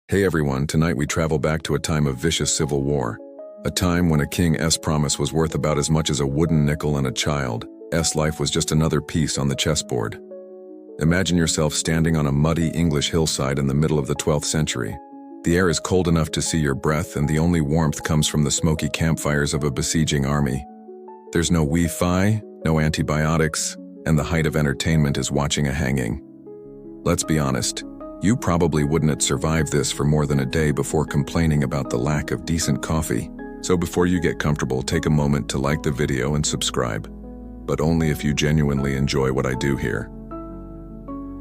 Hey everyone, tonight we travel back to a time of vicious civil war. A time when a king's promise was worth about as much as a wooden nickel and a child's life was just another piece on the chessboard. Imagine yourself standing on a muddy English hillside in the middle of the 12th century. The air is cold enough to see your breath, and the only warmth comes from the smoky campfires of a besieging army. There's no Wi-Fi, no antibiotics, and the height of entertainment is watching a hanging. Let's be honest. You probably wouldn't survive this for more than a day before complaining about the lack of decent coffee. So before you get comfortable, take a moment to like the video and subscribe. But only if you genuinely enjoy what I do here.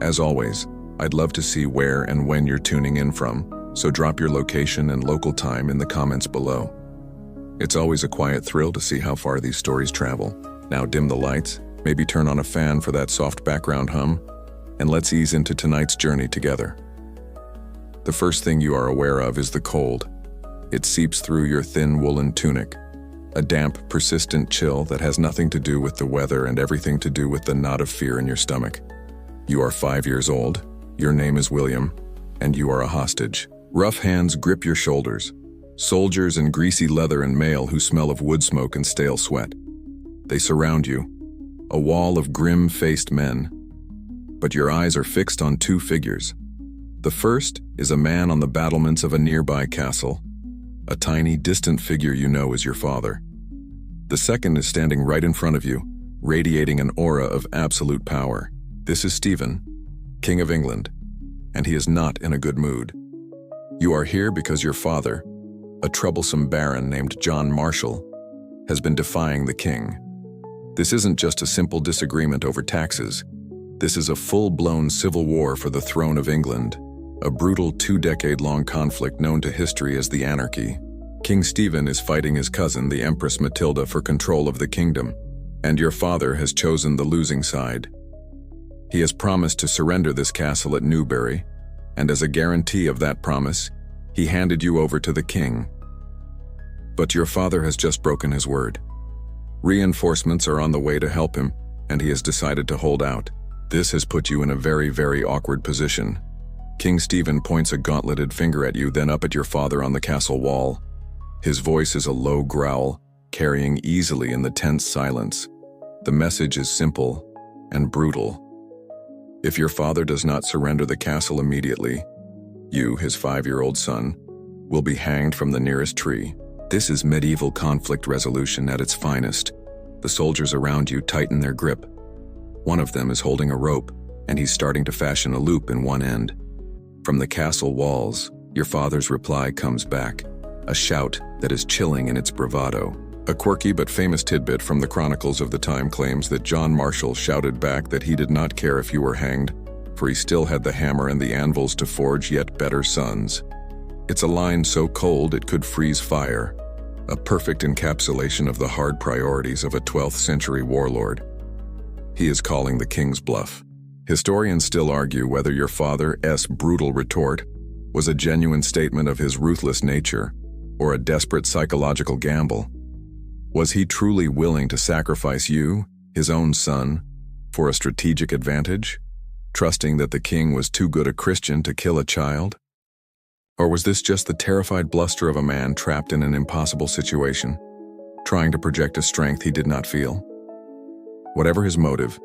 As always, I'd love to see where and when you're tuning in from, so drop your location and local time in the comments below. It's always a quiet thrill to see how far these stories travel. Now dim the lights, maybe turn on a fan for that soft background hum, and let's ease into tonight's journey together. The first thing you are aware of is the cold. It seeps through your thin woolen tunic, a damp, persistent chill that has nothing to do with the weather and everything to do with the knot of fear in your stomach. You are 5 years old, your name is William, and you are a hostage. Rough hands grip your shoulders, soldiers in greasy leather and mail who smell of wood smoke and stale sweat. They surround you, a wall of grim-faced men. But your eyes are fixed on two figures. The first is a man on the battlements of a nearby castle, a tiny, distant figure you know is your father. The second is standing right in front of you, radiating an aura of absolute power. This is Stephen, King of England, and he is not in a good mood. You are here because your father, a troublesome baron named John Marshall, has been defying the king. This isn't just a simple disagreement over taxes. This is a full-blown civil war for the throne of England, a brutal 2-decade-long conflict known to history as the Anarchy. King Stephen is fighting his cousin, the Empress Matilda, for control of the kingdom, and your father has chosen the losing side. He has promised to surrender this castle at Newbury, and as a guarantee of that promise, he handed you over to the king. But your father has just broken his word. Reinforcements are on the way to help him, and he has decided to hold out. This has put you in a very, very awkward position. King Stephen points a gauntleted finger at you, then up at your father on the castle wall. His voice is a low growl, carrying easily in the tense silence. The message is simple and brutal. If your father does not surrender the castle immediately, you, his 5-year-old son, will be hanged from the nearest tree. This is medieval conflict resolution at its finest. The soldiers around you tighten their grip. One of them is holding a rope, and he's starting to fashion a loop in one end. From the castle walls, your father's reply comes back, a shout that is chilling in its bravado. A quirky but famous tidbit from the chronicles of the time claims that John Marshall shouted back that he did not care if you were hanged, for he still had the hammer and the anvils to forge yet better sons. It's a line so cold it could freeze fire, a perfect encapsulation of the hard priorities of a 12th century warlord. He is calling the king's bluff. Historians still argue whether your father's brutal retort was a genuine statement of his ruthless nature or a desperate psychological gamble. Was he truly willing to sacrifice you, his own son, for a strategic advantage, trusting that the king was too good a Christian to kill a child? Or was this just the terrified bluster of a man trapped in an impossible situation, trying to project a strength he did not feel? Whatever his motive,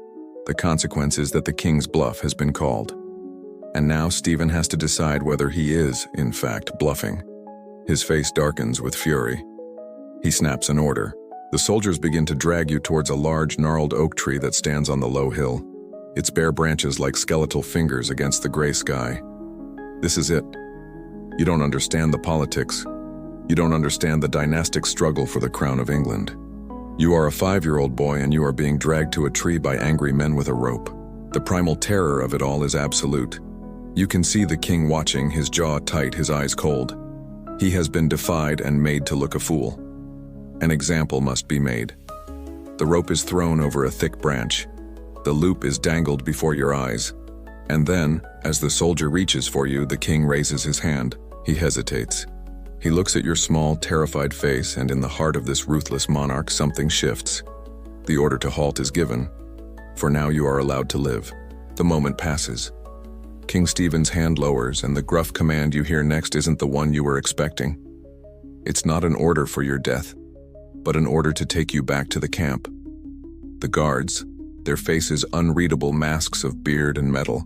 the consequence is that the king's bluff has been called. And now Stephen has to decide whether he is, in fact, bluffing. His face darkens with fury. He snaps an order. The soldiers begin to drag you towards a large, gnarled oak tree that stands on the low hill, its bare branches like skeletal fingers against the gray sky. This is it. You don't understand the politics. You don't understand the dynastic struggle for the crown of England. You are a 5-year-old boy and you are being dragged to a tree by angry men with a rope. The primal terror of it all is absolute. You can see the king watching, his jaw tight, his eyes cold. He has been defied and made to look a fool. An example must be made. The rope is thrown over a thick branch. The loop is dangled before your eyes. And then, as the soldier reaches for you, the king raises his hand. He hesitates. He looks at your small, terrified face, and in the heart of this ruthless monarch, something shifts. The order to halt is given, for now you are allowed to live. The moment passes. King Stephen's hand lowers, and the gruff command you hear next isn't the one you were expecting. It's not an order for your death, but an order to take you back to the camp. The guards, their faces unreadable masks of beard and metal,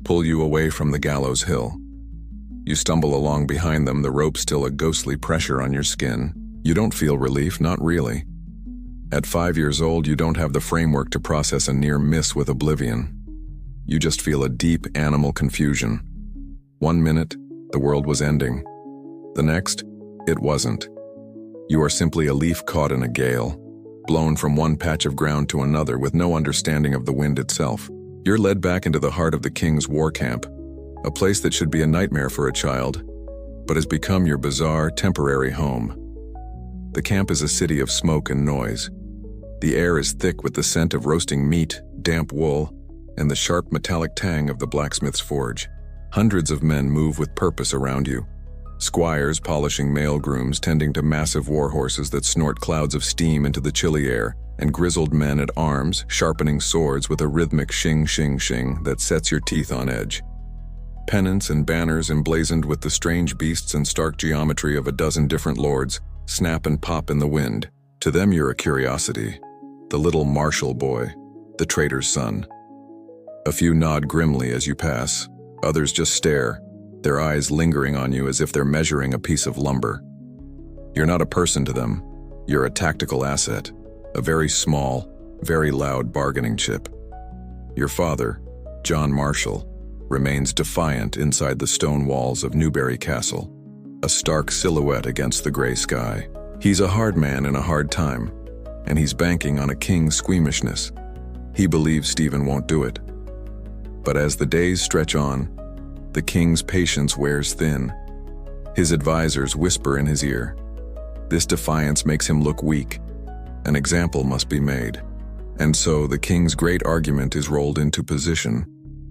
pull you away from the gallows hill. You stumble along behind them, the rope still a ghostly pressure on your skin. You don't feel relief, not really. At 5 years old, you don't have the framework to process a near miss with oblivion. You just feel a deep animal confusion. 1 minute, the world was ending. The next, it wasn't. You are simply a leaf caught in a gale, blown from one patch of ground to another with no understanding of the wind itself. You're led back into the heart of the king's war camp, a place that should be a nightmare for a child, but has become your bizarre, temporary home. The camp is a city of smoke and noise. The air is thick with the scent of roasting meat, damp wool, and the sharp metallic tang of the blacksmith's forge. Hundreds of men move with purpose around you. Squires polishing male grooms tending to massive war horses that snort clouds of steam into the chilly air, and grizzled men at arms sharpening swords with a rhythmic shing shing shing that sets your teeth on edge. Pennants and banners emblazoned with the strange beasts and stark geometry of a dozen different lords snap and pop in the wind. To them you're a curiosity, the little martial boy, the trader's son. A few nod grimly as you pass, others just stare, their eyes lingering on you as if they're measuring a piece of lumber. You're not a person to them, you're a tactical asset, a very small, very loud bargaining chip. Your father, John Marshall, remains defiant inside the stone walls of Newbury Castle, a stark silhouette against the gray sky. He's a hard man in a hard time, and he's banking on a king's squeamishness. He believes Stephen won't do it. But as the days stretch on, the king's patience wears thin. His advisors whisper in his ear. This defiance makes him look weak. An example must be made. And so the king's great argument is rolled into position.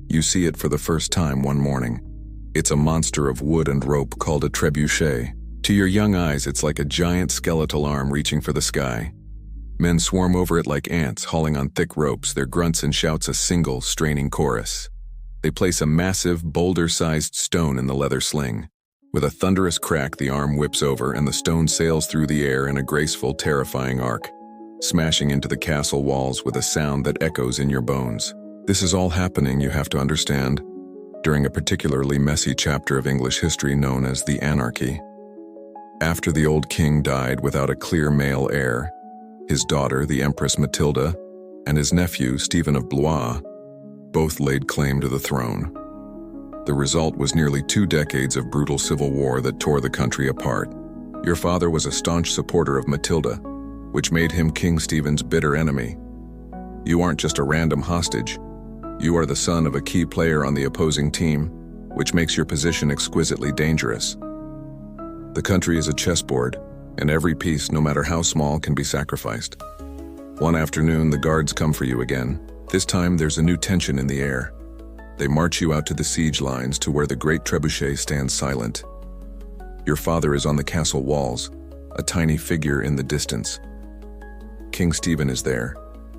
You see it for the first time one morning. It's a monster of wood and rope called a trebuchet. To your young eyes, it's like a giant skeletal arm reaching for the sky. Men swarm over it like ants, hauling on thick ropes, their grunts and shouts a single, straining chorus. They place a massive, boulder-sized stone in the leather sling. With a thunderous crack, the arm whips over, and the stone sails through the air in a graceful, terrifying arc, smashing into the castle walls with a sound that echoes in your bones. This is all happening, you have to understand, during a particularly messy chapter of English history known as the Anarchy. After the old king died without a clear male heir, his daughter, the Empress Matilda, and his nephew, Stephen of Blois, both laid claim to the throne. The result was nearly 2 decades of brutal civil war that tore the country apart. Your father was a staunch supporter of Matilda, which made him King Stephen's bitter enemy. You aren't just a random hostage. You are the son of a key player on the opposing team, which makes your position exquisitely dangerous. The country is a chessboard, and every piece, no matter how small, can be sacrificed. One afternoon, the guards come for you again. This time, there's a new tension in the air. They march you out to the siege lines to where the great trebuchet stands silent. Your father is on the castle walls, a tiny figure in the distance. King Stephen is there,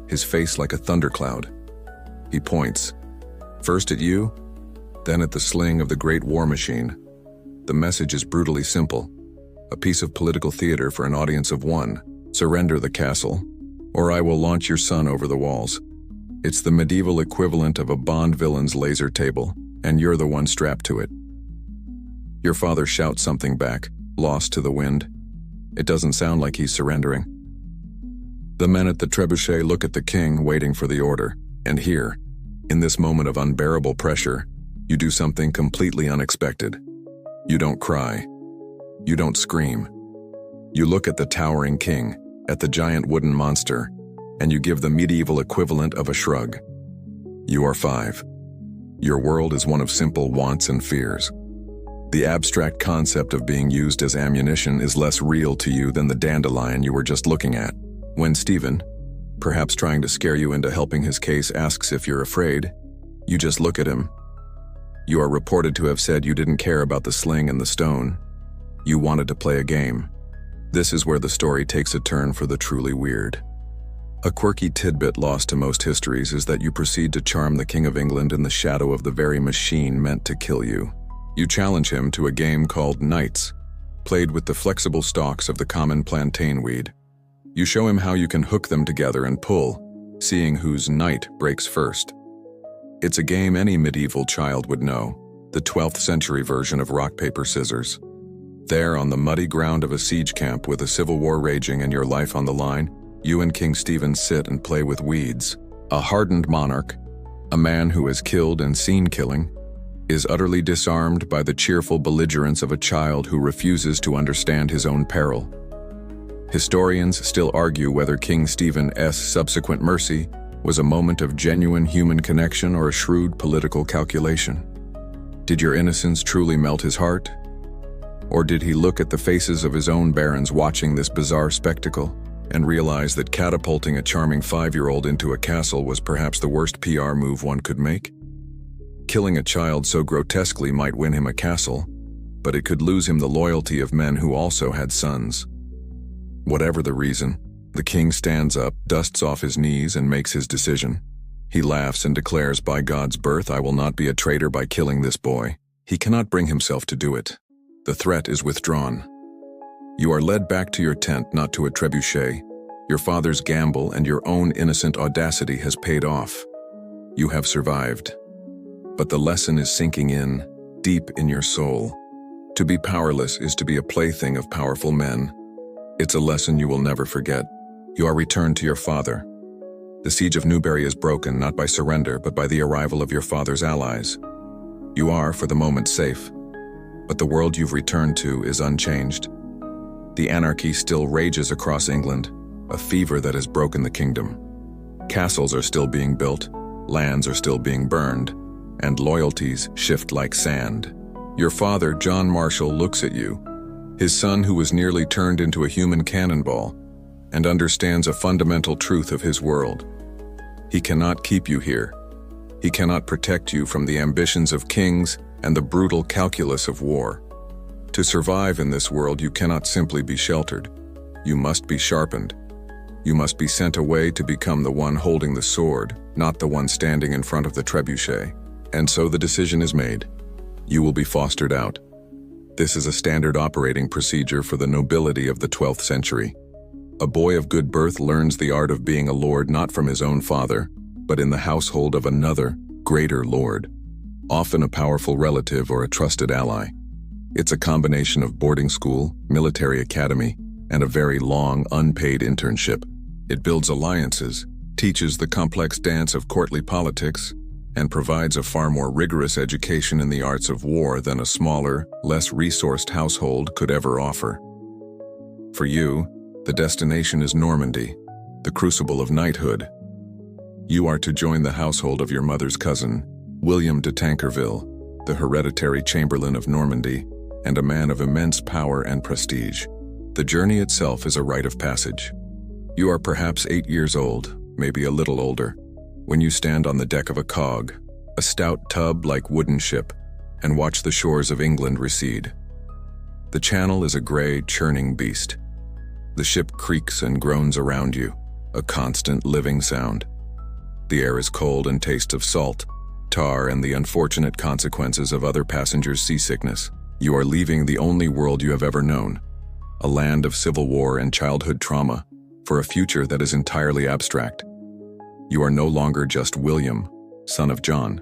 his face like a thundercloud. He points, first at you, then at the sling of the great war machine. The message is brutally simple. A piece of political theater for an audience of one. Surrender the castle, or I will launch your son over the walls. It's the medieval equivalent of a Bond villain's laser table, and you're the one strapped to it. Your father shouts something back, lost to the wind. It doesn't sound like he's surrendering. The men at the trebuchet look at the king, waiting for the order, and here, in this moment of unbearable pressure, you do something completely unexpected. You don't cry. You don't scream. You look at the towering king, at the giant wooden monster, and you give the medieval equivalent of a shrug. You are 5. Your world is one of simple wants and fears. The abstract concept of being used as ammunition is less real to you than the dandelion you were just looking at. When Stephen, perhaps trying to scare you into helping his case, asks if you're afraid, you just look at him. You are reported to have said you didn't care about the sling and the stone. You wanted to play a game. This is where the story takes a turn for the truly weird. A quirky tidbit lost to most histories is that you proceed to charm the King of England in the shadow of the very machine meant to kill you. You challenge him to a game called Knights, played with the flexible stalks of the common plantain weed. You show him how you can hook them together and pull, seeing whose knight breaks first. It's a game any medieval child would know, the 12th century version of rock, paper, scissors. There, on the muddy ground of a siege camp with a civil war raging and your life on the line, you and King Stephen sit and play with weeds. A hardened monarch, a man who has killed and seen killing, is utterly disarmed by the cheerful belligerence of a child who refuses to understand his own peril. Historians still argue whether King Stephen's subsequent mercy was a moment of genuine human connection or a shrewd political calculation. Did your innocence truly melt his heart? Or did he look at the faces of his own barons watching this bizarre spectacle and realize that catapulting a charming 5-year-old into a castle was perhaps the worst PR move one could make? Killing a child so grotesquely might win him a castle, but it could lose him the loyalty of men who also had sons. Whatever the reason, the king stands up, dusts off his knees, and makes his decision. He laughs and declares, "By God's birth, I will not be a traitor by killing this boy." He cannot bring himself to do it. The threat is withdrawn. You are led back to your tent, not to a trebuchet. Your father's gamble and your own innocent audacity has paid off. You have survived. But the lesson is sinking in, deep in your soul. To be powerless is to be a plaything of powerful men. It's a lesson you will never forget. You are returned to your father. The siege of Newbury is broken not by surrender, but by the arrival of your father's allies. You are, for the moment, safe. But the world you've returned to is unchanged. The anarchy still rages across England, a fever that has broken the kingdom. Castles are still being built, lands are still being burned, and loyalties shift like sand. Your father, John Marshall, looks at you, his son who was nearly turned into a human cannonball, and understands a fundamental truth of his world. He cannot keep you here. He cannot protect you from the ambitions of kings and the brutal calculus of war. To survive in this world, you cannot simply be sheltered. You must be sharpened. You must be sent away to become the one holding the sword, not the one standing in front of the trebuchet. And so the decision is made. You will be fostered out. This is a standard operating procedure for the nobility of the 12th century. A boy of good birth learns the art of being a lord not from his own father, but in the household of another, greater lord, often a powerful relative or a trusted ally. It's a combination of boarding school, military academy, and a very long, unpaid internship. It builds alliances, teaches the complex dance of courtly politics, and provides a far more rigorous education in the arts of war than a smaller, less resourced household could ever offer. For you, the destination is Normandy, the crucible of knighthood. You are to join the household of your mother's cousin, William de Tancarville, the hereditary chamberlain of Normandy, and a man of immense power and prestige. The journey itself is a rite of passage. You are perhaps 8 years old, maybe a little older, when you stand on the deck of a cog, a stout tub-like wooden ship, and watch the shores of England recede. The channel is a gray, churning beast. The ship creaks and groans around you, a constant living sound. The air is cold and tastes of salt, tar, and the unfortunate consequences of other passengers' seasickness. You are leaving the only world you have ever known, a land of civil war and childhood trauma, for a future that is entirely abstract. You are no longer just William, son of John.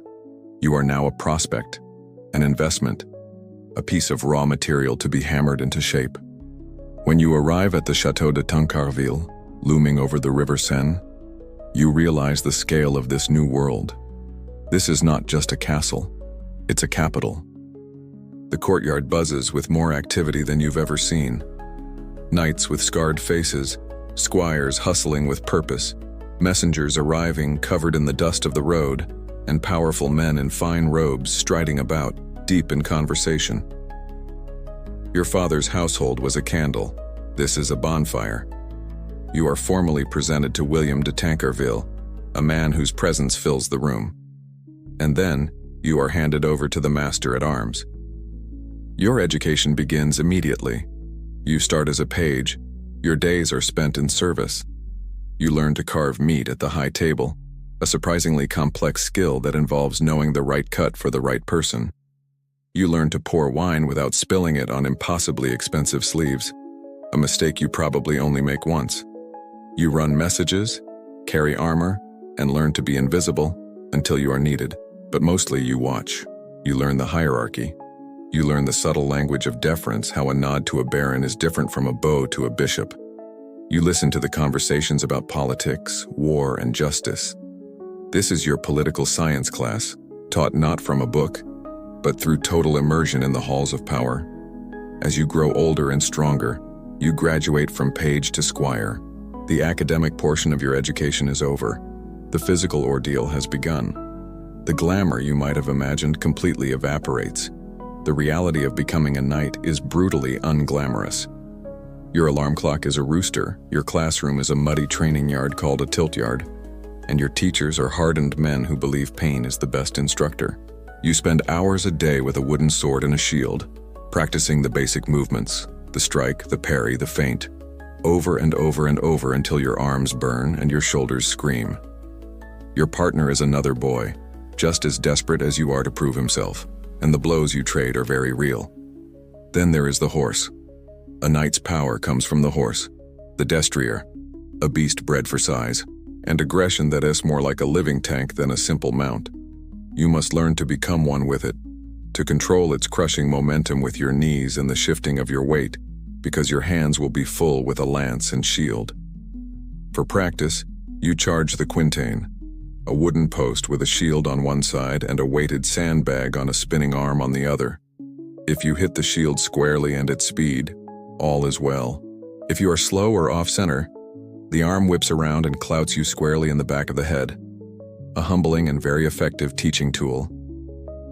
You are now a prospect, an investment, a piece of raw material to be hammered into shape. When you arrive at the Château de Tancarville, looming over the River Seine, you realize the scale of this new world. This is not just a castle, it's a capital. The courtyard buzzes with more activity than you've ever seen. Knights with scarred faces, squires hustling with purpose, messengers arriving covered in the dust of the road, and powerful men in fine robes striding about, deep in conversation. Your father's household was a candle. This is a bonfire. You are formally presented to William de Tancarville, a man whose presence fills the room. And then, you are handed over to the master-at-arms. Your education begins immediately. You start as a page. Your days are spent in service. You learn to carve meat at the high table, a surprisingly complex skill that involves knowing the right cut for the right person. You learn to pour wine without spilling it on impossibly expensive sleeves, a mistake you probably only make once. You run messages, carry armor, and learn to be invisible until you are needed. But mostly you watch. You learn the hierarchy. You learn the subtle language of deference, how a nod to a baron is different from a bow to a bishop. You listen to the conversations about politics, war, and justice. This is your political science class, taught not from a book, but through total immersion in the halls of power. As you grow older and stronger, you graduate from page to squire. The academic portion of your education is over. The physical ordeal has begun. The glamour you might have imagined completely evaporates. The reality of becoming a knight is brutally unglamorous. Your alarm clock is a rooster, your classroom is a muddy training yard called a tilt yard, and your teachers are hardened men who believe pain is the best instructor. You spend hours a day with a wooden sword and a shield, practicing the basic movements, the strike, the parry, the feint, over and over and over until your arms burn and your shoulders scream. Your partner is another boy, just as desperate as you are to prove himself, and the blows you trade are very real. Then there is the horse. A knight's power comes from the horse, the destrier, a beast bred for size, and aggression that is more like a living tank than a simple mount. You must learn to become one with it, to control its crushing momentum with your knees and the shifting of your weight, because your hands will be full with a lance and shield. For practice, you charge the quintain, a wooden post with a shield on one side and a weighted sandbag on a spinning arm on the other. If you hit the shield squarely and at speed, all is well. If you are slow or off-center, the arm whips around and clouts you squarely in the back of the head. A humbling and very effective teaching tool.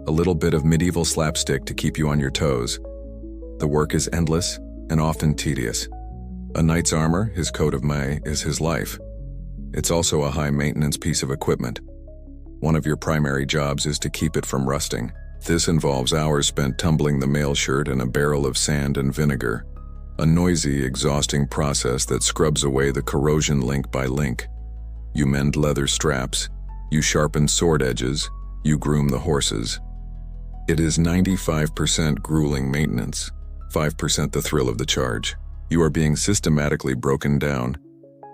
A little bit of medieval slapstick to keep you on your toes. The work is endless and often tedious. A knight's armor, his coat of mail, is his life. It's also a high-maintenance piece of equipment. One of your primary jobs is to keep it from rusting. This involves hours spent tumbling the mail shirt in a barrel of sand and vinegar, a noisy, exhausting process that scrubs away the corrosion link by link. You mend leather straps, you sharpen sword edges, you groom the horses. It is 95% grueling maintenance, 5% the thrill of the charge. You are being systematically broken down,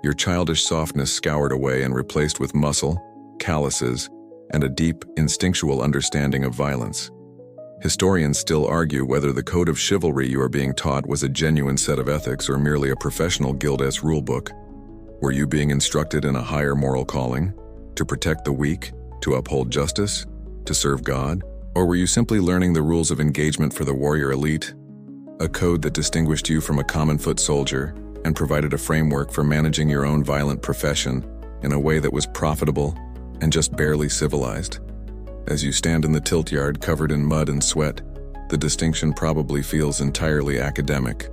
your childish softness scoured away and replaced with muscle, calluses, and a deep, instinctual understanding of violence. Historians still argue whether the code of chivalry you are being taught was a genuine set of ethics or merely a professional guild-esque rulebook. Were you being instructed in a higher moral calling? To protect the weak? To uphold justice? To serve God? Or were you simply learning the rules of engagement for the warrior elite? A code that distinguished you from a common foot soldier and provided a framework for managing your own violent profession in a way that was profitable and just barely civilized. As you stand in the tilt yard covered in mud and sweat, the distinction probably feels entirely academic.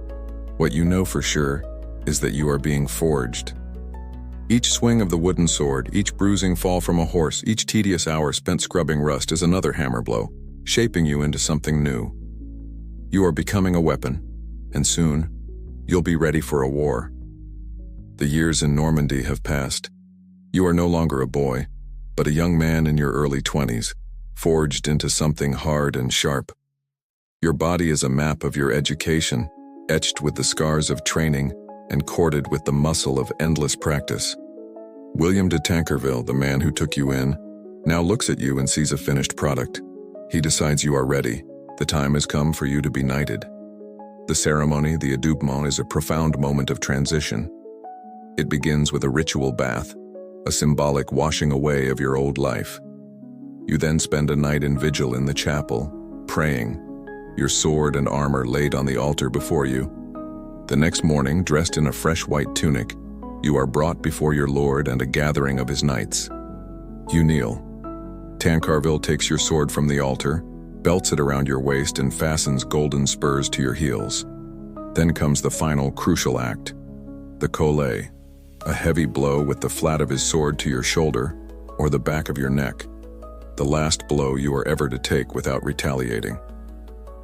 What you know for sure is that you are being forged. Each swing of the wooden sword, each bruising fall from a horse, each tedious hour spent scrubbing rust is another hammer blow, shaping you into something new. You are becoming a weapon, and soon, you'll be ready for a war. The years in Normandy have passed. You are no longer a boy, but a young man in your early 20s, forged into something hard and sharp. Your body is a map of your education, etched with the scars of training and corded with the muscle of endless practice. William de Tankerville, the man who took you in, now looks at you and sees a finished product. He decides you are ready. The time has come for you to be knighted. The ceremony, the adoubement, is a profound moment of transition. It begins with a ritual bath, a symbolic washing away of your old life. You then spend a night in vigil in the chapel, praying, your sword and armor laid on the altar before you. The next morning, dressed in a fresh white tunic, you are brought before your lord and a gathering of his knights. You kneel. Tancarville takes your sword from the altar, belts it around your waist and fastens golden spurs to your heels. Then comes the final crucial act, the collé, a heavy blow with the flat of his sword to your shoulder or the back of your neck, the last blow you are ever to take without retaliating.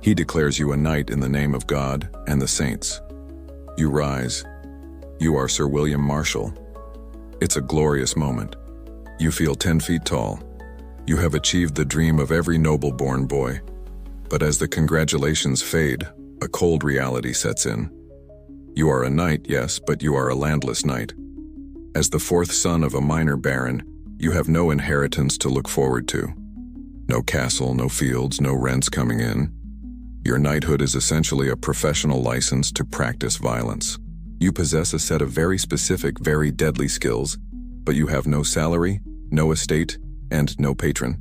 He declares you a knight in the name of God and the saints. You rise. You are Sir William Marshall. It's a glorious moment. You feel 10 feet tall. You have achieved the dream of every noble-born boy. But as the congratulations fade, a cold reality sets in. You are a knight, yes, but you are a landless knight. As the fourth son of a minor baron, you have no inheritance to look forward to. No castle, no fields, no rents coming in. Your knighthood is essentially a professional license to practice violence. You possess a set of very specific, very deadly skills, but you have no salary, no estate, and no patron.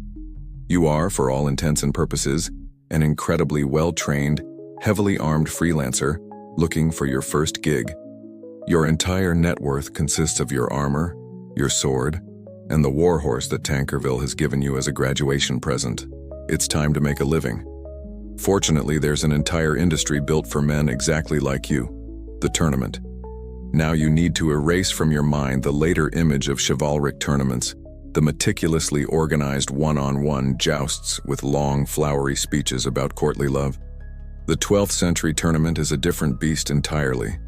You are, for all intents and purposes, an incredibly well-trained, heavily armed freelancer looking for your first gig. Your entire net worth consists of your armor, your sword, and the warhorse that Tankerville has given you as a graduation present. It's time to make a living. Fortunately, there's an entire industry built for men exactly like you, the tournament. Now you need to erase from your mind the later image of chivalric tournaments, the meticulously organized one-on-one jousts with long, flowery speeches about courtly love. The 12th century tournament is a different beast entirely.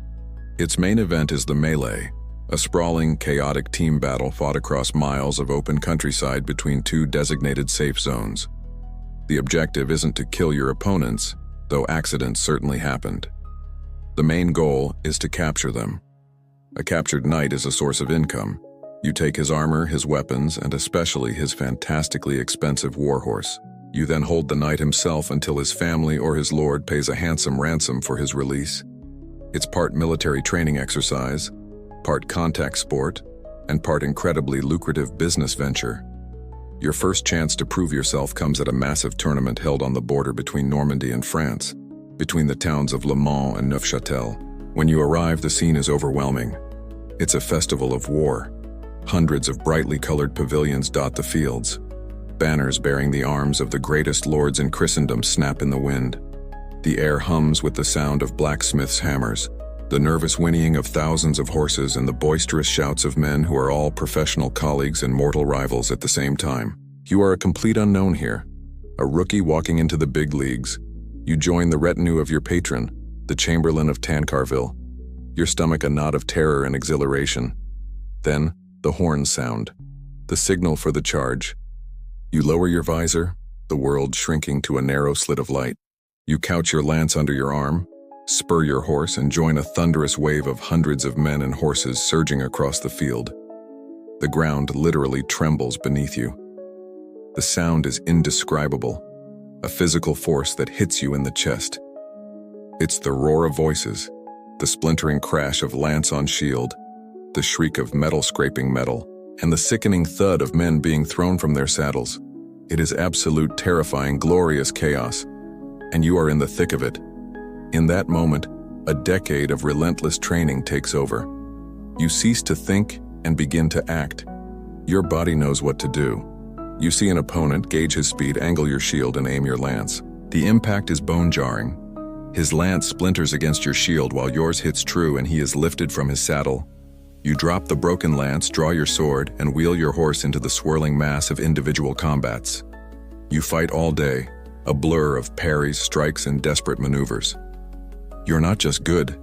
Its main event is the melee, a sprawling, chaotic team battle fought across miles of open countryside between two designated safe zones. The objective isn't to kill your opponents, though accidents certainly happened. The main goal is to capture them. A captured knight is a source of income. You take his armor, his weapons, and especially his fantastically expensive warhorse. You then hold the knight himself until his family or his lord pays a handsome ransom for his release. It's part military training exercise, part contact sport, and part incredibly lucrative business venture. Your first chance to prove yourself comes at a massive tournament held on the border between Normandy and France, between the towns of Le Mans and Neufchâtel. When you arrive, the scene is overwhelming. It's a festival of war. Hundreds of brightly colored pavilions dot the fields. Banners bearing the arms of the greatest lords in Christendom snap in the wind. The air hums with the sound of blacksmiths' hammers, the nervous whinnying of thousands of horses, and the boisterous shouts of men who are all professional colleagues and mortal rivals at the same time. You are a complete unknown here, a rookie walking into the big leagues. You join the retinue of your patron, the Chamberlain of Tancarville, your stomach a knot of terror and exhilaration. Then, the horns sound, the signal for the charge. You lower your visor, the world shrinking to a narrow slit of light. You couch your lance under your arm, spur your horse, and join a thunderous wave of hundreds of men and horses surging across the field. The ground literally trembles beneath you. The sound is indescribable, a physical force that hits you in the chest. It's the roar of voices, the splintering crash of lance on shield, the shriek of metal scraping metal, and the sickening thud of men being thrown from their saddles. It is absolute, terrifying, glorious chaos, and you are in the thick of it. In that moment, a decade of relentless training takes over. You cease to think and begin to act. Your body knows what to do. You see an opponent, gauge his speed, angle your shield, and aim your lance. The impact is bone-jarring. His lance splinters against your shield while yours hits true and he is lifted from his saddle. You drop the broken lance, draw your sword, and wheel your horse into the swirling mass of individual combats. You fight all day, a blur of parries, strikes, and desperate maneuvers. You're not just good,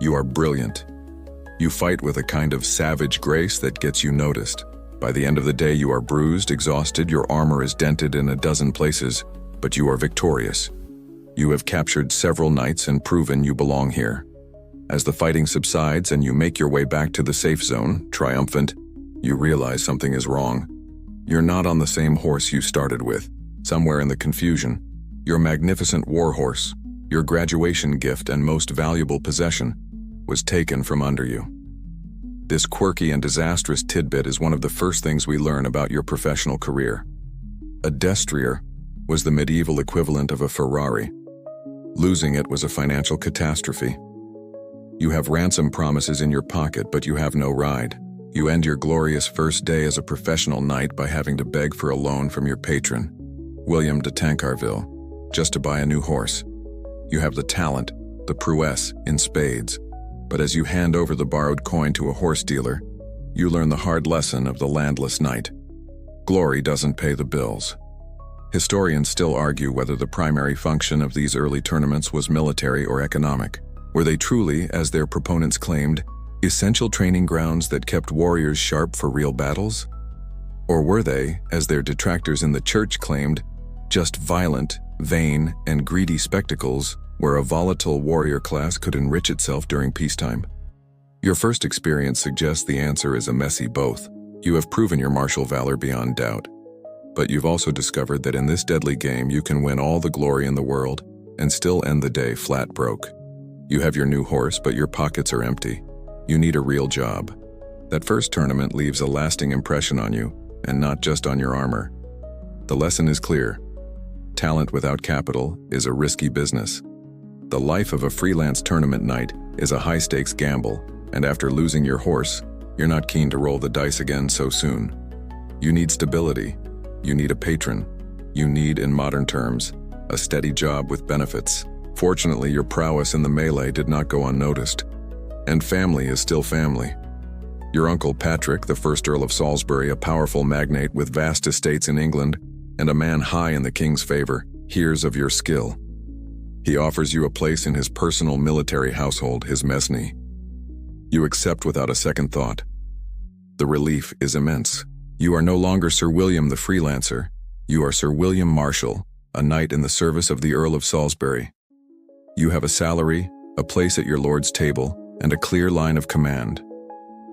you are brilliant. You fight with a kind of savage grace that gets you noticed. By the end of the day, you are bruised, exhausted, your armor is dented in a dozen places, but you are victorious. You have captured several knights and proven you belong here. As the fighting subsides and you make your way back to the safe zone, triumphant, you realize something is wrong. You're not on the same horse you started with. Somewhere in the confusion, your magnificent warhorse, your graduation gift and most valuable possession, was taken from under you. This quirky and disastrous tidbit is one of the first things we learn about your professional career. A destrier was the medieval equivalent of a Ferrari. Losing it was a financial catastrophe. You have ransom promises in your pocket, but you have no ride. You end your glorious first day as a professional knight by having to beg for a loan from your patron, William de Tancarville, just to buy a new horse. You have the talent, the prowess, in spades, but as you hand over the borrowed coin to a horse dealer, you learn the hard lesson of the landless knight. Glory doesn't pay the bills. Historians still argue whether the primary function of these early tournaments was military or economic. Were they truly, as their proponents claimed, Essential training grounds that kept warriors sharp for real battles? Or were they, as their detractors in the church claimed, just violent, vain, and greedy spectacles where a volatile warrior class could enrich itself during peacetime? Your first experience suggests the answer is a messy both. You have proven your martial valor beyond doubt. But you've also discovered that in this deadly game you can win all the glory in the world and still end the day flat broke. You have your new horse, but your pockets are empty. You need a real job. That first tournament leaves a lasting impression on you, and not just on your armor. The lesson is clear. Talent without capital is a risky business. The life of a freelance tournament knight is a high-stakes gamble, and after losing your horse, you're not keen to roll the dice again so soon. You need stability. You need a patron. You need, in modern terms, a steady job with benefits. Fortunately, your prowess in the melee did not go unnoticed. And family is still family. Your uncle Patrick, the first Earl of Salisbury, a powerful magnate with vast estates in England, and a man high in the king's favor, hears of your skill. He offers you a place in his personal military household, his mesney. You accept without a second thought. The relief is immense. You are no longer Sir William the freelancer. You are Sir William Marshall, a knight in the service of the Earl of Salisbury. You have a salary, a place at your lord's table, and a clear line of command.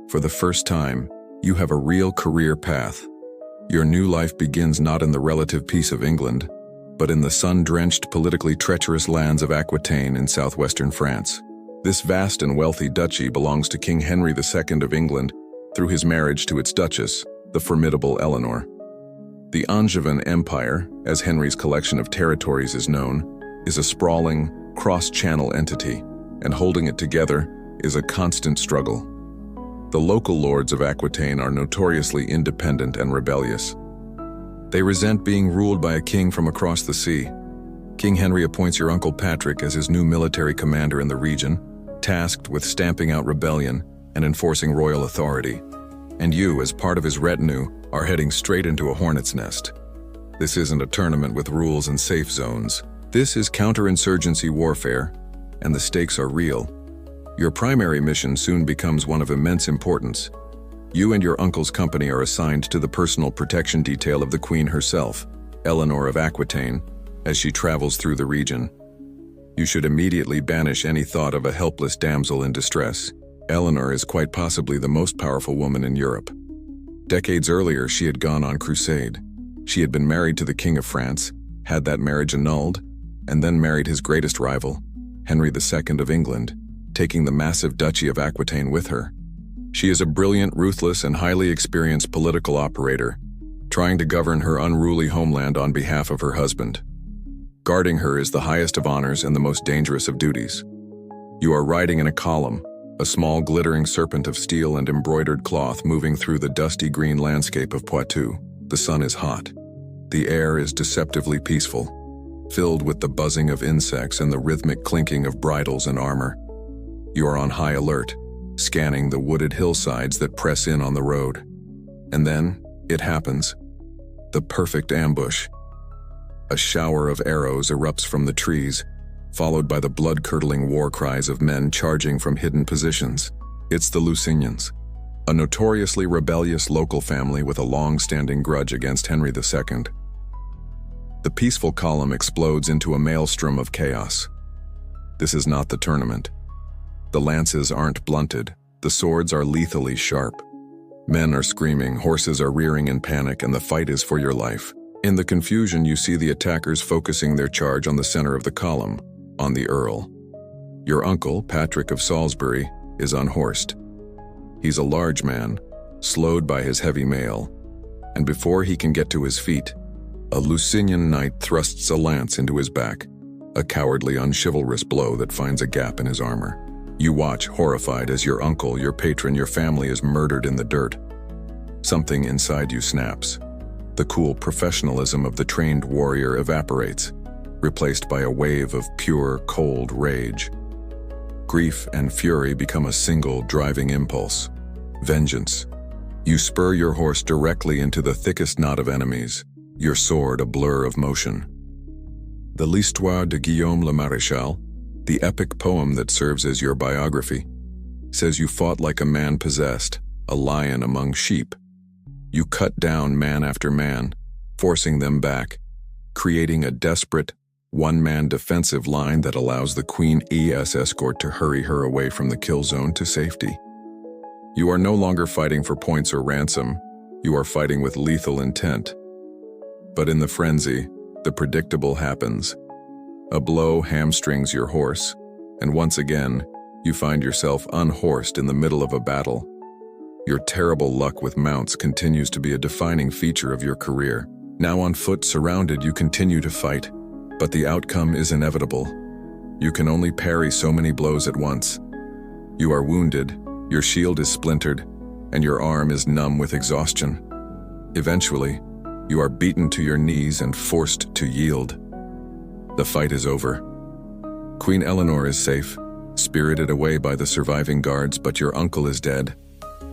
For the first time, you have a real career path. Your new life begins not in the relative peace of England, but in the sun-drenched, politically treacherous lands of Aquitaine in southwestern France. This vast and wealthy duchy belongs to King Henry II of England through his marriage to its duchess, the formidable Eleanor. The Angevin Empire, as Henry's collection of territories is known, is a sprawling, cross-channel entity, and holding it together is a constant struggle. The local lords of Aquitaine are notoriously independent and rebellious. They resent being ruled by a king from across the sea. King Henry appoints your uncle Patrick as his new military commander in the region, tasked with stamping out rebellion and enforcing royal authority. And you, as part of his retinue, are heading straight into a hornet's nest. This isn't a tournament with rules and safe zones. This is counterinsurgency warfare, and the stakes are real. Your primary mission soon becomes one of immense importance. You and your uncle's company are assigned to the personal protection detail of the Queen herself, Eleanor of Aquitaine, as she travels through the region. You should immediately banish any thought of a helpless damsel in distress. Eleanor is quite possibly the most powerful woman in Europe. Decades earlier, she had gone on crusade. She had been married to the King of France, had that marriage annulled, and then married his greatest rival, Henry II of England, taking the massive Duchy of Aquitaine with her. She is a brilliant, ruthless, and highly experienced political operator, trying to govern her unruly homeland on behalf of her husband. Guarding her is the highest of honors and the most dangerous of duties. You are riding in a column, a small glittering serpent of steel and embroidered cloth moving through the dusty green landscape of Poitou. The sun is hot. The air is deceptively peaceful, filled with the buzzing of insects and the rhythmic clinking of bridles and armor. You are on high alert, scanning the wooded hillsides that press in on the road. And then, it happens. The perfect ambush. A shower of arrows erupts from the trees, followed by the blood-curdling war cries of men charging from hidden positions. It's the Lusignans, a notoriously rebellious local family with a long-standing grudge against Henry II. The peaceful column explodes into a maelstrom of chaos. This is not the tournament. The lances aren't blunted. The swords are lethally sharp. Men are screaming, horses are rearing in panic, and the fight is for your life. In the confusion, you see the attackers focusing their charge on the center of the column, on the Earl. Your uncle, Patrick of Salisbury, is unhorsed. He's a large man, slowed by his heavy mail, and before he can get to his feet, a Lusignan knight thrusts a lance into his back, a cowardly, unchivalrous blow that finds a gap in his armor. You watch, horrified, as your uncle, your patron, your family is murdered in the dirt. Something inside you snaps. The cool professionalism of the trained warrior evaporates, replaced by a wave of pure, cold rage. Grief and fury become a single driving impulse. Vengeance. You spur your horse directly into the thickest knot of enemies, your sword a blur of motion. The L'Histoire de Guillaume le Maréchal, the epic poem that serves as your biography, says you fought like a man possessed, a lion among sheep. You cut down man after man, forcing them back, creating a desperate, one-man defensive line that allows the Queen ES escort to hurry her away from the kill zone to safety. You are no longer fighting for points or ransom, you are fighting with lethal intent. But in the frenzy, the predictable happens. A blow hamstrings your horse, and once again, you find yourself unhorsed in the middle of a battle. Your terrible luck with mounts continues to be a defining feature of your career. Now on foot, surrounded, you continue to fight, but the outcome is inevitable. You can only parry so many blows at once. You are wounded, your shield is splintered, and your arm is numb with exhaustion. Eventually, you are beaten to your knees and forced to yield. The fight is over. Queen Eleanor is safe, spirited away by the surviving guards, but your uncle is dead,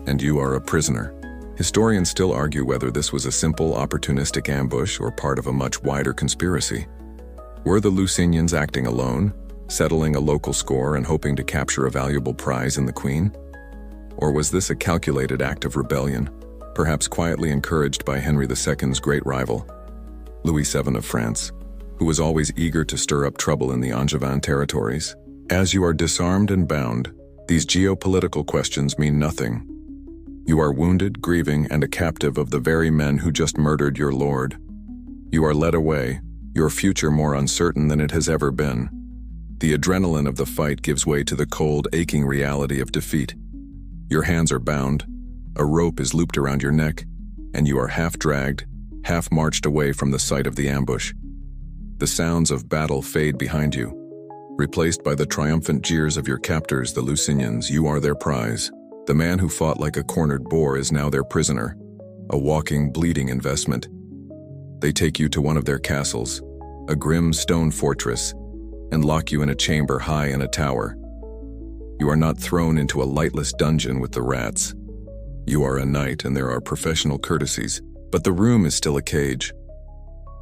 and you are a prisoner. Historians still argue whether this was a simple, opportunistic ambush or part of a much wider conspiracy. Were the Lusignans acting alone, settling a local score and hoping to capture a valuable prize in the Queen? Or was this a calculated act of rebellion, perhaps quietly encouraged by Henry II's great rival, Louis VII of France, who was always eager to stir up trouble in the Angevin territories? As you are disarmed and bound, these geopolitical questions mean nothing. You are wounded, grieving, and a captive of the very men who just murdered your lord. You are led away, your future more uncertain than it has ever been. The adrenaline of the fight gives way to the cold, aching reality of defeat. Your hands are bound, a rope is looped around your neck, and you are half dragged, half marched away from the site of the ambush. The sounds of battle fade behind you. Replaced by the triumphant jeers of your captors, the Lusignans, you are their prize. The man who fought like a cornered boar is now their prisoner, a walking, bleeding investment. They take you to one of their castles, a grim stone fortress, and lock you in a chamber high in a tower. You are not thrown into a lightless dungeon with the rats. You are a knight and there are professional courtesies, but the room is still a cage.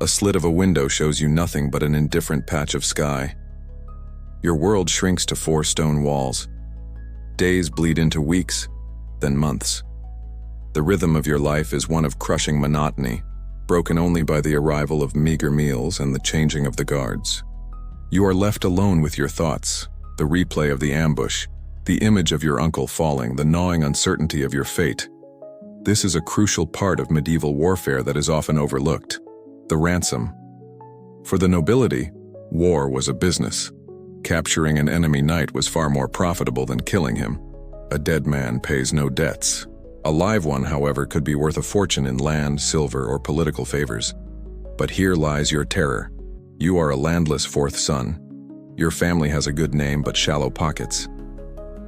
A slit of a window shows you nothing but an indifferent patch of sky. Your world shrinks to 4 stone walls. Days bleed into weeks, then months. The rhythm of your life is one of crushing monotony, broken only by the arrival of meager meals and the changing of the guards. You are left alone with your thoughts, the replay of the ambush, the image of your uncle falling, the gnawing uncertainty of your fate. This is a crucial part of medieval warfare that is often overlooked: the ransom. For the nobility, war was a business. Capturing an enemy knight was far more profitable than killing him. A dead man pays no debts. A live one, however, could be worth a fortune in land, silver, or political favors. But here lies your terror. You are a landless 4th son. Your family has a good name but shallow pockets.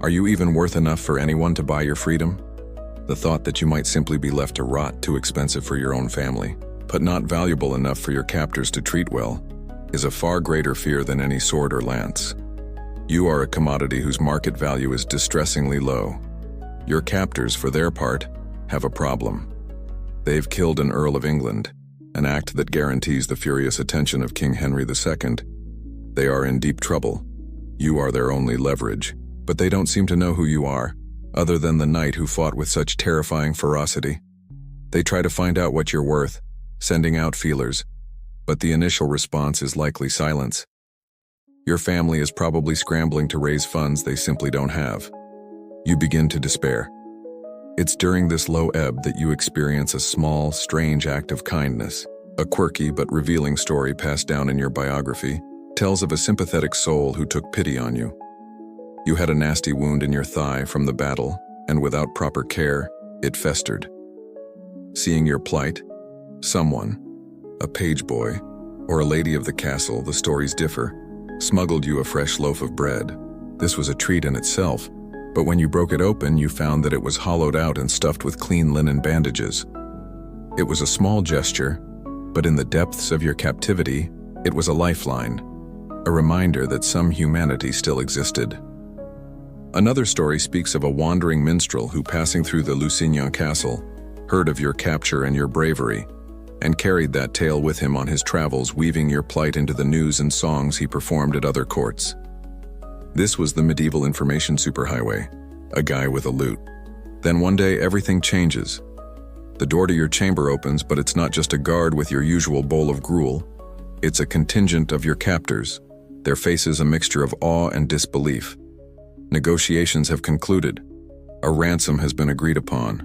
Are you even worth enough for anyone to buy your freedom? The thought that you might simply be left to rot, too expensive for your own family, but not valuable enough for your captors to treat well, is a far greater fear than any sword or lance. You are a commodity whose market value is distressingly low. Your captors, for their part, have a problem. They've killed an Earl of England, an act that guarantees the furious attention of King Henry II. They are in deep trouble. You are their only leverage, but they don't seem to know who you are, other than the knight who fought with such terrifying ferocity. They try to find out what you're worth, sending out feelers, but the initial response is likely silence. Your family is probably scrambling to raise funds they simply don't have. You begin to despair. It's during this low ebb that you experience a small, strange act of kindness. A quirky but revealing story passed down in your biography tells of a sympathetic soul who took pity on you. You had a nasty wound in your thigh from the battle, and without proper care, it festered. Seeing your plight, someone, a page boy, or a lady of the castle, the stories differ, smuggled you a fresh loaf of bread. This was a treat in itself, but when you broke it open, you found that it was hollowed out and stuffed with clean linen bandages. It was a small gesture, but in the depths of your captivity, it was a lifeline, a reminder that some humanity still existed. Another story speaks of a wandering minstrel who, passing through the Lusignan castle, heard of your capture and your bravery, and carried that tale with him on his travels, weaving your plight into the news and songs he performed at other courts. This was the medieval information superhighway, a guy with a lute. Then one day everything changes. The door to your chamber opens, but it's not just a guard with your usual bowl of gruel. It's a contingent of your captors, their faces a mixture of awe and disbelief. Negotiations have concluded. A ransom has been agreed upon,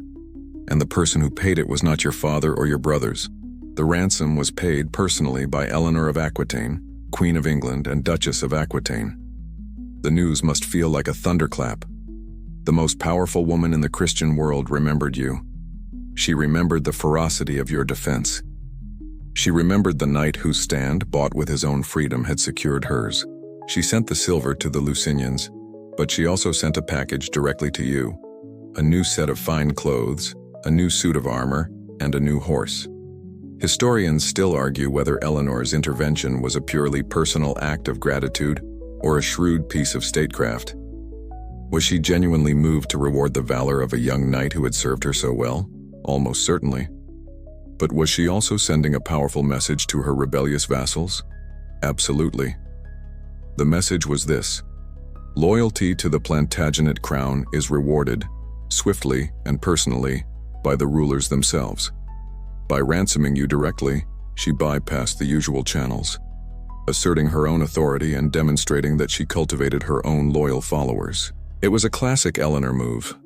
and the person who paid it was not your father or your brothers. The ransom was paid personally by Eleanor of Aquitaine, Queen of England and Duchess of Aquitaine. The news must feel like a thunderclap. The most powerful woman in the Christian world remembered you. She remembered the ferocity of your defense. She remembered the knight whose stand, bought with his own freedom, had secured hers. She sent the silver to the Lusignans, but she also sent a package directly to you. A new set of fine clothes, a new suit of armor, and a new horse. Historians still argue whether Eleanor's intervention was a purely personal act of gratitude or a shrewd piece of statecraft. Was she genuinely moved to reward the valor of a young knight who had served her so well? Almost certainly. But was she also sending a powerful message to her rebellious vassals? Absolutely. The message was this: loyalty to the Plantagenet crown is rewarded, swiftly and personally, by the rulers themselves. By ransoming you directly, she bypassed the usual channels, asserting her own authority and demonstrating that she cultivated her own loyal followers. It was a classic Eleanor move,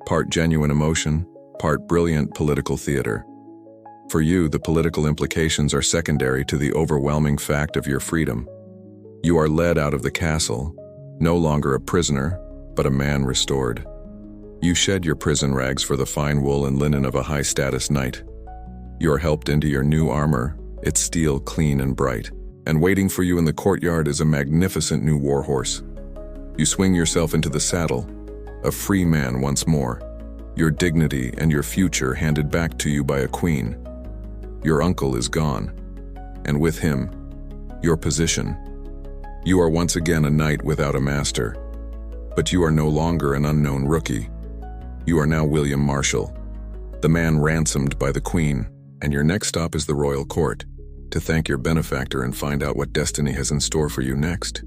part genuine emotion, part brilliant political theater. For you, the political implications are secondary to the overwhelming fact of your freedom. You are led out of the castle, no longer a prisoner, but a man restored. You shed your prison rags for the fine wool and linen of a high-status knight. You are helped into your new armor, its steel clean and bright, and waiting for you in the courtyard is a magnificent new warhorse. You swing yourself into the saddle, a free man once more, your dignity and your future handed back to you by a queen. Your uncle is gone, and with him, your position. You are once again a knight without a master, but you are no longer an unknown rookie. You are now William Marshall, the man ransomed by the queen, and your next stop is the royal court, to thank your benefactor and find out what destiny has in store for you next.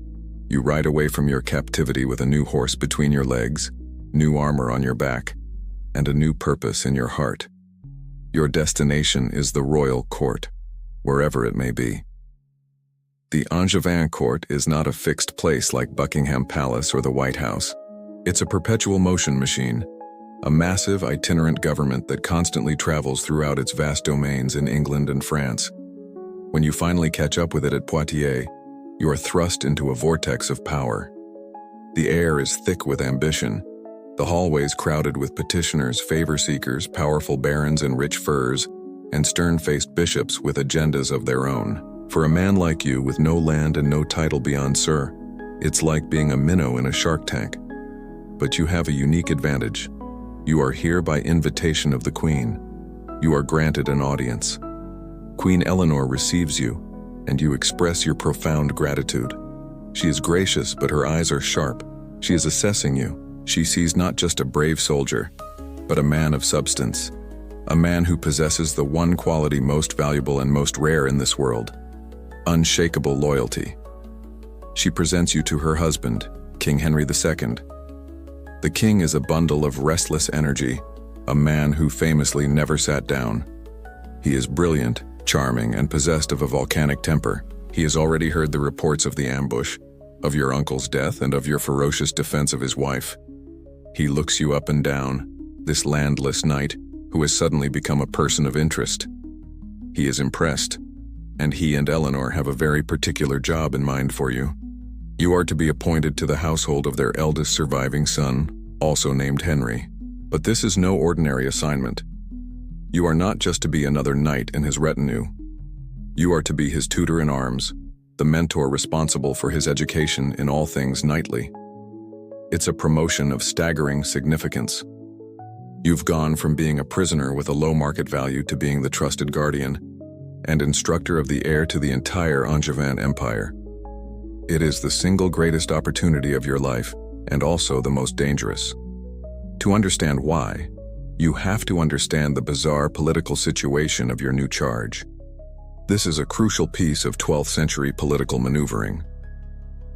You ride away from your captivity with a new horse between your legs, new armor on your back, and a new purpose in your heart. Your destination is the royal court, wherever it may be. The Angevin court is not a fixed place like Buckingham Palace or the White House. It's a perpetual motion machine, a massive itinerant government that constantly travels throughout its vast domains in England and France. When you finally catch up with it at Poitiers, you are thrust into a vortex of power. The air is thick with ambition, the hallways crowded with petitioners, favor-seekers, powerful barons in rich furs, and stern-faced bishops with agendas of their own. For a man like you with no land and no title beyond Sir, it's like being a minnow in a shark tank. But you have a unique advantage. You are here by invitation of the Queen. You are granted an audience. Queen Eleanor receives you, and you express your profound gratitude. She is gracious, but her eyes are sharp. She is assessing you. She sees not just a brave soldier, but a man of substance, a man who possesses the one quality most valuable and most rare in this world: unshakable loyalty. She presents you to her husband, King Henry II. The king is a bundle of restless energy, a man who famously never sat down. He is brilliant, charming, and possessed of a volcanic temper. He has already heard the reports of the ambush, of your uncle's death, and of your ferocious defense of his wife. He looks you up and down, this landless knight who has suddenly become a person of interest. He is impressed, and he and Eleanor have a very particular job in mind for you. You are to be appointed to the household of their eldest surviving son, also named Henry. But this is no ordinary assignment. You are not just to be another knight in his retinue. You are to be his tutor in arms, the mentor responsible for his education in all things knightly. It's a promotion of staggering significance. You've gone from being a prisoner with a low market value to being the trusted guardian and instructor of the heir to the entire Angevin Empire. It is the single greatest opportunity of your life, and also the most dangerous. To understand why, you have to understand the bizarre political situation of your new charge. This is a crucial piece of 12th century political maneuvering.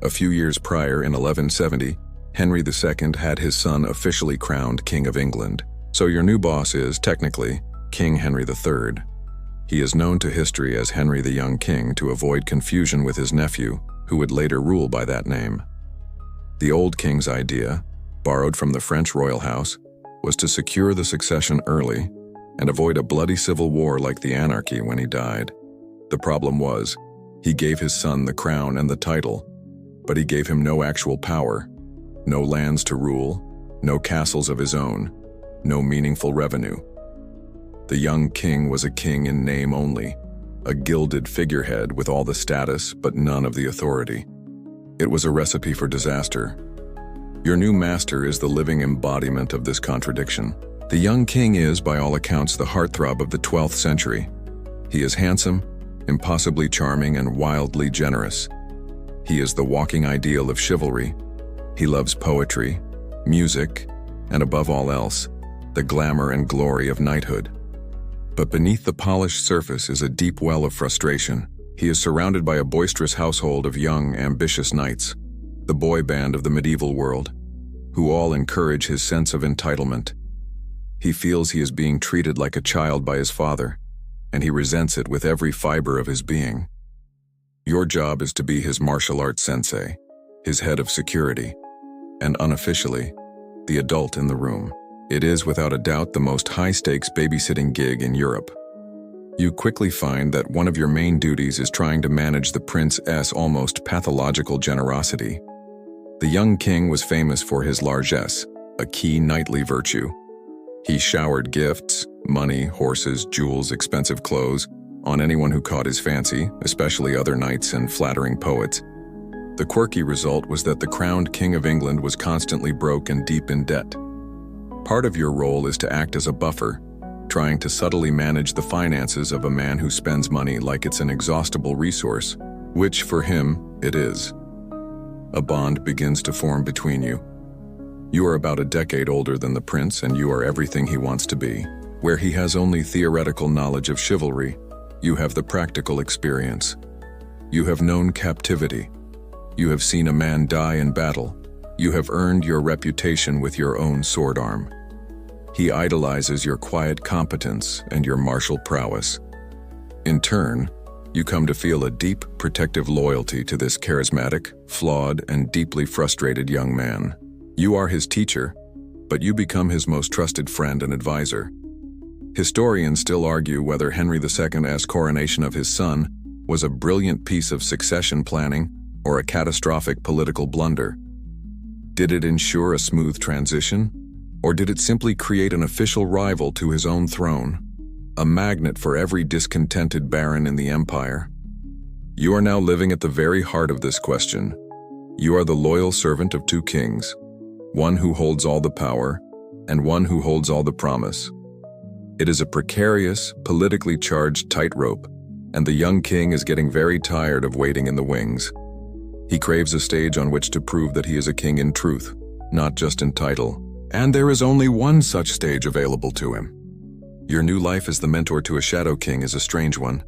A few years prior, in 1170, Henry II had his son officially crowned King of England, so your new boss is, technically, King Henry III. He is known to history as Henry the Young King to avoid confusion with his nephew, who would later rule by that name. The old king's idea, borrowed from the French royal house, was to secure the succession early and avoid a bloody civil war like the anarchy when he died. The problem was, he gave his son the crown and the title, but he gave him no actual power, no lands to rule, no castles of his own, no meaningful revenue. The young king was a king in name only, a gilded figurehead with all the status but none of the authority. It was a recipe for disaster. Your new master is the living embodiment of this contradiction. The young king is, by all accounts, the heartthrob of the 12th century. He is handsome, impossibly charming, and wildly generous. He is the walking ideal of chivalry. He loves poetry, music, and above all else, the glamour and glory of knighthood. But beneath the polished surface is a deep well of frustration. He is surrounded by a boisterous household of young, ambitious knights, the boy band of the medieval world, who all encourage his sense of entitlement. He feels he is being treated like a child by his father, and he resents it with every fiber of his being. Your job is to be his martial arts sensei, his head of security, and unofficially, the adult in the room. It is without a doubt the most high-stakes babysitting gig in Europe. You quickly find that one of your main duties is trying to manage the prince's almost pathological generosity. The young king was famous for his largesse, a key knightly virtue. He showered gifts, money, horses, jewels, expensive clothes, on anyone who caught his fancy, especially other knights and flattering poets. The quirky result was that the crowned King of England was constantly broke and deep in debt. Part of your role is to act as a buffer, trying to subtly manage the finances of a man who spends money like it's an inexhaustible resource, which, for him, it is. A bond begins to form between you. You are about a decade older than the prince, and you are everything he wants to be. Where he has only theoretical knowledge of chivalry, you have the practical experience. You have known captivity. You have seen a man die in battle. You have earned your reputation with your own sword arm. He idolizes your quiet competence and your martial prowess. In turn, you come to feel a deep, protective loyalty to this charismatic, flawed, and deeply frustrated young man. You are his teacher, but you become his most trusted friend and advisor. Historians still argue whether Henry II's coronation of his son was a brilliant piece of succession planning or a catastrophic political blunder. Did it ensure a smooth transition, or did it simply create an official rival to his own throne, a magnet for every discontented baron in the empire? You are now living at the very heart of this question. You are the loyal servant of two kings, one who holds all the power and one who holds all the promise. It is a precarious, politically charged tightrope, and the young king is getting very tired of waiting in the wings. He craves a stage on which to prove that he is a king in truth, not just in title. And there is only one such stage available to him. Your new life as the mentor to a shadow king is a strange one.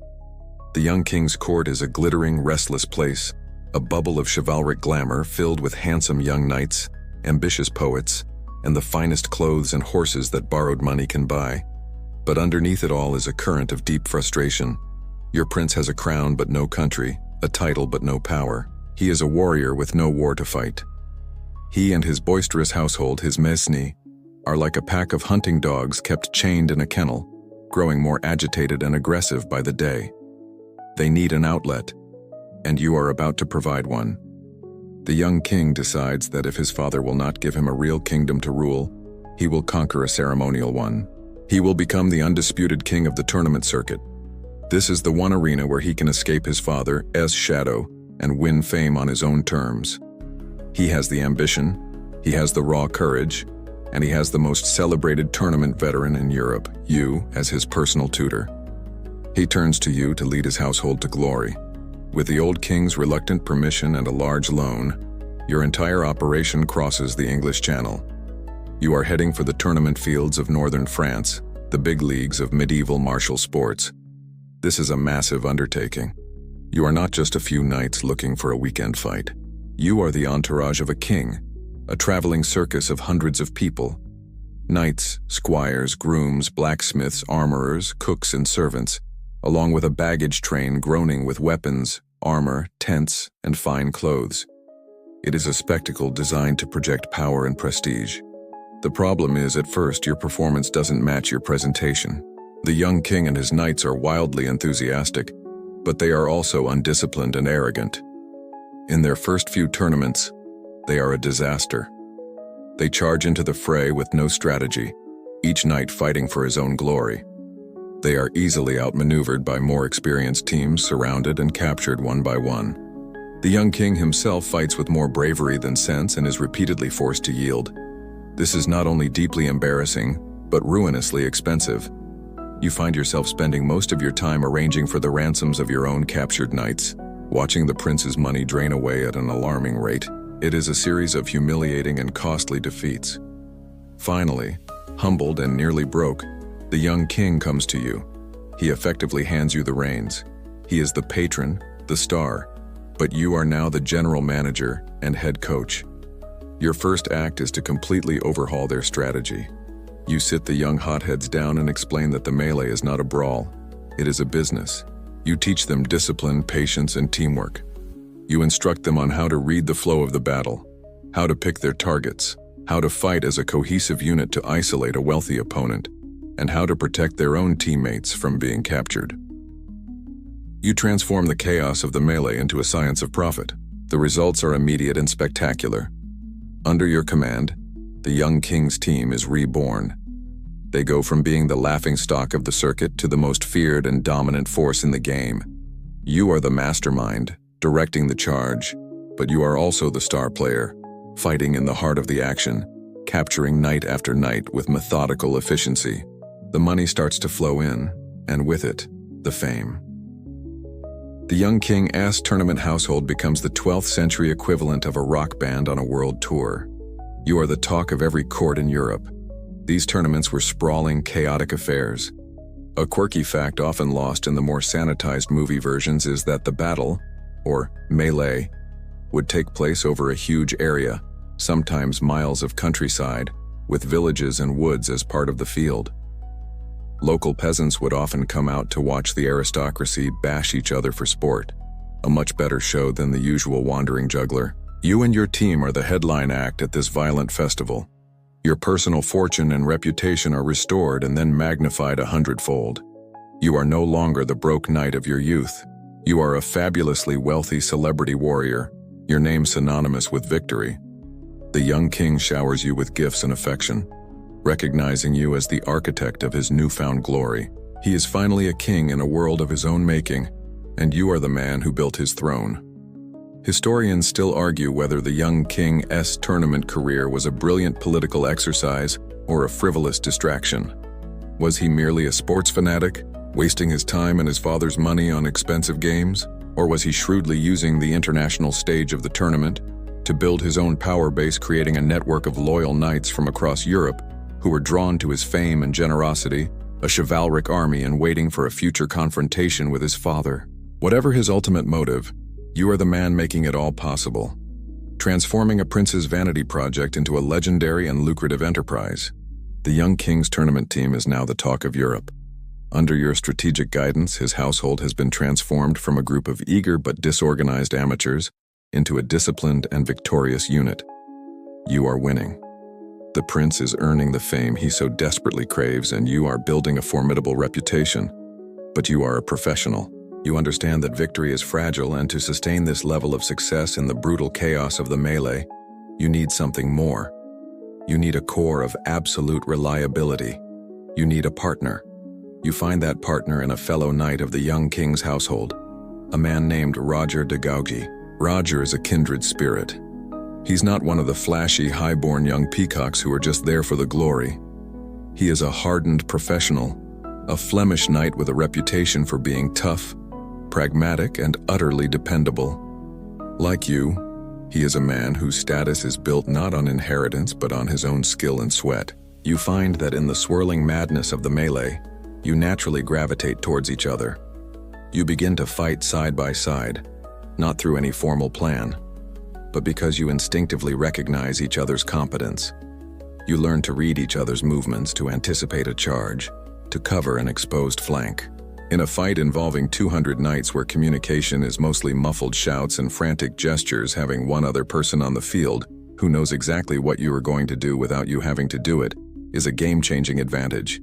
The young king's court is a glittering, restless place, a bubble of chivalric glamour filled with handsome young knights, ambitious poets, and the finest clothes and horses that borrowed money can buy. But underneath it all is a current of deep frustration. Your prince has a crown but no country, a title but no power. He is a warrior with no war to fight. He and his boisterous household, his mesni, are like a pack of hunting dogs kept chained in a kennel, growing more agitated and aggressive by the day. They need an outlet, and you are about to provide one. The young king decides that if his father will not give him a real kingdom to rule, he will conquer a ceremonial one. He will become the undisputed king of the tournament circuit. This is the one arena where he can escape his father's shadow and win fame on his own terms. He has the ambition, he has the raw courage, and he has the most celebrated tournament veteran in Europe, you, as his personal tutor. He turns to you to lead his household to glory. With the old king's reluctant permission and a large loan, your entire operation crosses the English Channel. You are heading for the tournament fields of northern France, the big leagues of medieval martial sports. This is a massive undertaking. You are not just a few knights looking for a weekend fight. You are the entourage of a king, a traveling circus of hundreds of people. Knights, squires, grooms, blacksmiths, armorers, cooks, and servants, along with a baggage train groaning with weapons, armor, tents, and fine clothes. It is a spectacle designed to project power and prestige. The problem is, at first, your performance doesn't match your presentation. The young king and his knights are wildly enthusiastic, but they are also undisciplined and arrogant. In their first few tournaments, they are a disaster. They charge into the fray with no strategy, each knight fighting for his own glory. They are easily outmaneuvered by more experienced teams, surrounded and captured one by one. The young king himself fights with more bravery than sense and is repeatedly forced to yield. This is not only deeply embarrassing, but ruinously expensive. You find yourself spending most of your time arranging for the ransoms of your own captured knights, watching the prince's money drain away at an alarming rate. It is a series of humiliating and costly defeats. Finally, humbled and nearly broke, the young king comes to you. He effectively hands you the reins. He is the patron, the star, but you are now the general manager and head coach. Your first act is to completely overhaul their strategy. You sit the young hotheads down and explain that the melee is not a brawl. It is a business. You teach them discipline, patience, and teamwork. You instruct them on how to read the flow of the battle, how to pick their targets, how to fight as a cohesive unit to isolate a wealthy opponent, and how to protect their own teammates from being captured. You transform the chaos of the melee into a science of profit. The results are immediate and spectacular. Under your command, the young king's team is reborn. They go from being the laughingstock of the circuit to the most feared and dominant force in the game. You are the mastermind, directing the charge, but you are also the star player, fighting in the heart of the action, capturing night after night with methodical efficiency. The money starts to flow in, and with it, the fame. The young king's tournament household becomes the 12th century equivalent of a rock band on a world tour. You are the talk of every court in Europe. These tournaments were sprawling, chaotic affairs. A quirky fact often lost in the more sanitized movie versions is that the battle, or melee, would take place over a huge area, sometimes miles of countryside, with villages and woods as part of the field. Local peasants would often come out to watch the aristocracy bash each other for sport, a much better show than the usual wandering juggler. You and your team are the headline act at this violent festival. Your personal fortune and reputation are restored and then magnified 100-fold. You are no longer the broke knight of your youth. You are a fabulously wealthy celebrity warrior, your name synonymous with victory. The young king showers you with gifts and affection, recognizing you as the architect of his newfound glory. He is finally a king in a world of his own making, and you are the man who built his throne. Historians still argue whether the young king's tournament career was a brilliant political exercise or a frivolous distraction. Was he merely a sports fanatic, wasting his time and his father's money on expensive games? Or was he shrewdly using the international stage of the tournament to build his own power base, creating a network of loyal knights from across Europe who were drawn to his fame and generosity, a chivalric army and waiting for a future confrontation with his father? Whatever his ultimate motive, you are the man making it all possible, transforming a prince's vanity project into a legendary and lucrative enterprise. The young king's tournament team is now the talk of Europe. Under your strategic guidance, his household has been transformed from a group of eager but disorganized amateurs into a disciplined and victorious unit. You are winning. The prince is earning the fame he so desperately craves, and you are building a formidable reputation. But you are a professional. You understand that victory is fragile, and to sustain this level of success in the brutal chaos of the melee, you need something more. You need a core of absolute reliability. You need a partner. You find that partner in a fellow knight of the young king's household, a man named Roger de Gaugy. Roger is a kindred spirit. He's not one of the flashy, high-born young peacocks who are just there for the glory. He is a hardened professional, a Flemish knight with a reputation for being tough, pragmatic, and utterly dependable. Like you, he is a man whose status is built not on inheritance but on his own skill and sweat. You find that in the swirling madness of the melee, you naturally gravitate towards each other. You begin to fight side by side, not through any formal plan, but because you instinctively recognize each other's competence. You learn to read each other's movements, to anticipate a charge, to cover an exposed flank. In a fight involving 200 knights where communication is mostly muffled shouts and frantic gestures, having one other person on the field who knows exactly what you are going to do without you having to do it is a game-changing advantage.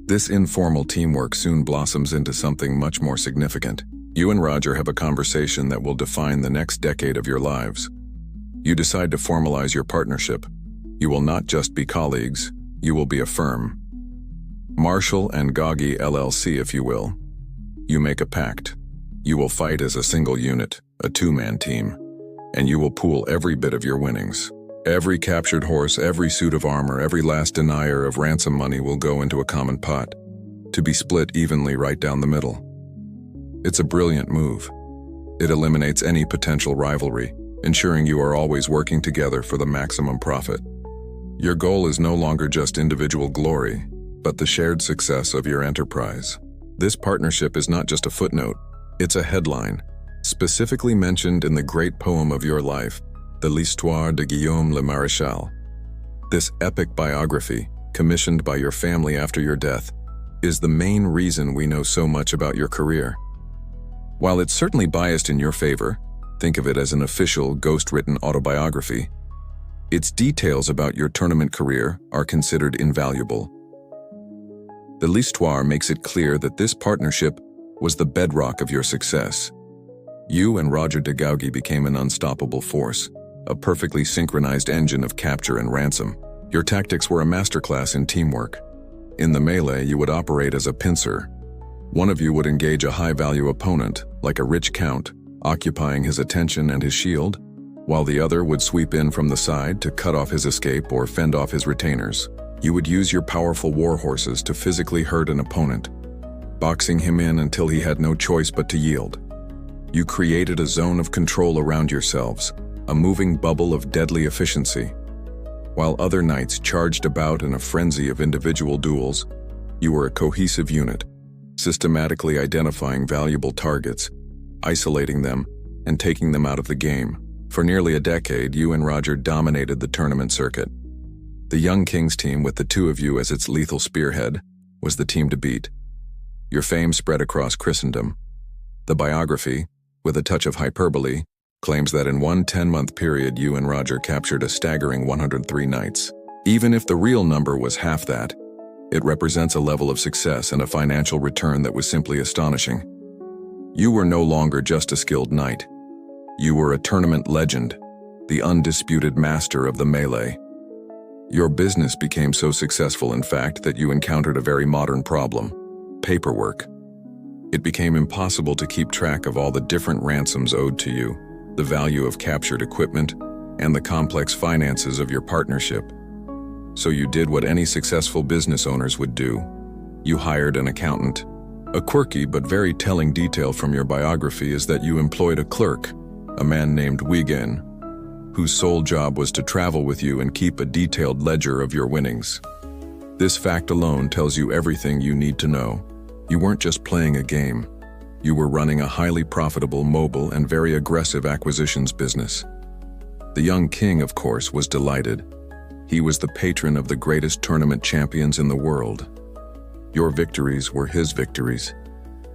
This informal teamwork soon blossoms into something much more significant. You and Roger have a conversation that will define the next decade of your lives. You decide to formalize your partnership. You will not just be colleagues, you will be a firm. Marshall and Goggy LLC, if you will. You make a pact. You will fight as a single unit, a two-man team, and you will pool every bit of your winnings. Every captured horse, every suit of armor, every last denier of ransom money will go into a common pot, to be split evenly right down the middle. It's a brilliant move. It eliminates any potential rivalry, ensuring you are always working together for the maximum profit. Your goal is no longer just individual glory, but the shared success of your enterprise. This partnership is not just a footnote, it's a headline, specifically mentioned in the great poem of your life, the L'Histoire de Guillaume le Maréchal. This epic biography, commissioned by your family after your death, is the main reason we know so much about your career. While it's certainly biased in your favor, think of it as an official, ghost-written autobiography, its details about your tournament career are considered invaluable. The L'Histoire makes it clear that this partnership was the bedrock of your success. You and Roger de Gaugy became an unstoppable force, a perfectly synchronized engine of capture and ransom. Your tactics were a masterclass in teamwork. In the melee, you would operate as a pincer. One of you would engage a high-value opponent, like a rich count, occupying his attention and his shield, while the other would sweep in from the side to cut off his escape or fend off his retainers. You would use your powerful war horses to physically hurt an opponent, boxing him in until he had no choice but to yield. You created a zone of control around yourselves, a moving bubble of deadly efficiency. While other knights charged about in a frenzy of individual duels, you were a cohesive unit, systematically identifying valuable targets, isolating them, and taking them out of the game. For nearly a decade, you and Roger dominated the tournament circuit. The Young Kings team, with the two of you as its lethal spearhead, was the team to beat. Your fame spread across Christendom. The biography, with a touch of hyperbole, claims that in one 10-month period you and Roger captured a staggering 103 knights. Even if the real number was half that, it represents a level of success and a financial return that was simply astonishing. You were no longer just a skilled knight. You were a tournament legend, the undisputed master of the melee. Your business became so successful, in fact, that you encountered a very modern problem: paperwork. It became impossible to keep track of all the different ransoms owed to you, the value of captured equipment, and the complex finances of your partnership. So you did what any successful business owners would do. You hired an accountant. A quirky but very telling detail from your biography is that you employed a clerk, a man named Regent, whose sole job was to travel with you and keep a detailed ledger of your winnings. This fact alone tells you everything you need to know. You weren't just playing a game. You were running a highly profitable, mobile, and very aggressive acquisitions business. The young king, of course, was delighted. He was the patron of the greatest tournament champions in the world. Your victories were his victories.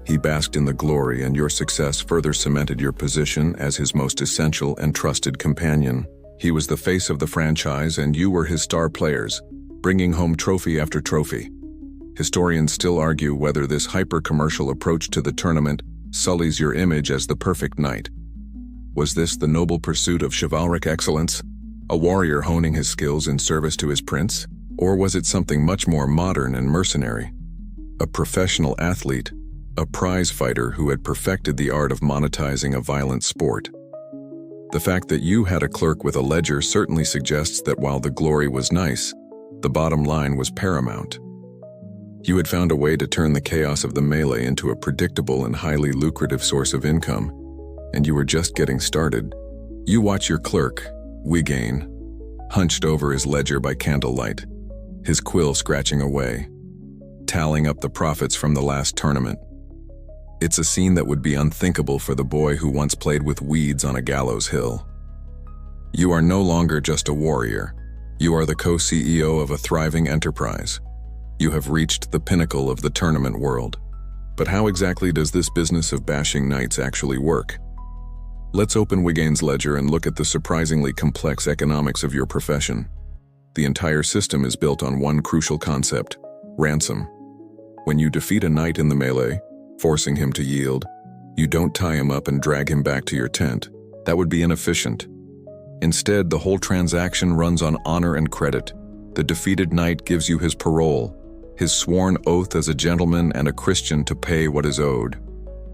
He basked in the glory, and your success further cemented your position as his most essential and trusted companion. He was the face of the franchise, and you were his star players, bringing home trophy after trophy. Historians still argue whether this hyper-commercial approach to the tournament sullies your image as the perfect knight. Was this the noble pursuit of chivalric excellence, a warrior honing his skills in service to his prince? Or was it something much more modern and mercenary? A professional athlete, a prize fighter who had perfected the art of monetizing a violent sport. The fact that you had a clerk with a ledger certainly suggests that while the glory was nice, the bottom line was paramount. You had found a way to turn the chaos of the melee into a predictable and highly lucrative source of income, and you were just getting started. You watch your clerk, Regent, hunched over his ledger by candlelight, his quill scratching away, tallying up the profits from the last tournament. It's a scene that would be unthinkable for the boy who once played with weeds on a gallows hill. You are no longer just a warrior. You are the co-CEO of a thriving enterprise. You have reached the pinnacle of the tournament world. But how exactly does this business of bashing knights actually work? Let's open Wigane's ledger and look at the surprisingly complex economics of your profession. The entire system is built on one crucial concept: ransom. When you defeat a knight in the melee, forcing him to yield, you don't tie him up and drag him back to your tent. That would be inefficient. Instead, the whole transaction runs on honor and credit. The defeated knight gives you his parole, his sworn oath as a gentleman and a Christian to pay what is owed.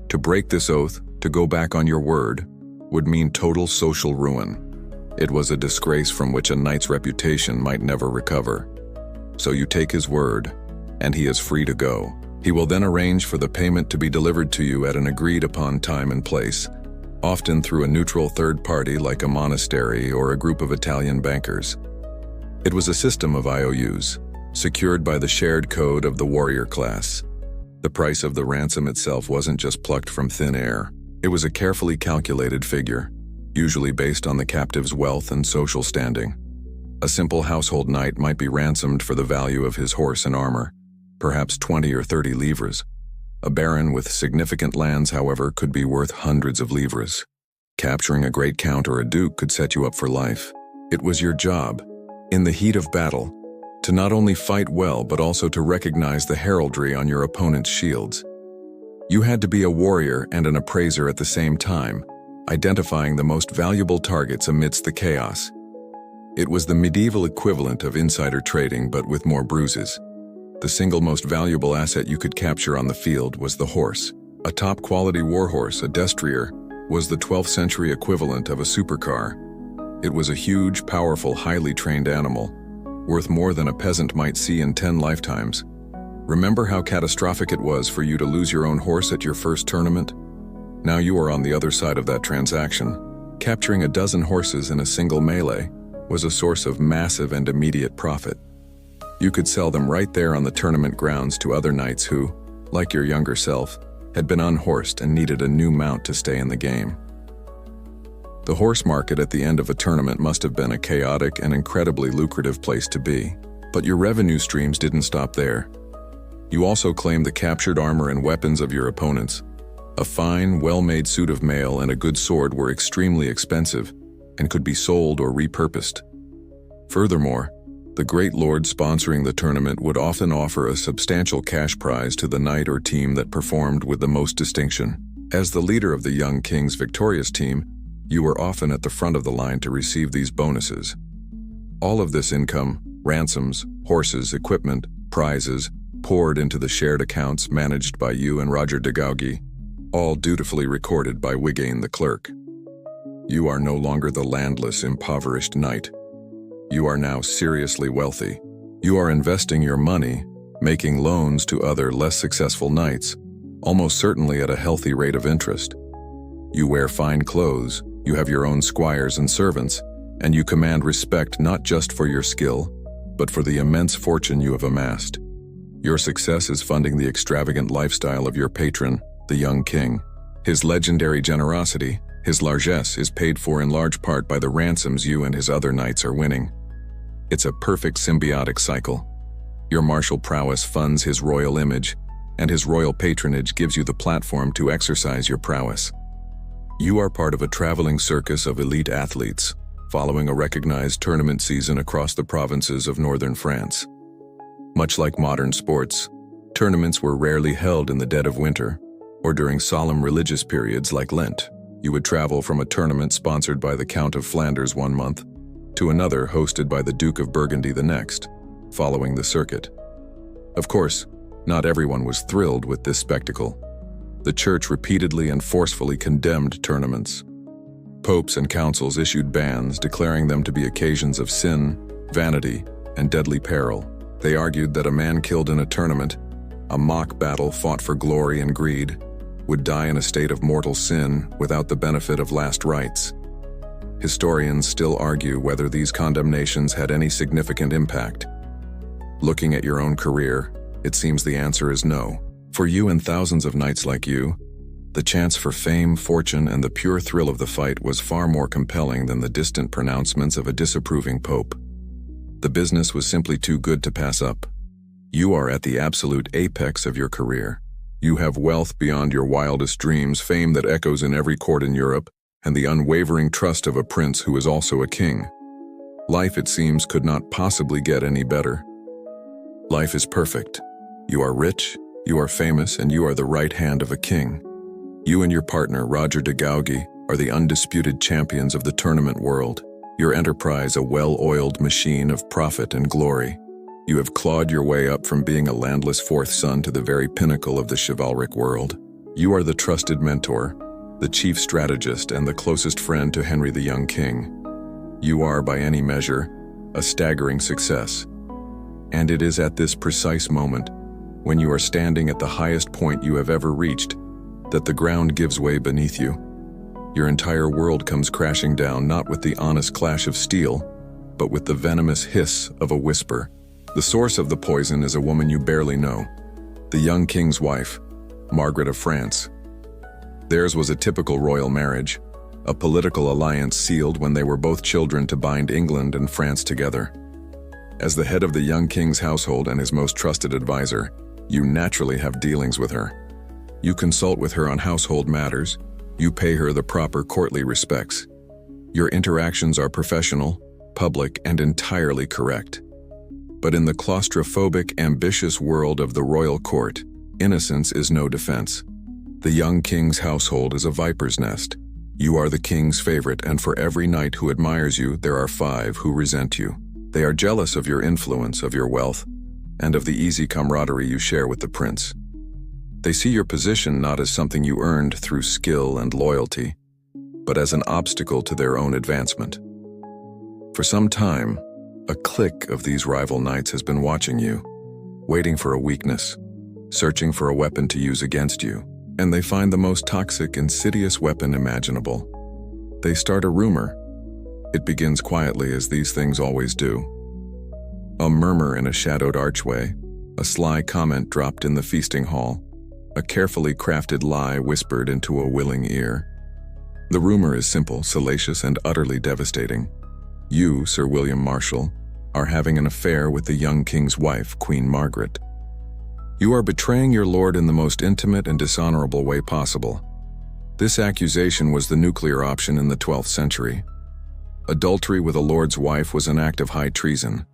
To break this oath, to go back on your word, would mean total social ruin. It was a disgrace from which a knight's reputation might never recover. So you take his word, and he is free to go. He will then arrange for the payment to be delivered to you at an agreed-upon time and place, often through a neutral third party like a monastery or a group of Italian bankers. It was a system of IOUs, secured by the shared code of the warrior class. The price of the ransom itself wasn't just plucked from thin air. It was a carefully calculated figure, usually based on the captive's wealth and social standing. A simple household knight might be ransomed for the value of his horse and armor, perhaps 20 or 30 livres. A baron with significant lands, however, could be worth hundreds of livres. Capturing a great count or a duke could set you up for life. It was your job, in the heat of battle, to not only fight well but also to recognize the heraldry on your opponent's shields. You had to be a warrior and an appraiser at the same time, identifying the most valuable targets amidst the chaos. It was the medieval equivalent of insider trading, but with more bruises. The single most valuable asset you could capture on the field was the horse. A top-quality warhorse, a destrier, was the 12th century equivalent of a supercar. It was a huge, powerful, highly trained animal, worth more than a peasant might see in 10 lifetimes. Remember how catastrophic it was for you to lose your own horse at your first tournament? Now you are on the other side of that transaction. Capturing a dozen horses in a single melee was a source of massive and immediate profit. You could sell them right there on the tournament grounds to other knights who, like your younger self, had been unhorsed and needed a new mount to stay in the game. The horse market at the end of a tournament must have been a chaotic and incredibly lucrative place to be. But your revenue streams didn't stop there. You also claimed the captured armor and weapons of your opponents. A fine, well-made suit of mail and a good sword were extremely expensive and could be sold or repurposed. Furthermore, the great lord sponsoring the tournament would often offer a substantial cash prize to the knight or team that performed with the most distinction. As the leader of the young king's victorious team, you were often at the front of the line to receive these bonuses. All of this income, ransoms, horses, equipment, prizes, poured into the shared accounts managed by you and Roger de Gaugy, all dutifully recorded by Wigane the clerk. You are no longer the landless, impoverished knight. You are now seriously wealthy. You are investing your money, making loans to other less successful knights, almost certainly at a healthy rate of interest. You wear fine clothes, you have your own squires and servants, and you command respect not just for your skill, but for the immense fortune you have amassed. Your success is funding the extravagant lifestyle of your patron, the young king. His legendary generosity, his largesse, is paid for in large part by the ransoms you and his other knights are winning. It's a perfect symbiotic cycle. Your martial prowess funds his royal image, and his royal patronage gives you the platform to exercise your prowess. You are part of a traveling circus of elite athletes, following a recognized tournament season across the provinces of northern France. Much like modern sports, tournaments were rarely held in the dead of winter, or during solemn religious periods like Lent. You would travel from a tournament sponsored by the Count of Flanders one month to another hosted by the Duke of Burgundy the next, following the circuit. Of course, not everyone was thrilled with this spectacle. The Church repeatedly and forcefully condemned tournaments. Popes and councils issued bans declaring them to be occasions of sin, vanity, and deadly peril. They argued that a man killed in a tournament, a mock battle fought for glory and greed, would die in a state of mortal sin without the benefit of last rites. Historians still argue whether these condemnations had any significant impact. Looking at your own career, it seems the answer is no. For you and thousands of knights like you, The chance for fame, fortune, and the pure thrill of the fight was far more compelling than the distant pronouncements of a disapproving pope. The business was simply too good to pass up. You are at the absolute apex of your career. You have wealth beyond your wildest dreams, fame that echoes in every court in Europe, and the unwavering trust of a prince who is also a king. Life, it seems, could not possibly get any better. Life is perfect. You are rich, you are famous, and you are the right hand of a king. You and your partner, Roger de Gaugy, are the undisputed champions of the tournament world. Your enterprise a well-oiled machine of profit and glory. You have clawed your way up from being a landless fourth son to the very pinnacle of the chivalric world. You are the trusted mentor, the chief strategist, and the closest friend to Henry the young king. You are, by any measure, a staggering success. And it is at this precise moment, when you are standing at the highest point you have ever reached, that the ground gives way beneath you. Your entire world comes crashing down, not with the honest clash of steel, but with the venomous hiss of a whisper. The source of the poison is a woman you barely know, the young king's wife, Margaret of France. Theirs was a typical royal marriage, a political alliance sealed when they were both children to bind England and France together. As the head of the young king's household and his most trusted advisor, you naturally have dealings with her. You consult with her on household matters. You pay her the proper courtly respects. Your interactions are professional, public, and entirely correct. But in the claustrophobic, ambitious world of the royal court, innocence is no defense. The young king's household is a viper's nest. You are the king's favorite, and for every knight who admires you, there are 5 who resent you. They are jealous of your influence, of your wealth, and of the easy camaraderie you share with the prince. They see your position not as something you earned through skill and loyalty, but as an obstacle to their own advancement. For some time, a clique of these rival knights has been watching you, waiting for a weakness, searching for a weapon to use against you, and they find the most toxic, insidious weapon imaginable. They start a rumor. It begins quietly, as these things always do. A murmur in a shadowed archway, a sly comment dropped in the feasting hall, a carefully crafted lie whispered into a willing ear. The rumor is simple, salacious, and utterly devastating. You, Sir William Marshall, are having an affair with the young king's wife, Queen Margaret. You are betraying your lord in the most intimate and dishonorable way possible. This accusation was the nuclear option in the 12th century. Adultery with a lord's wife was an act of high treason.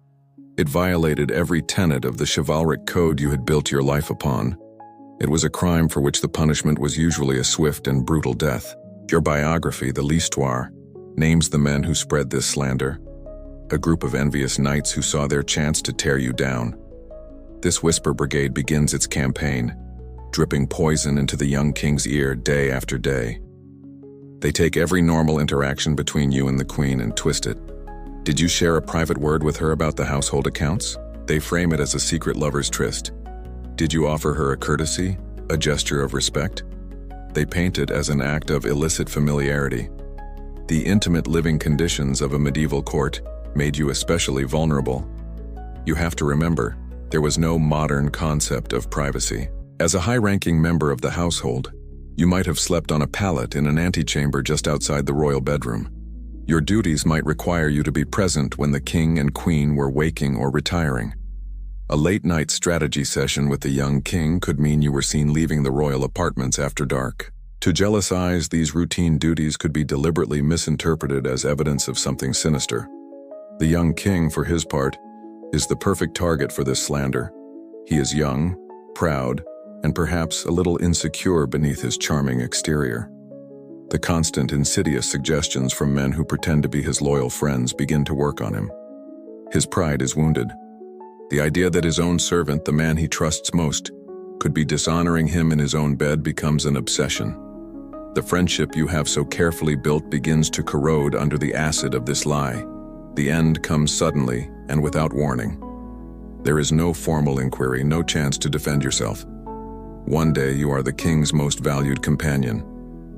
It violated every tenet of the chivalric code you had built your life upon. It was a crime for which the punishment was usually a swift and brutal death. Your biography, the L'Histoire, names the men who spread this slander, a group of envious knights who saw their chance to tear you down. This whisper brigade begins its campaign, dripping poison into the young king's ear day after day. They take every normal interaction between you and the queen and twist it. Did you share a private word with her about the household accounts? They frame it as a secret lover's tryst. Did you offer her a courtesy, a gesture of respect? They paint it as an act of illicit familiarity. The intimate living conditions of a medieval court made you especially vulnerable. You have to remember, there was no modern concept of privacy. As a high-ranking member of the household, you might have slept on a pallet in an antechamber just outside the royal bedroom. Your duties might require you to be present when the king and queen were waking or retiring. A late-night strategy session with the young king could mean you were seen leaving the royal apartments after dark. To jealous eyes, these routine duties could be deliberately misinterpreted as evidence of something sinister. The young king, for his part, is the perfect target for this slander. He is young, proud, and perhaps a little insecure beneath his charming exterior. The constant, insidious suggestions from men who pretend to be his loyal friends begin to work on him. His pride is wounded. The idea that his own servant, the man he trusts most, could be dishonoring him in his own bed becomes an obsession. The friendship you have so carefully built begins to corrode under the acid of this lie. The end comes suddenly and without warning. There is no formal inquiry, no chance to defend yourself. One day you are the king's most valued companion.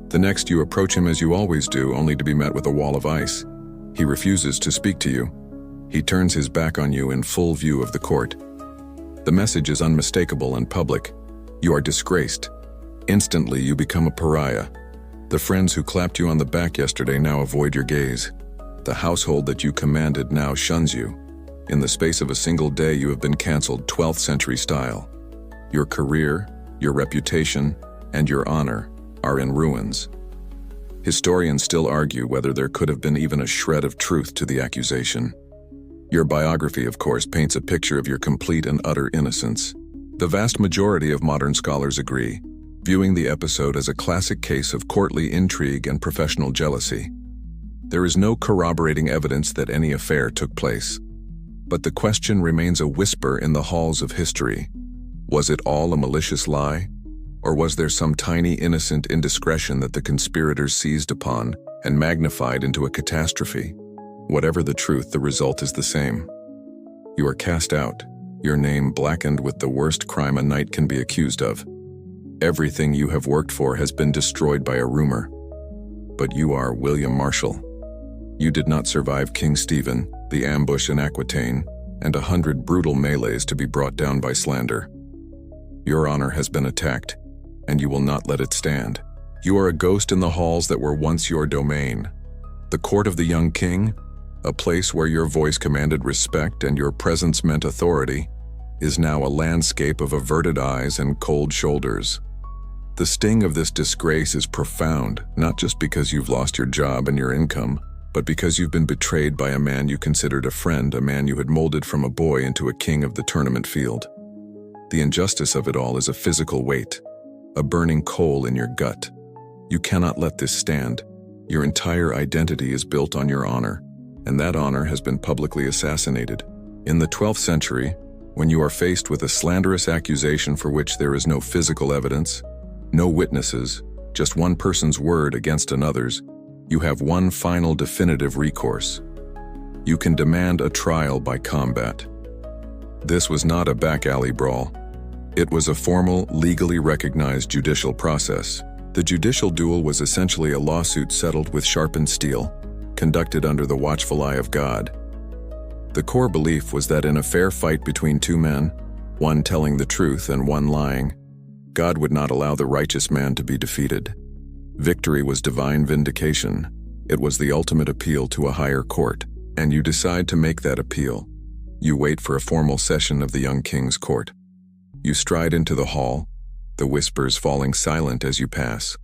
The next you approach him as you always do, only to be met with a wall of ice. He refuses to speak to you. He turns his back on you in full view of the court. The message is unmistakable and public. You are disgraced. Instantly, you become a pariah. The friends who clapped you on the back yesterday now avoid your gaze. The household that you commanded now shuns you. In the space of a single day, you have been canceled 12th century style. Your career, your reputation, and your honor are in ruins. Historians still argue whether there could have been even a shred of truth to the accusation. Your biography, of course, paints a picture of your complete and utter innocence. The vast majority of modern scholars agree, viewing the episode as a classic case of courtly intrigue and professional jealousy. There is no corroborating evidence that any affair took place. But the question remains a whisper in the halls of history. Was it all a malicious lie? Or was there some tiny innocent indiscretion that the conspirators seized upon and magnified into a catastrophe? Whatever the truth, the result is the same. You are cast out, your name blackened with the worst crime a knight can be accused of. Everything you have worked for has been destroyed by a rumor. But you are William Marshall. You did not survive King Stephen, the ambush in Aquitaine, and 100 brutal melees to be brought down by slander. Your honor has been attacked, and you will not let it stand. You are a ghost in the halls that were once your domain. The court of the young king, a place where your voice commanded respect and your presence meant authority, is now a landscape of averted eyes and cold shoulders. The sting of this disgrace is profound, not just because you've lost your job and your income, but because you've been betrayed by a man you considered a friend, a man you had molded from a boy into a king of the tournament field. The injustice of it all is a physical weight, a burning coal in your gut. You cannot let this stand. Your entire identity is built on your honor, and that honor has been publicly assassinated. In the 12th century, when you are faced with a slanderous accusation for which there is no physical evidence, no witnesses, just one person's word against another's, you have one final definitive recourse. You can demand a trial by combat. This was not a back alley brawl. It was a formal, legally recognized judicial process. The judicial duel was essentially a lawsuit settled with sharpened steel, conducted under the watchful eye of God. The core belief was that in a fair fight between two men, one telling the truth and one lying, God would not allow the righteous man to be defeated. Victory was divine vindication. It was the ultimate appeal to a higher court, and you decide to make that appeal. You wait for a formal session of the young king's court. You stride into the hall, the whispers falling silent as you pass.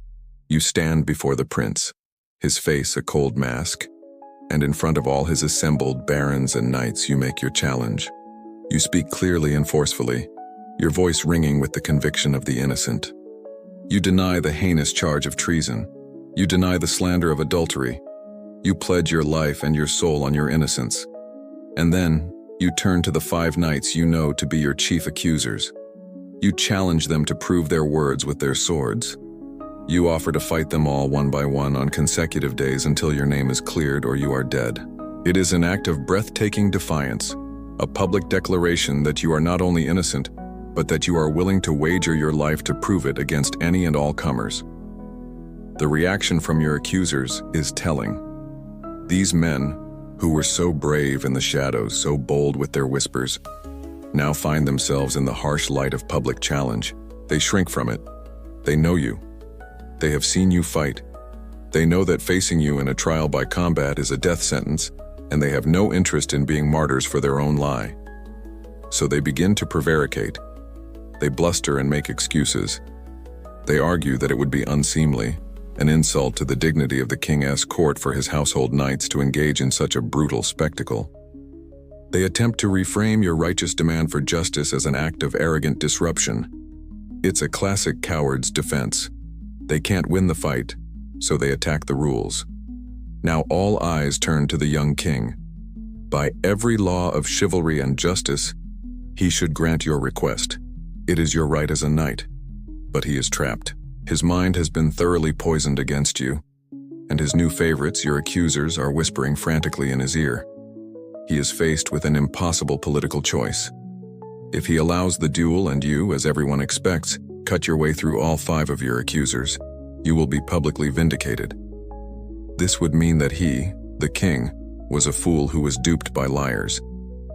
You stand before the prince, his face a cold mask, and in front of all his assembled barons and knights you make your challenge. You speak clearly and forcefully, your voice ringing with the conviction of the innocent. You deny the heinous charge of treason. You deny the slander of adultery. You pledge your life and your soul on your innocence. And then, you turn to the 5 knights you know to be your chief accusers. You challenge them to prove their words with their swords. You offer to fight them all one by one on consecutive days until your name is cleared or you are dead. It is an act of breathtaking defiance, a public declaration that you are not only innocent, but that you are willing to wager your life to prove it against any and all comers. The reaction from your accusers is telling. These men, who were so brave in the shadows, so bold with their whispers, now find themselves in the harsh light of public challenge. They shrink from it. They know you. They have seen you fight. They know that facing you in a trial by combat is a death sentence, and they have no interest in being martyrs for their own lie. So they begin to prevaricate. They bluster and make excuses. They argue that it would be unseemly, an insult to the dignity of the king's court for his household knights to engage in such a brutal spectacle. They attempt to reframe your righteous demand for justice as an act of arrogant disruption. It's a classic coward's defense. They can't win the fight, so they attack the rules. Now all eyes turn to the young king. By every law of chivalry and justice, he should grant your request. It is your right as a knight, but he is trapped. His mind has been thoroughly poisoned against you, and his new favorites, your accusers, are whispering frantically in his ear. He is faced with an impossible political choice. If he allows the duel and you, as everyone expects, cut your way through all 5 of your accusers, you will be publicly vindicated. This would mean that he, the king, was a fool who was duped by liars,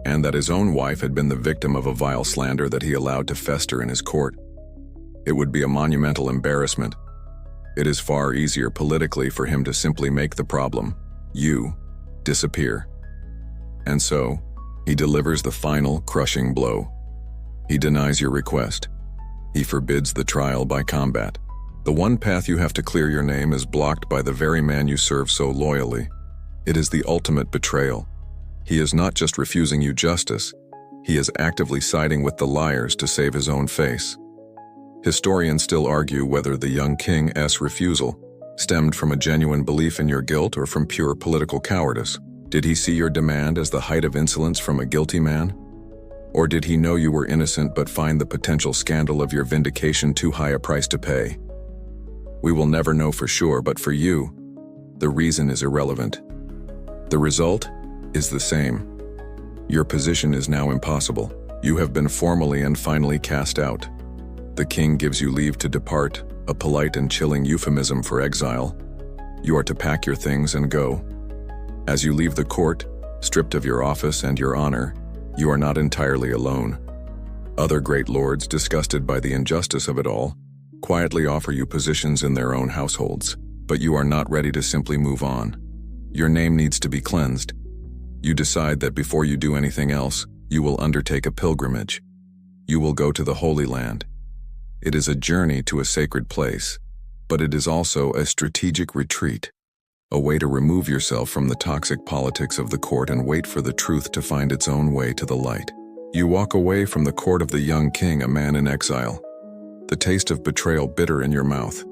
and that his own wife had been the victim of a vile slander that he allowed to fester in his court. It would be a monumental embarrassment. It is far easier politically for him to simply make the problem, you, disappear. And so, he delivers the final, crushing blow. He denies your request. He forbids the trial by combat. The one path you have to clear your name is blocked by the very man you serve so loyally. It is the ultimate betrayal. He is not just refusing you justice, he is actively siding with the liars to save his own face. Historians still argue whether the young king's refusal stemmed from a genuine belief in your guilt or from pure political cowardice. Did he see your demand as the height of insolence from a guilty man? Or did he know you were innocent but find the potential scandal of your vindication too high a price to pay? We will never know for sure, but for you, the reason is irrelevant. The result is the same. Your position is now impossible. You have been formally and finally cast out. The king gives you leave to depart, a polite and chilling euphemism for exile. You are to pack your things and go. As you leave the court, stripped of your office and your honor, you are not entirely alone. Other great lords, disgusted by the injustice of it all, quietly offer you positions in their own households, but you are not ready to simply move on. Your name needs to be cleansed. You decide that before you do anything else, you will undertake a pilgrimage. You will go to the Holy Land. It is a journey to a sacred place, but it is also a strategic retreat, a way to remove yourself from the toxic politics of the court and wait for the truth to find its own way to the light. You walk away from the court of the young king, a man in exile, the taste of betrayal bitter in your mouth.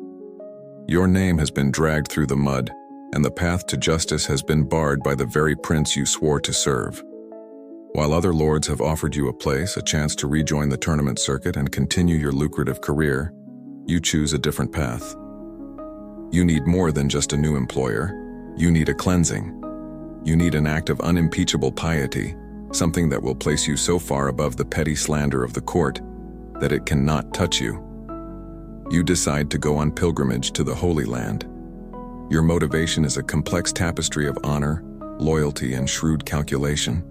Your name has been dragged through the mud, and the path to justice has been barred by the very prince you swore to serve. While other lords have offered you a place, a chance to rejoin the tournament circuit and continue your lucrative career, you choose a different path. You need more than just a new employer. You need a cleansing. You need an act of unimpeachable piety, something that will place you so far above the petty slander of the court that it cannot touch you. You decide to go on pilgrimage to the Holy Land. Your motivation is a complex tapestry of honor, loyalty, and shrewd calculation.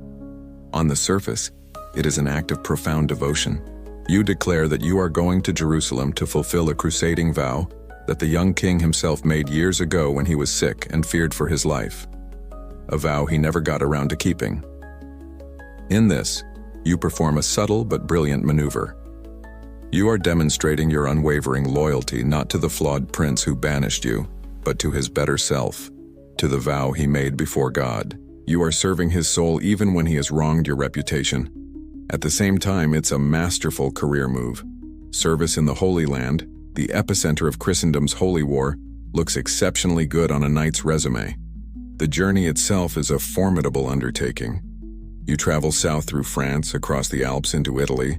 On the surface, it is an act of profound devotion. You declare that you are going to Jerusalem to fulfill a crusading vow that the young king himself made years ago when he was sick and feared for his life. A vow he never got around to keeping. In this, you perform a subtle but brilliant maneuver. You are demonstrating your unwavering loyalty not to the flawed prince who banished you, but to his better self, to the vow he made before God. You are serving his soul even when he has wronged your reputation. At the same time, it's a masterful career move. Service in the Holy Land, the epicenter of Christendom's holy war, looks exceptionally good on a knight's resume. The journey itself is a formidable undertaking. You travel south through France, across the Alps into Italy,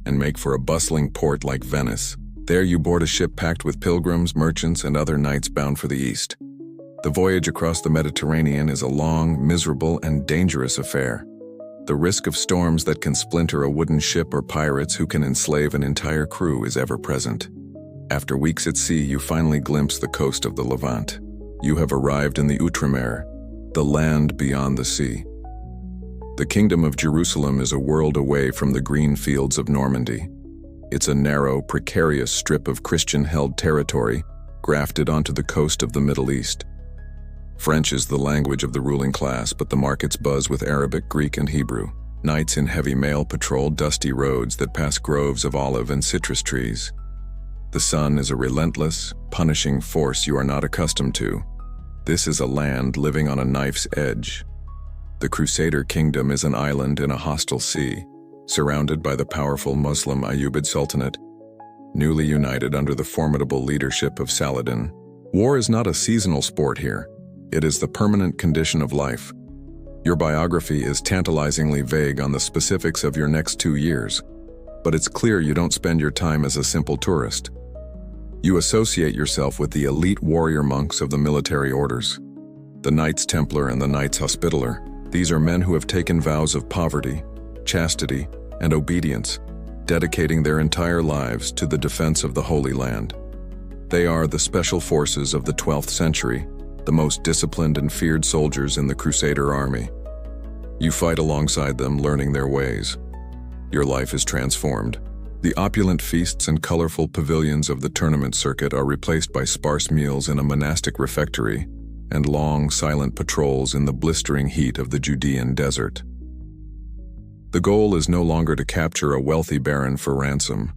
and make for a bustling port like Venice. There you board a ship packed with pilgrims, merchants, and other knights bound for the east. The voyage across the Mediterranean is a long, miserable, and dangerous affair. The risk of storms that can splinter a wooden ship or pirates who can enslave an entire crew is ever present. After weeks at sea, you finally glimpse the coast of the Levant. You have arrived in the Outremer, the land beyond the sea. The Kingdom of Jerusalem is a world away from the green fields of Normandy. It's a narrow, precarious strip of Christian-held territory grafted onto the coast of the Middle East. French is the language of the ruling class, but the markets buzz with Arabic, Greek, and Hebrew. Knights in heavy mail patrol dusty roads that pass groves of olive and citrus trees. The sun is a relentless, punishing force you are not accustomed to. This is a land living on a knife's edge. The Crusader kingdom is an island in a hostile sea, surrounded by the powerful Muslim Ayyubid Sultanate, newly united under the formidable leadership of Saladin. War is not a seasonal sport here. It is the permanent condition of life. Your biography is tantalizingly vague on the specifics of your next 2 years, but it's clear you don't spend your time as a simple tourist. You associate yourself with the elite warrior monks of the military orders, the Knights Templar and the Knights Hospitaller. These are men who have taken vows of poverty, chastity, and obedience, dedicating their entire lives to the defense of the Holy Land. They are the special forces of the 12th century, the most disciplined and feared soldiers in the Crusader army. You fight alongside them, learning their ways. Your life is transformed. The opulent feasts and colorful pavilions of the tournament circuit are replaced by sparse meals in a monastic refectory and long, silent patrols in the blistering heat of the Judean desert. The goal is no longer to capture a wealthy baron for ransom,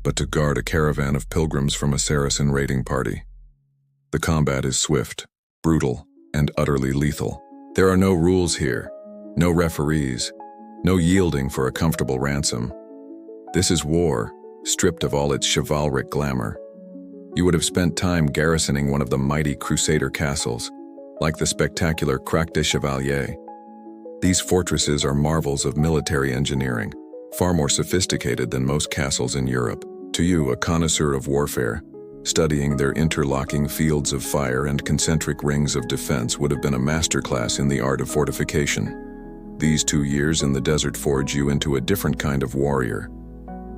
but to guard a caravan of pilgrims from a Saracen raiding party. The combat is swift, brutal, and utterly lethal. There are no rules here, no referees, no yielding for a comfortable ransom. This is war, stripped of all its chivalric glamour. You would have spent time garrisoning one of the mighty crusader castles, like the spectacular Crac de Chevalier. These fortresses are marvels of military engineering, far more sophisticated than most castles in Europe. To you, a connoisseur of warfare, studying their interlocking fields of fire and concentric rings of defense would have been a masterclass in the art of fortification. These 2 years in the desert forge you into a different kind of warrior.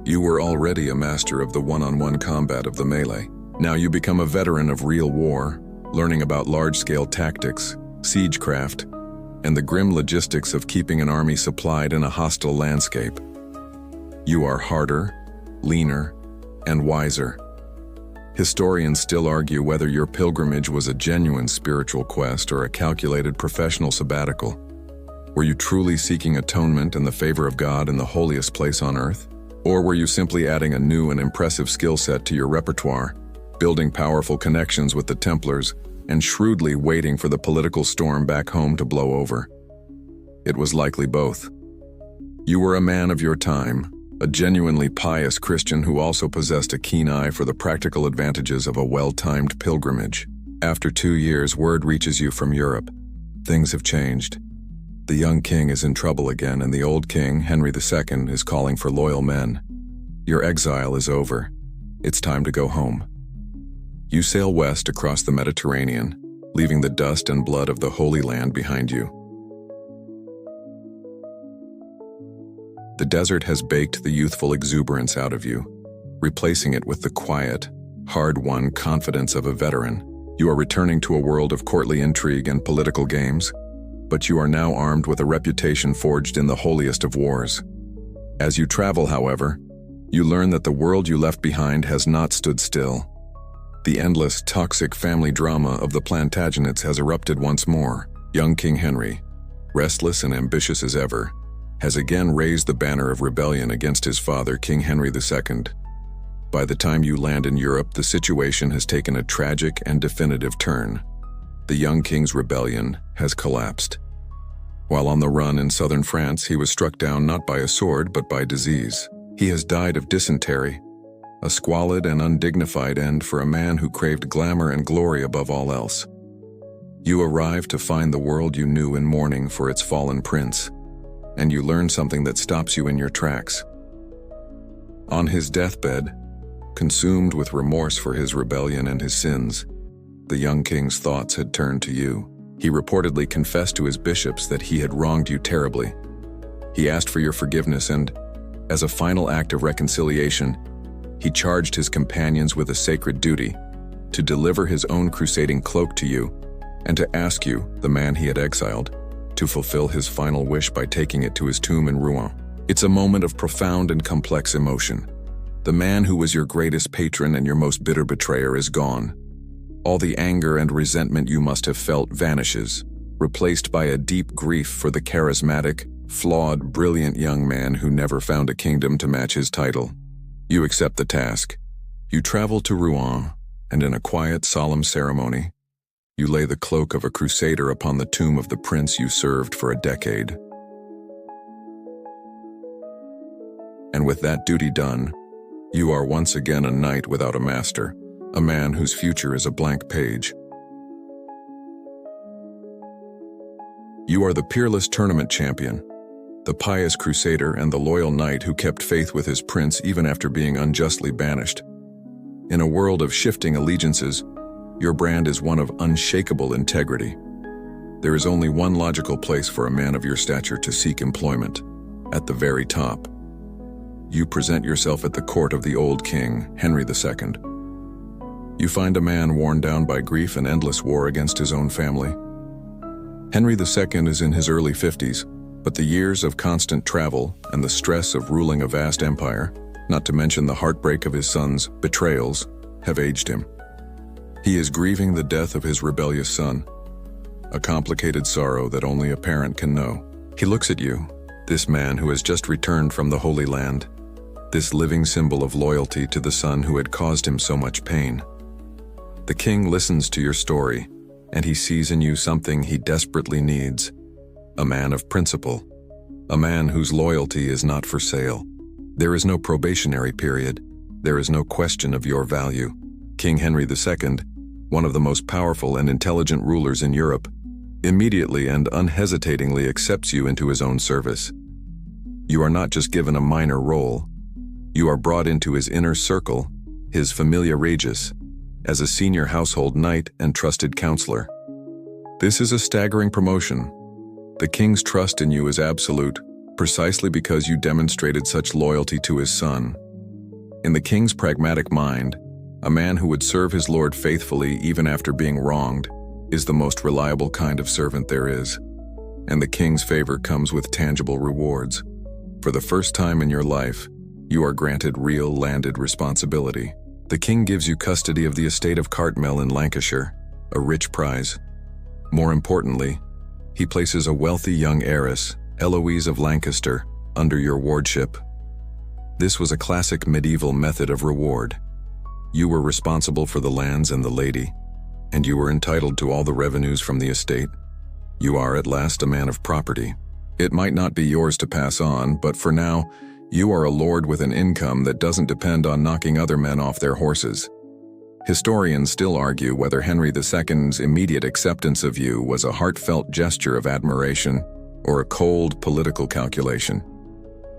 You were already a master of the one-on-one combat of the melee. Now you become a veteran of real war, learning about large-scale tactics, siegecraft, and the grim logistics of keeping an army supplied in a hostile landscape. You are harder, leaner, and wiser. Historians still argue whether your pilgrimage was a genuine spiritual quest or a calculated professional sabbatical. Were you truly seeking atonement and the favor of God in the holiest place on earth? Or were you simply adding a new and impressive skill set to your repertoire, building powerful connections with the Templars, and shrewdly waiting for the political storm back home to blow over? It was likely both. You were a man of your time, a genuinely pious Christian who also possessed a keen eye for the practical advantages of a well-timed pilgrimage. After 2 years, word reaches you from Europe. Things have changed. The young king is in trouble again, and the old king, Henry II, is calling for loyal men. Your exile is over. It's time to go home. You sail west across the Mediterranean, leaving the dust and blood of the Holy Land behind you. The desert has baked the youthful exuberance out of you, replacing it with the quiet, hard-won confidence of a veteran. You are returning to a world of courtly intrigue and political games, but you are now armed with a reputation forged in the holiest of wars. As you travel, however, you learn that the world you left behind has not stood still. The endless, toxic family drama of the Plantagenets has erupted once more. Young King Henry, restless and ambitious as ever, has again raised the banner of rebellion against his father, King Henry II. By the time you land in Europe, the situation has taken a tragic and definitive turn. The young king's rebellion has collapsed. While on the run in southern France, he was struck down not by a sword but by disease. He has died of dysentery, a squalid and undignified end for a man who craved glamour and glory above all else. You arrive to find the world you knew in mourning for its fallen prince, and you learn something that stops you in your tracks. On his deathbed, consumed with remorse for his rebellion and his sins, the young king's thoughts had turned to you. He reportedly confessed to his bishops that he had wronged you terribly. He asked for your forgiveness and, as a final act of reconciliation, he charged his companions with a sacred duty to deliver his own crusading cloak to you and to ask you, the man he had exiled, to fulfill his final wish by taking it to his tomb in Rouen. It's a moment of profound and complex emotion. The man who was your greatest patron and your most bitter betrayer is gone. All the anger and resentment you must have felt vanishes, replaced by a deep grief for the charismatic, flawed, brilliant young man who never found a kingdom to match his title. You accept the task. You travel to Rouen, and in a quiet, solemn ceremony, you lay the cloak of a crusader upon the tomb of the prince you served for a decade. And with that duty done, you are once again a knight without a master, a man whose future is a blank page. You are the peerless tournament champion, the pious crusader and the loyal knight who kept faith with his prince even after being unjustly banished. In a world of shifting allegiances, your brand is one of unshakable integrity. There is only one logical place for a man of your stature to seek employment, at the very top. You present yourself at the court of the old king, Henry II. You find a man worn down by grief and endless war against his own family. Henry II is in his early 50s, but the years of constant travel and the stress of ruling a vast empire, not to mention the heartbreak of his son's betrayals, have aged him. He is grieving the death of his rebellious son, a complicated sorrow that only a parent can know. He looks at you, this man who has just returned from the Holy Land, this living symbol of loyalty to the son who had caused him so much pain. The king listens to your story, and he sees in you something he desperately needs, a man of principle, a man whose loyalty is not for sale. There is no probationary period. There is no question of your value. King Henry II, one of the most powerful and intelligent rulers in Europe, immediately and unhesitatingly accepts you into his own service. You are not just given a minor role. You are brought into his inner circle, his familia regis, as a senior household knight and trusted counselor. This is a staggering promotion. The king's trust in you is absolute, precisely because you demonstrated such loyalty to his son. In the king's pragmatic mind, a man who would serve his lord faithfully even after being wronged is the most reliable kind of servant there is. And the king's favor comes with tangible rewards. For the first time in your life, you are granted real landed responsibility. The king gives you custody of the estate of Cartmel in Lancashire, a rich prize. More importantly, he places a wealthy young heiress, Eloise of Lancaster, under your wardship. This was a classic medieval method of reward. You were responsible for the lands and the lady, and you were entitled to all the revenues from the estate. You are at last a man of property. It might not be yours to pass on, but for now, you are a lord with an income that doesn't depend on knocking other men off their horses. Historians still argue whether Henry II's immediate acceptance of you was a heartfelt gesture of admiration or a cold political calculation.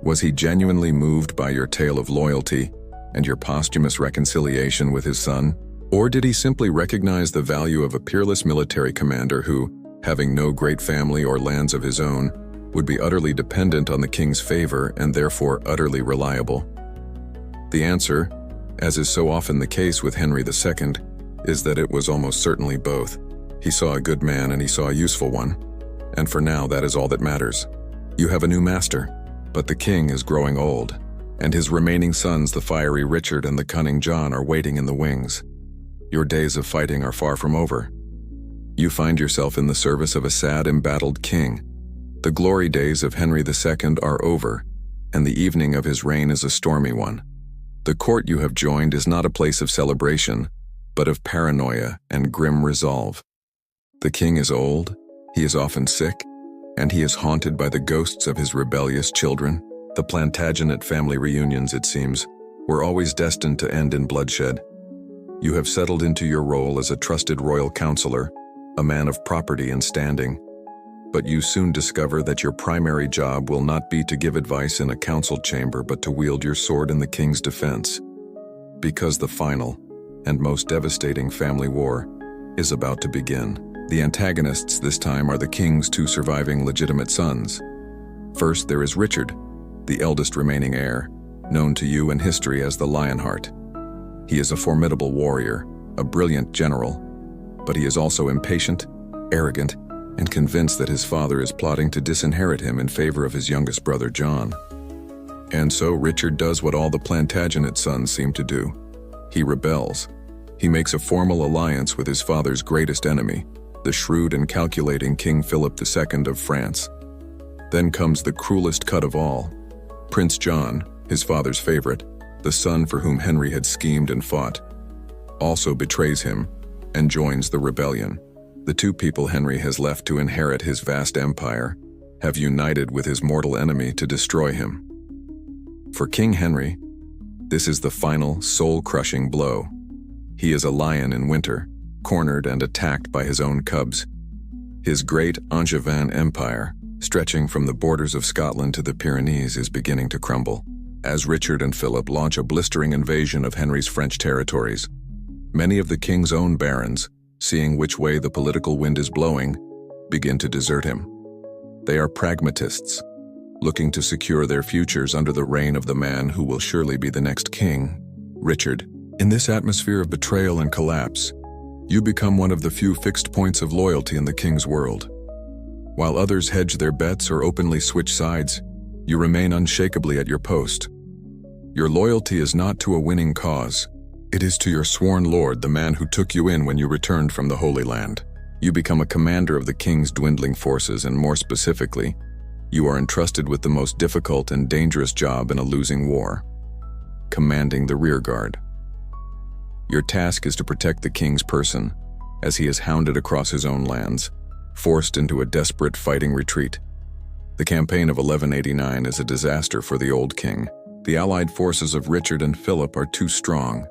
Was he genuinely moved by your tale of loyalty and your posthumous reconciliation with his son? Or did he simply recognize the value of a peerless military commander who, having no great family or lands of his own, would be utterly dependent on the king's favor and therefore utterly reliable? The answer, as is so often the case with Henry II, is that it was almost certainly both. He saw a good man and he saw a useful one. And for now, that is all that matters. You have a new master, but the king is growing old, and his remaining sons, the fiery Richard and the cunning John, are waiting in the wings. Your days of fighting are far from over. You find yourself in the service of a sad, embattled king. The glory days of Henry II are over, and the evening of his reign is a stormy one. The court you have joined is not a place of celebration, but of paranoia and grim resolve. The king is old, he is often sick, and he is haunted by the ghosts of his rebellious children. The Plantagenet family reunions, it seems, were always destined to end in bloodshed. You have settled into your role as a trusted royal counselor, a man of property and standing. But you soon discover that your primary job will not be to give advice in a council chamber but to wield your sword in the king's defense. Because the final and most devastating family war is about to begin. The antagonists this time are the king's two surviving legitimate sons. First, there is Richard, the eldest remaining heir, known to you in history as the Lionheart. He is a formidable warrior, a brilliant general, but he is also impatient, arrogant, and convinced that his father is plotting to disinherit him in favor of his youngest brother John. And so Richard does what all the Plantagenet sons seem to do. He rebels. He makes a formal alliance with his father's greatest enemy, the shrewd and calculating King Philip II of France. Then comes the cruelest cut of all. Prince John, his father's favorite, the son for whom Henry had schemed and fought, also betrays him and joins the rebellion. The two people Henry has left to inherit his vast empire have united with his mortal enemy to destroy him. For King Henry, this is the final, soul-crushing blow. He is a lion in winter, cornered and attacked by his own cubs. His great Angevin empire, stretching from the borders of Scotland to the Pyrenees, is beginning to crumble, as Richard and Philip launch a blistering invasion of Henry's French territories. Many of the king's own barons, seeing which way the political wind is blowing, begin to desert him. They are pragmatists, looking to secure their futures under the reign of the man who will surely be the next king, Richard. In this atmosphere of betrayal and collapse, you become one of the few fixed points of loyalty in the king's world. While others hedge their bets or openly switch sides, you remain unshakably at your post. Your loyalty is not to a winning cause. It is to your sworn lord, the man who took you in when you returned from the Holy Land. You become a commander of the king's dwindling forces, and more specifically, you are entrusted with the most difficult and dangerous job in a losing war: commanding the rearguard. Your task is to protect the king's person, as he is hounded across his own lands, forced into a desperate fighting retreat. The campaign of 1189 is a disaster for the old king. The allied forces of Richard and Philip are too strong,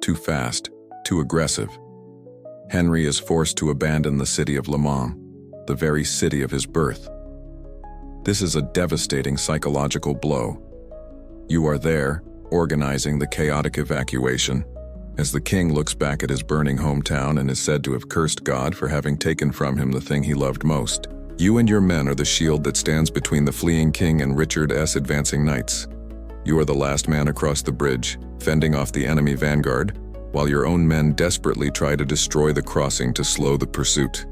too fast, too aggressive. Henry is forced to abandon the city of Le Mans, the very city of his birth. This is a devastating psychological blow. You are there, organizing the chaotic evacuation, as the king looks back at his burning hometown and is said to have cursed God for having taken from him the thing he loved most. You and your men are the shield that stands between the fleeing king and Richard's advancing knights. You are the last man across the bridge, fending off the enemy vanguard, while your own men desperately try to destroy the crossing to slow the pursuit.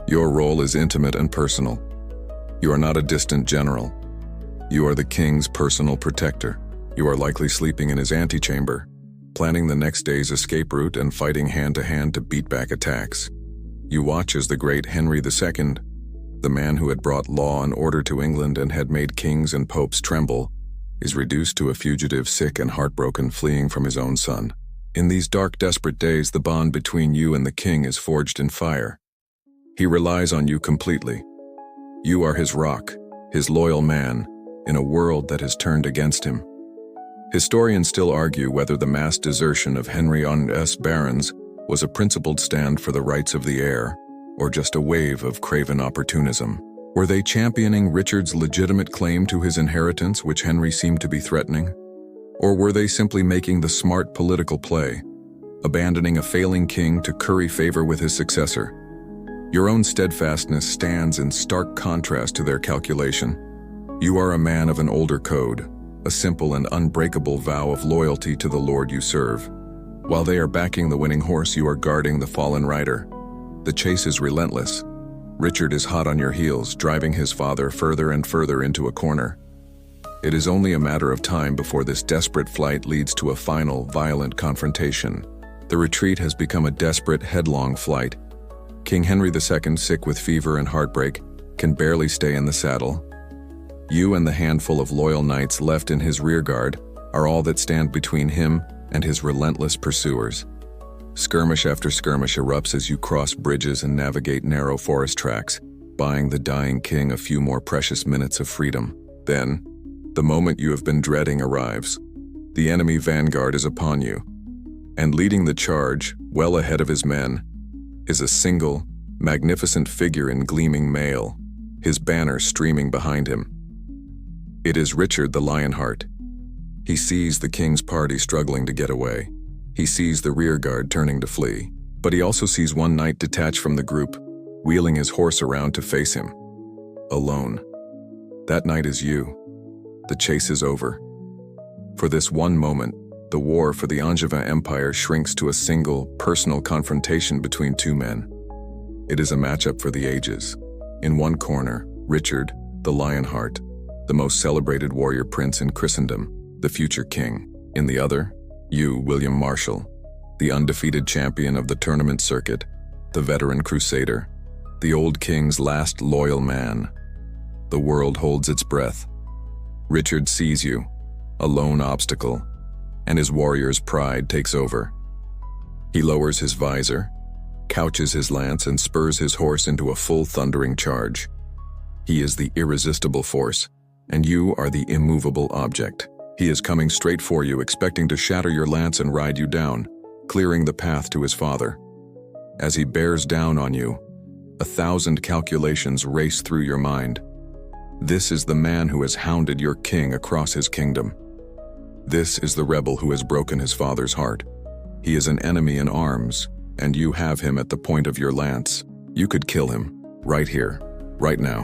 Your role is intimate and personal. You are not a distant general. You are the king's personal protector. You are likely sleeping in his antechamber, planning the next day's escape route and fighting hand-to-hand to beat back attacks. You watch as the great Henry II, the man who had brought law and order to England and had made kings and popes tremble, is reduced to a fugitive, sick and heartbroken, fleeing from his own son. In these dark, desperate days, the bond between you and the king is forged in fire. He relies on you completely. You are his rock, his loyal man, in a world that has turned against him. Historians still argue whether the mass desertion of Henry's barons was a principled stand for the rights of the heir, or just a wave of craven opportunism. Were they championing Richard's legitimate claim to his inheritance, which Henry seemed to be threatening? Or were they simply making the smart political play, abandoning a failing king to curry favor with his successor? Your own steadfastness stands in stark contrast to their calculation. You are a man of an older code, a simple and unbreakable vow of loyalty to the lord you serve. While they are backing the winning horse, you are guarding the fallen rider. The chase is relentless. Richard is hot on your heels, driving his father further and further into a corner. It is only a matter of time before this desperate flight leads to a final, violent confrontation. The retreat has become a desperate, headlong flight. King Henry II, sick with fever and heartbreak, can barely stay in the saddle. You and the handful of loyal knights left in his rearguard are all that stand between him and his relentless pursuers. Skirmish after skirmish erupts as you cross bridges and navigate narrow forest tracks, buying the dying king a few more precious minutes of freedom. Then, the moment you have been dreading arrives. The enemy vanguard is upon you, and leading the charge, well ahead of his men, is a single, magnificent figure in gleaming mail, his banner streaming behind him. It is Richard the Lionheart. He sees the king's party struggling to get away. He sees the rearguard turning to flee, but he also sees one knight detached from the group, wheeling his horse around to face him. Alone. That knight is you. The chase is over. For this one moment, the war for the Angevin Empire shrinks to a single, personal confrontation between two men. It is a matchup for the ages. In one corner, Richard, the Lionheart, the most celebrated warrior prince in Christendom, the future king. In the other, you, William Marshall, the undefeated champion of the tournament circuit, the veteran crusader, the old king's last loyal man. The world holds its breath. Richard sees you, a lone obstacle, and his warrior's pride takes over. He lowers his visor, couches his lance, and spurs his horse into a full thundering charge. He is the irresistible force, and you are the immovable object. He is coming straight for you, expecting to shatter your lance and ride you down, clearing the path to his father. As he bears down on you, 1,000 calculations race through your mind. This is the man who has hounded your king across his kingdom. This is the rebel who has broken his father's heart. He is an enemy in arms, and you have him at the point of your lance. You could kill him, right here, right now.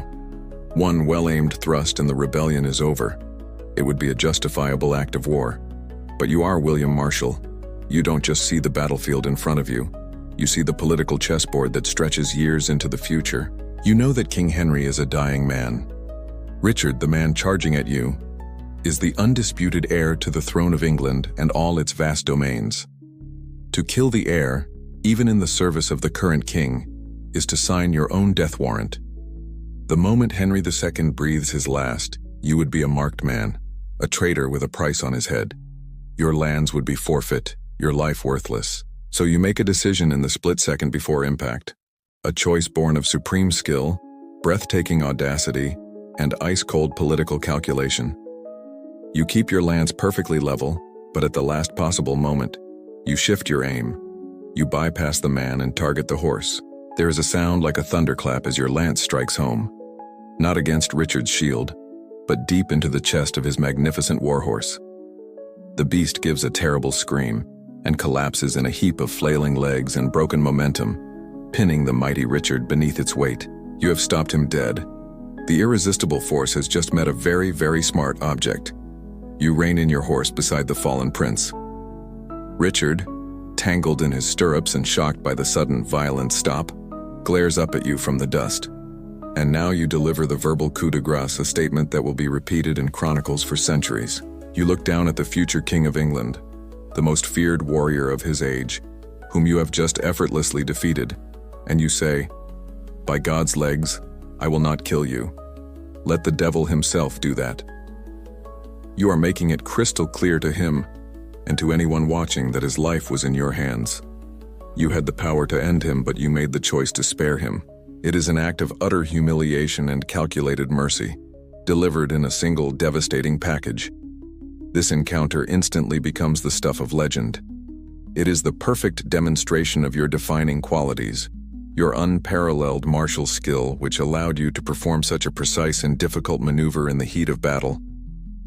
One well-aimed thrust and the rebellion is over. It would be a justifiable act of war. But you are William Marshall. You don't just see the battlefield in front of you. You see the political chessboard that stretches years into the future. You know that King Henry is a dying man. Richard, the man charging at you, is the undisputed heir to the throne of England and all its vast domains. To kill the heir, even in the service of the current king, is to sign your own death warrant. The moment Henry II breathes his last, you would be a marked man, a traitor with a price on his head. Your lands would be forfeit, your life worthless. So you make a decision in the split second before impact. A choice born of supreme skill, breathtaking audacity, and ice-cold political calculation. You keep your lance perfectly level, but at the last possible moment, you shift your aim. You bypass the man and target the horse. There is a sound like a thunderclap as your lance strikes home, not against Richard's shield, but deep into the chest of his magnificent warhorse. The beast gives a terrible scream and collapses in a heap of flailing legs and broken momentum, pinning the mighty Richard beneath its weight. You have stopped him dead. The irresistible force has just met a very, very smart object. You rein in your horse beside the fallen prince. Richard, tangled in his stirrups and shocked by the sudden, violent stop, glares up at you from the dust. And now you deliver the verbal coup de grace, a statement that will be repeated in chronicles for centuries. You look down at the future King of England, the most feared warrior of his age, whom you have just effortlessly defeated, and you say, "By God's legs, I will not kill you. Let the devil himself do that." You are making it crystal clear to him and to anyone watching that his life was in your hands. You had the power to end him, but you made the choice to spare him. It is an act of utter humiliation and calculated mercy, delivered in a single devastating package. This encounter instantly becomes the stuff of legend. It is the perfect demonstration of your defining qualities, your unparalleled martial skill which allowed you to perform such a precise and difficult maneuver in the heat of battle,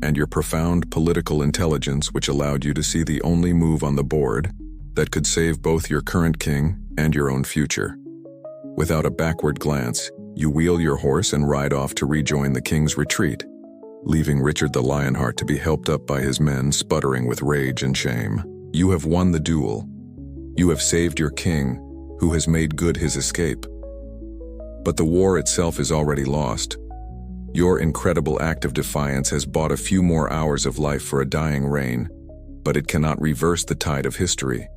and your profound political intelligence which allowed you to see the only move on the board that could save both your current king and your own future. Without a backward glance, you wheel your horse and ride off to rejoin the king's retreat, leaving Richard the Lionheart to be helped up by his men sputtering with rage and shame. You have won the duel. You have saved your king, who has made good his escape. But the war itself is already lost. Your incredible act of defiance has bought a few more hours of life for a dying reign, but it cannot reverse the tide of history.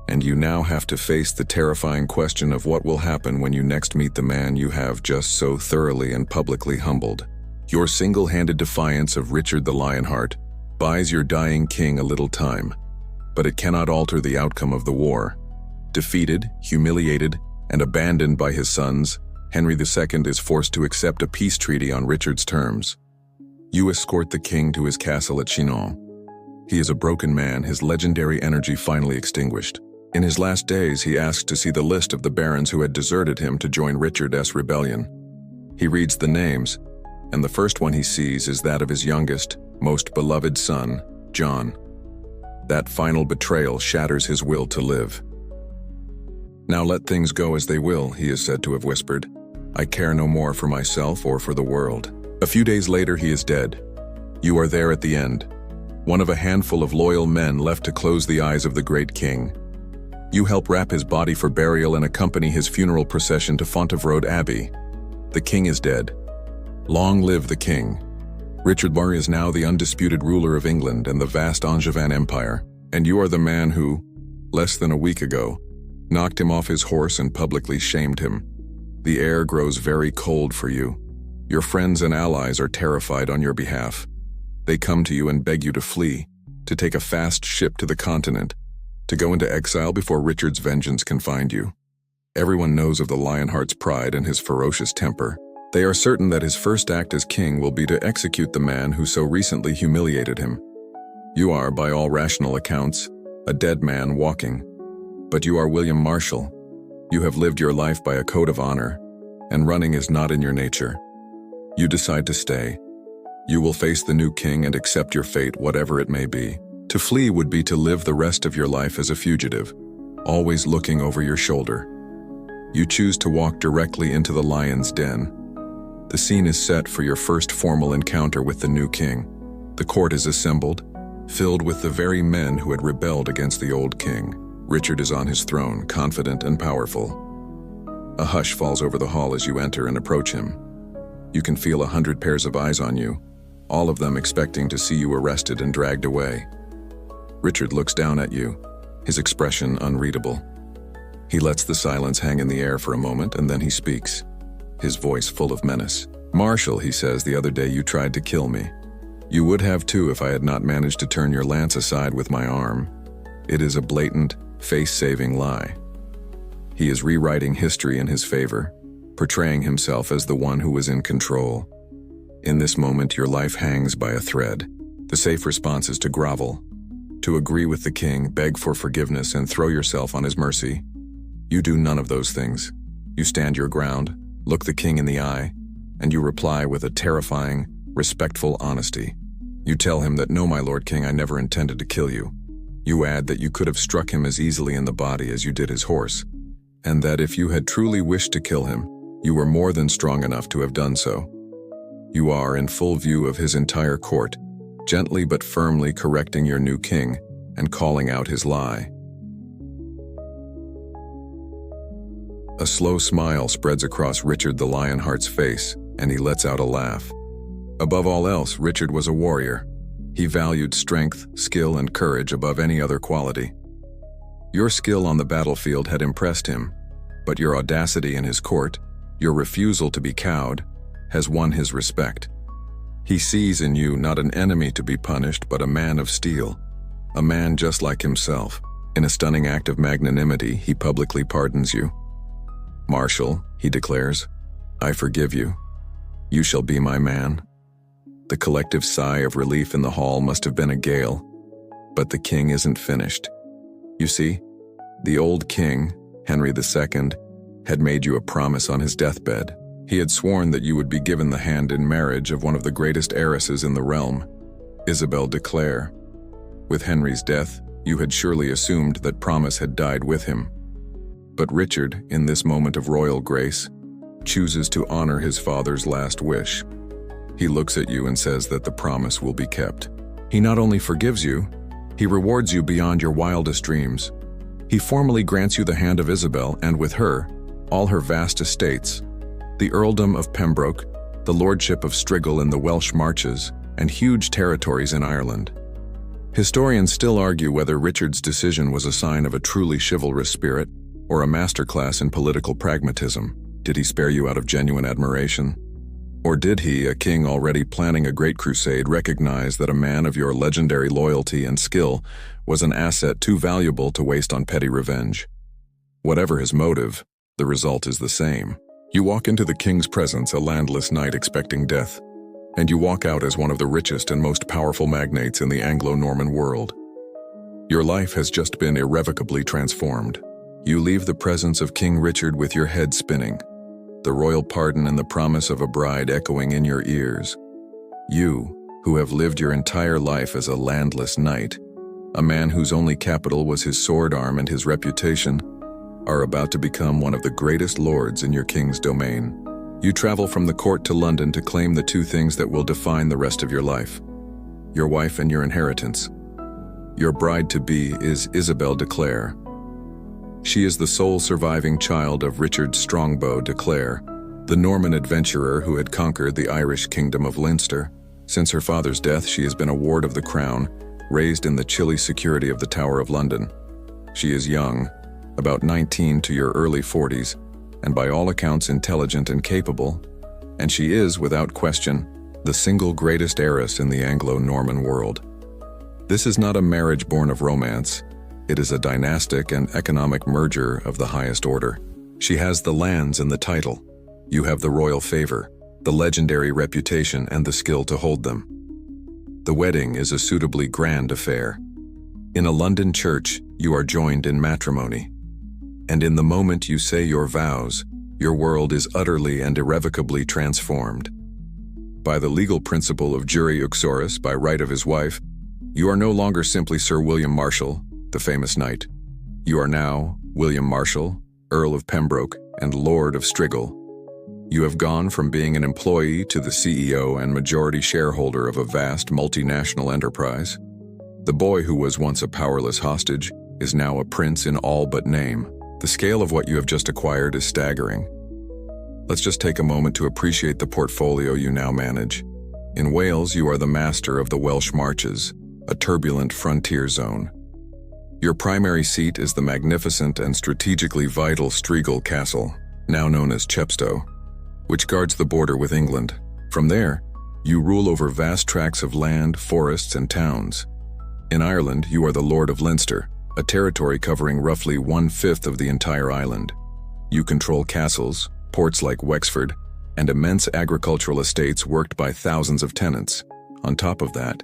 And you now have to face the terrifying question of what will happen when you next meet the man you have just so thoroughly and publicly humbled. Your single-handed defiance of Richard the Lionheart buys your dying king a little time, but it cannot alter the outcome of the war. Defeated, humiliated, and abandoned by his sons, Henry II is forced to accept a peace treaty on Richard's terms. You escort the king to his castle at Chinon. He is a broken man, his legendary energy finally extinguished. In his last days, he asks to see the list of the barons who had deserted him to join Richard's rebellion. He reads the names, and the first one he sees is that of his youngest, most beloved son, John. That final betrayal shatters his will to live. "Now let things go as they will," he is said to have whispered. "I care no more for myself or for the world." A few days later, he is dead. You are there at the end, one of a handful of loyal men left to close the eyes of the great king. You help wrap his body for burial and accompany his funeral procession to Fontevraud Abbey. The king is dead. Long live the king. Richard Murray is now the undisputed ruler of England and the vast Angevin Empire, and you are the man who, less than a week ago, knocked him off his horse and publicly shamed him. The air grows very cold for you. Your friends and allies are terrified on your behalf. They come to you and beg you to flee, to take a fast ship to the continent, to go into exile before Richard's vengeance can find you. Everyone knows of the Lionheart's pride and his ferocious temper. They are certain that his first act as king will be to execute the man who so recently humiliated him. You are, by all rational accounts, a dead man walking. But you are William Marshall. You have lived your life by a code of honor, and running is not in your nature. You decide to stay. You will face the new king and accept your fate, whatever it may be. To flee would be to live the rest of your life as a fugitive, always looking over your shoulder. You choose to walk directly into the lion's den. The scene is set for your first formal encounter with the new king. The court is assembled, filled with the very men who had rebelled against the old king. Richard is on his throne, confident and powerful. A hush falls over the hall as you enter and approach him. You can feel 100 pairs of eyes on you, all of them expecting to see you arrested and dragged away. Richard looks down at you, his expression unreadable. He lets the silence hang in the air for a moment, and then he speaks, his voice full of menace. "Marshal," he says, "the other day you tried to kill me. You would have too if I had not managed to turn your lance aside with my arm. It is a blatant, face-saving lie." He is rewriting history in his favor, portraying himself as the one who was in control. In this moment, your life hangs by a thread. The safe response is to grovel, to agree with the king, beg for forgiveness, and throw yourself on his mercy. You do none of those things. You stand your ground, look the king in the eye, and you reply with a terrifying, respectful honesty. You tell him that, "No, my lord king, I never intended to kill you." You add that you could have struck him as easily in the body as you did his horse, and that if you had truly wished to kill him, you were more than strong enough to have done so. You are, in full view of his entire court, gently but firmly correcting your new king and calling out his lie. A slow smile spreads across Richard the Lionheart's face, and he lets out a laugh. Above all else, Richard was a warrior. He valued strength, skill, and courage above any other quality. Your skill on the battlefield had impressed him, but your audacity in his court, your refusal to be cowed, has won his respect. He sees in you not an enemy to be punished, but a man of steel, a man just like himself. In a stunning act of magnanimity, he publicly pardons you. "Marshal," he declares, "I forgive you. You shall be my man." The collective sigh of relief in the hall must have been a gale, but the king isn't finished. You see, the old king, Henry II, had made you a promise on his deathbed. He had sworn that you would be given the hand in marriage of one of the greatest heiresses in the realm, Isabel de Clare. With Henry's death, you had surely assumed that promise had died with him. But Richard, in this moment of royal grace, chooses to honor his father's last wish. He looks at you and says that the promise will be kept. He not only forgives you, he rewards you beyond your wildest dreams. He formally grants you the hand of Isabel, and with her, all her vast estates, the earldom of Pembroke, the lordship of Strigul in the Welsh Marches, and huge territories in Ireland. Historians still argue whether Richard's decision was a sign of a truly chivalrous spirit or a masterclass in political pragmatism. Did he spare you out of genuine admiration? Or did he, a king already planning a great crusade, recognize that a man of your legendary loyalty and skill was an asset too valuable to waste on petty revenge? Whatever his motive, the result is the same. You walk into the king's presence a landless knight expecting death, and you walk out as one of the richest and most powerful magnates in the Anglo-Norman world. Your life has just been irrevocably transformed. You leave the presence of King Richard with your head spinning, the royal pardon and the promise of a bride echoing in your ears. You, who have lived your entire life as a landless knight, a man whose only capital was his sword arm and his reputation, are about to become one of the greatest lords in your king's domain. You travel from the court to London to claim the two things that will define the rest of your life: your wife and your inheritance. Your bride-to-be is Isabel de Clare. She is the sole surviving child of Richard Strongbow de Clare, the Norman adventurer who had conquered the Irish kingdom of Leinster. Since her father's death, she has been a ward of the crown, raised in the chilly security of the Tower of London. She is young, about 19 to your early 40s, and by all accounts intelligent and capable, and she is, without question, the single greatest heiress in the Anglo-Norman world. This is not a marriage born of romance. It is a dynastic and economic merger of the highest order. She has the lands and the title. You have the royal favor, the legendary reputation, and the skill to hold them. The wedding is a suitably grand affair. In a London church, you are joined in matrimony. And in the moment you say your vows, your world is utterly and irrevocably transformed. By the legal principle of jure uxoris, by right of his wife, you are no longer simply Sir William Marshal, the famous knight. You are now William Marshal, Earl of Pembroke, and Lord of Strigul. You have gone from being an employee to the CEO and majority shareholder of a vast multinational enterprise. The boy who was once a powerless hostage is now a prince in all but name. The scale of what you have just acquired is staggering. Let's just take a moment to appreciate the portfolio you now manage. In Wales, you are the master of the Welsh Marches, a turbulent frontier zone. Your primary seat is the magnificent and strategically vital Strigul Castle, now known as Chepstow, which guards the border with England. From there, you rule over vast tracts of land, forests, and towns. In Ireland, you are the Lord of Leinster, a territory covering roughly 1/5 of the entire island. You control castles, ports like Wexford, and immense agricultural estates worked by thousands of tenants. On top of that,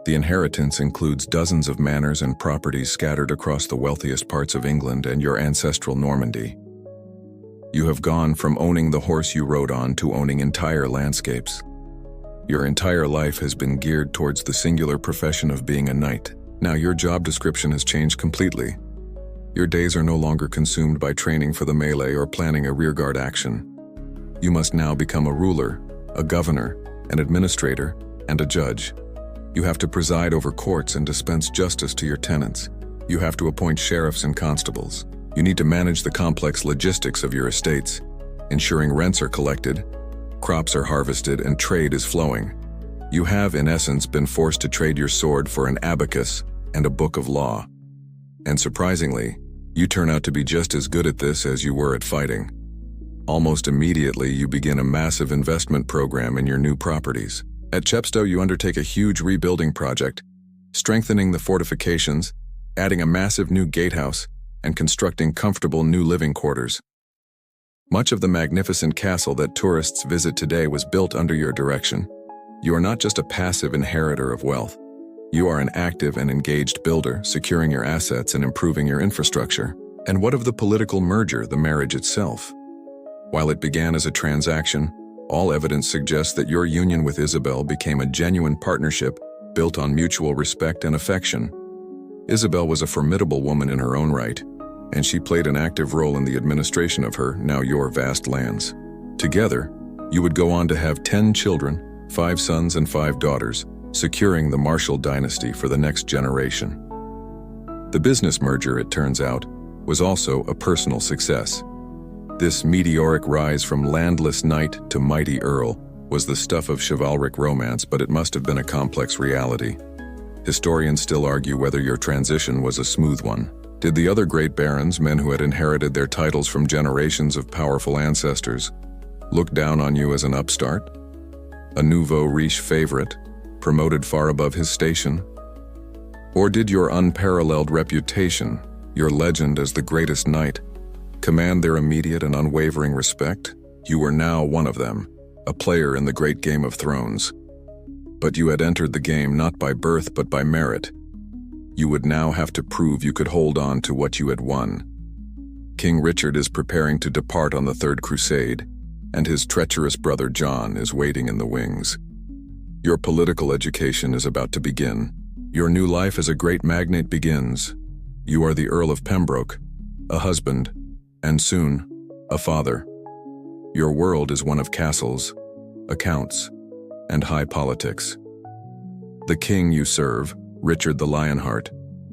the inheritance includes dozens of manors and properties scattered across the wealthiest parts of England and your ancestral Normandy. You have gone from owning the horse you rode on to owning entire landscapes. Your entire life has been geared towards the singular profession of being a knight. Now your job description has changed completely. Your days are no longer consumed by training for the melee or planning a rearguard action. You must now become a ruler, a governor, an administrator, and a judge. You have to preside over courts and dispense justice to your tenants. You have to appoint sheriffs and constables. You need to manage the complex logistics of your estates, ensuring rents are collected, crops are harvested, and trade is flowing. You have, in essence, been forced to trade your sword for an abacus and a book of law. And surprisingly, you turn out to be just as good at this as you were at fighting. Almost immediately, you begin a massive investment program in your new properties. At Chepstow, you undertake a huge rebuilding project, strengthening the fortifications, adding a massive new gatehouse, and constructing comfortable new living quarters. Much of the magnificent castle that tourists visit today was built under your direction. You are not just a passive inheritor of wealth. You are an active and engaged builder, securing your assets and improving your infrastructure. And what of the political merger, the marriage itself? While it began as a transaction, all evidence suggests that your union with Isabel became a genuine partnership built on mutual respect and affection. Isabel was a formidable woman in her own right, and she played an active role in the administration of her, now your vast lands. Together, you would go on to have 10 children, 5 sons and 5 daughters, securing the Marshall dynasty for the next generation. The business merger, it turns out, was also a personal success. This meteoric rise from landless knight to mighty earl was the stuff of chivalric romance, but it must have been a complex reality. Historians still argue whether your transition was a smooth one. Did the other great barons, men who had inherited their titles from generations of powerful ancestors, look down on you as an upstart? A nouveau riche favorite, promoted far above his station? Or did your unparalleled reputation, your legend as the greatest knight, command their immediate and unwavering respect? You were now one of them, a player in the great Game of Thrones. But you had entered the game not by birth but by merit. You would now have to prove you could hold on to what you had won. King Richard is preparing to depart on the Third Crusade, and his treacherous brother John is waiting in the wings. Your political education is about to begin. Your new life as a great magnate begins. You are the Earl of Pembroke, a husband, and soon, a father. Your world is one of castles, accounts, and high politics. The king you serve, Richard the Lionheart,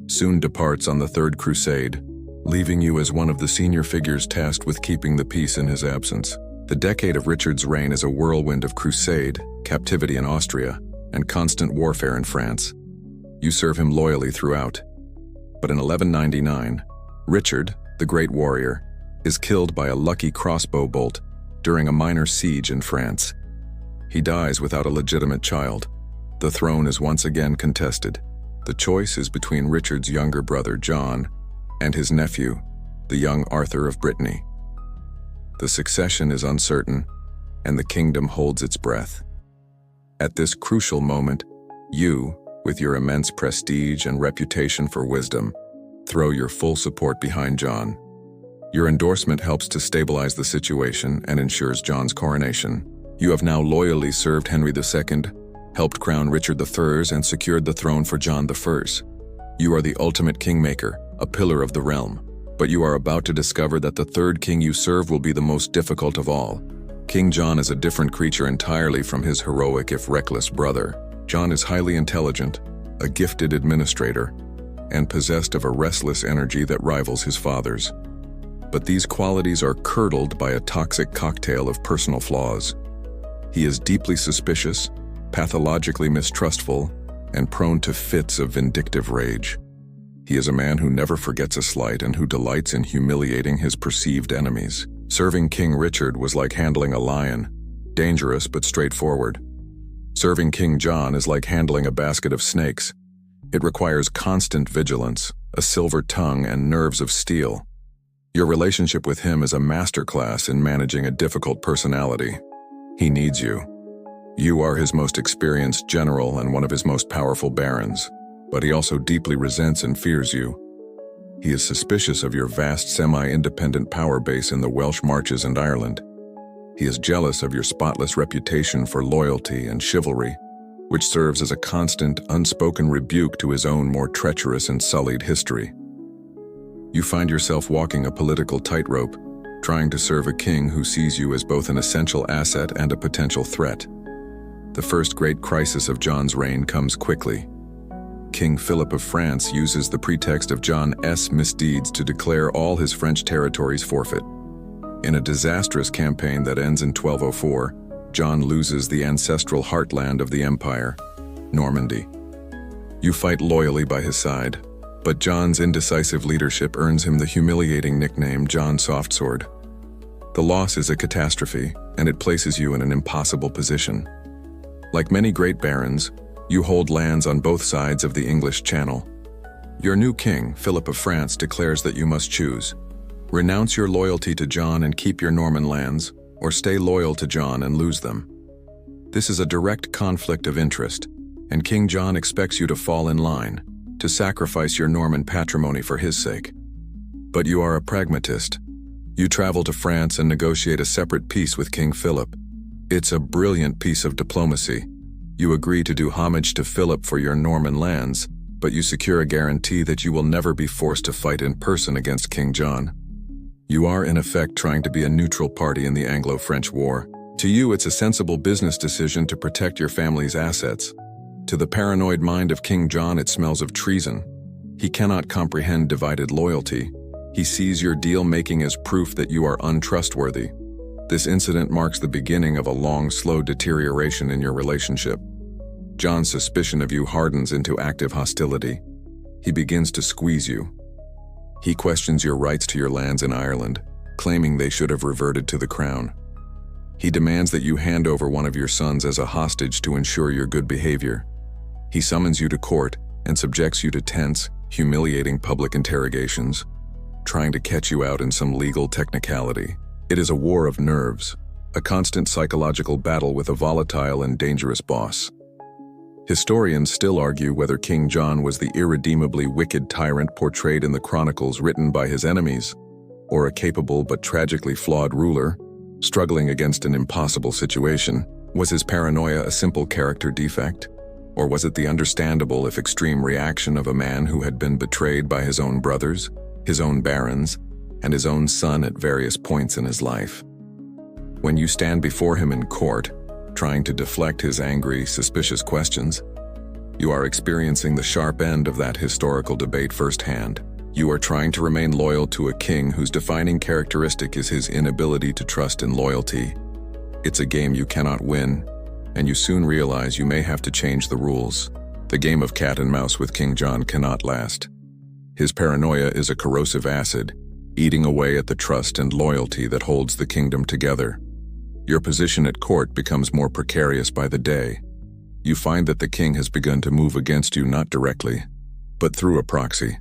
soon departs on the Third Crusade, leaving you as one of the senior figures tasked with keeping the peace in his absence. The decade of Richard's reign is a whirlwind of crusade, captivity in Austria, and constant warfare in France. You serve him loyally throughout. But in 1199, Richard, the great warrior, is killed by a lucky crossbow bolt during a minor siege in France. He dies without a legitimate child. The throne is once again contested. The choice is between Richard's younger brother John and his nephew, the young Arthur of Brittany. The succession is uncertain, and the kingdom holds its breath. At this crucial moment, you, with your immense prestige and reputation for wisdom, throw your full support behind John. Your endorsement helps to stabilize the situation and ensures John's coronation. You have now loyally served Henry II, helped crown Richard III, and secured the throne for John I. You are the ultimate kingmaker, a pillar of the realm. But you are about to discover that the third king you serve will be the most difficult of all. King John is a different creature entirely from his heroic if reckless brother. John is highly intelligent, a gifted administrator, and possessed of a restless energy that rivals his father's. But these qualities are curdled by a toxic cocktail of personal flaws. He is deeply suspicious, pathologically mistrustful, and prone to fits of vindictive rage. He is a man who never forgets a slight and who delights in humiliating his perceived enemies. Serving King Richard was like handling a lion, dangerous but straightforward. Serving King John is like handling a basket of snakes. It requires constant vigilance, a silver tongue, and nerves of steel. Your relationship with him is a masterclass in managing a difficult personality. He needs you. You are his most experienced general and one of his most powerful barons, but he also deeply resents and fears you. He is suspicious of your vast semi-independent power base in the Welsh Marches and Ireland. He is jealous of your spotless reputation for loyalty and chivalry, which serves as a constant, unspoken rebuke to his own more treacherous and sullied history. You find yourself walking a political tightrope, trying to serve a king who sees you as both an essential asset and a potential threat. The first great crisis of John's reign comes quickly. King Philip of France uses the pretext of John's misdeeds to declare all his French territories forfeit. In a disastrous campaign that ends in 1204, John loses the ancestral heartland of the empire, Normandy. You fight loyally by his side, but John's indecisive leadership earns him the humiliating nickname John Softsword. The loss is a catastrophe, and it places you in an impossible position. Like many great barons, you hold lands on both sides of the English Channel. Your new king, Philip of France, declares that you must choose. Renounce your loyalty to John and keep your Norman lands, or stay loyal to John and lose them. This is a direct conflict of interest, and King John expects you to fall in line, to sacrifice your Norman patrimony for his sake. But you are a pragmatist. You travel to France and negotiate a separate peace with King Philip. It's a brilliant piece of diplomacy. You agree to do homage to Philip for your Norman lands, but you secure a guarantee that you will never be forced to fight in person against King John. You are, in effect, trying to be a neutral party in the Anglo-French War. To you, it's a sensible business decision to protect your family's assets. To the paranoid mind of King John, it smells of treason. He cannot comprehend divided loyalty. He sees your deal-making as proof that you are untrustworthy. This incident marks the beginning of a long, slow deterioration in your relationship. John's suspicion of you hardens into active hostility. He begins to squeeze you. He questions your rights to your lands in Ireland, claiming they should have reverted to the crown. He demands that you hand over one of your sons as a hostage to ensure your good behavior. He summons you to court and subjects you to tense, humiliating public interrogations, trying to catch you out in some legal technicality. It is a war of nerves, a constant psychological battle with a volatile and dangerous boss. Historians still argue whether King John was the irredeemably wicked tyrant portrayed in the chronicles written by his enemies, or a capable but tragically flawed ruler, struggling against an impossible situation. Was his paranoia a simple character defect? Or was it the understandable if extreme reaction of a man who had been betrayed by his own brothers, his own barons, and his own son at various points in his life? When you stand before him in court, trying to deflect his angry, suspicious questions, you are experiencing the sharp end of that historical debate firsthand. You are trying to remain loyal to a king whose defining characteristic is his inability to trust in loyalty. It's a game you cannot win, and you soon realize you may have to change the rules. The game of cat and mouse with King John cannot last. His paranoia is a corrosive acid, eating away at the trust and loyalty that holds the kingdom together. Your position at court becomes more precarious by the day. You find that the king has begun to move against you not directly, but through a proxy.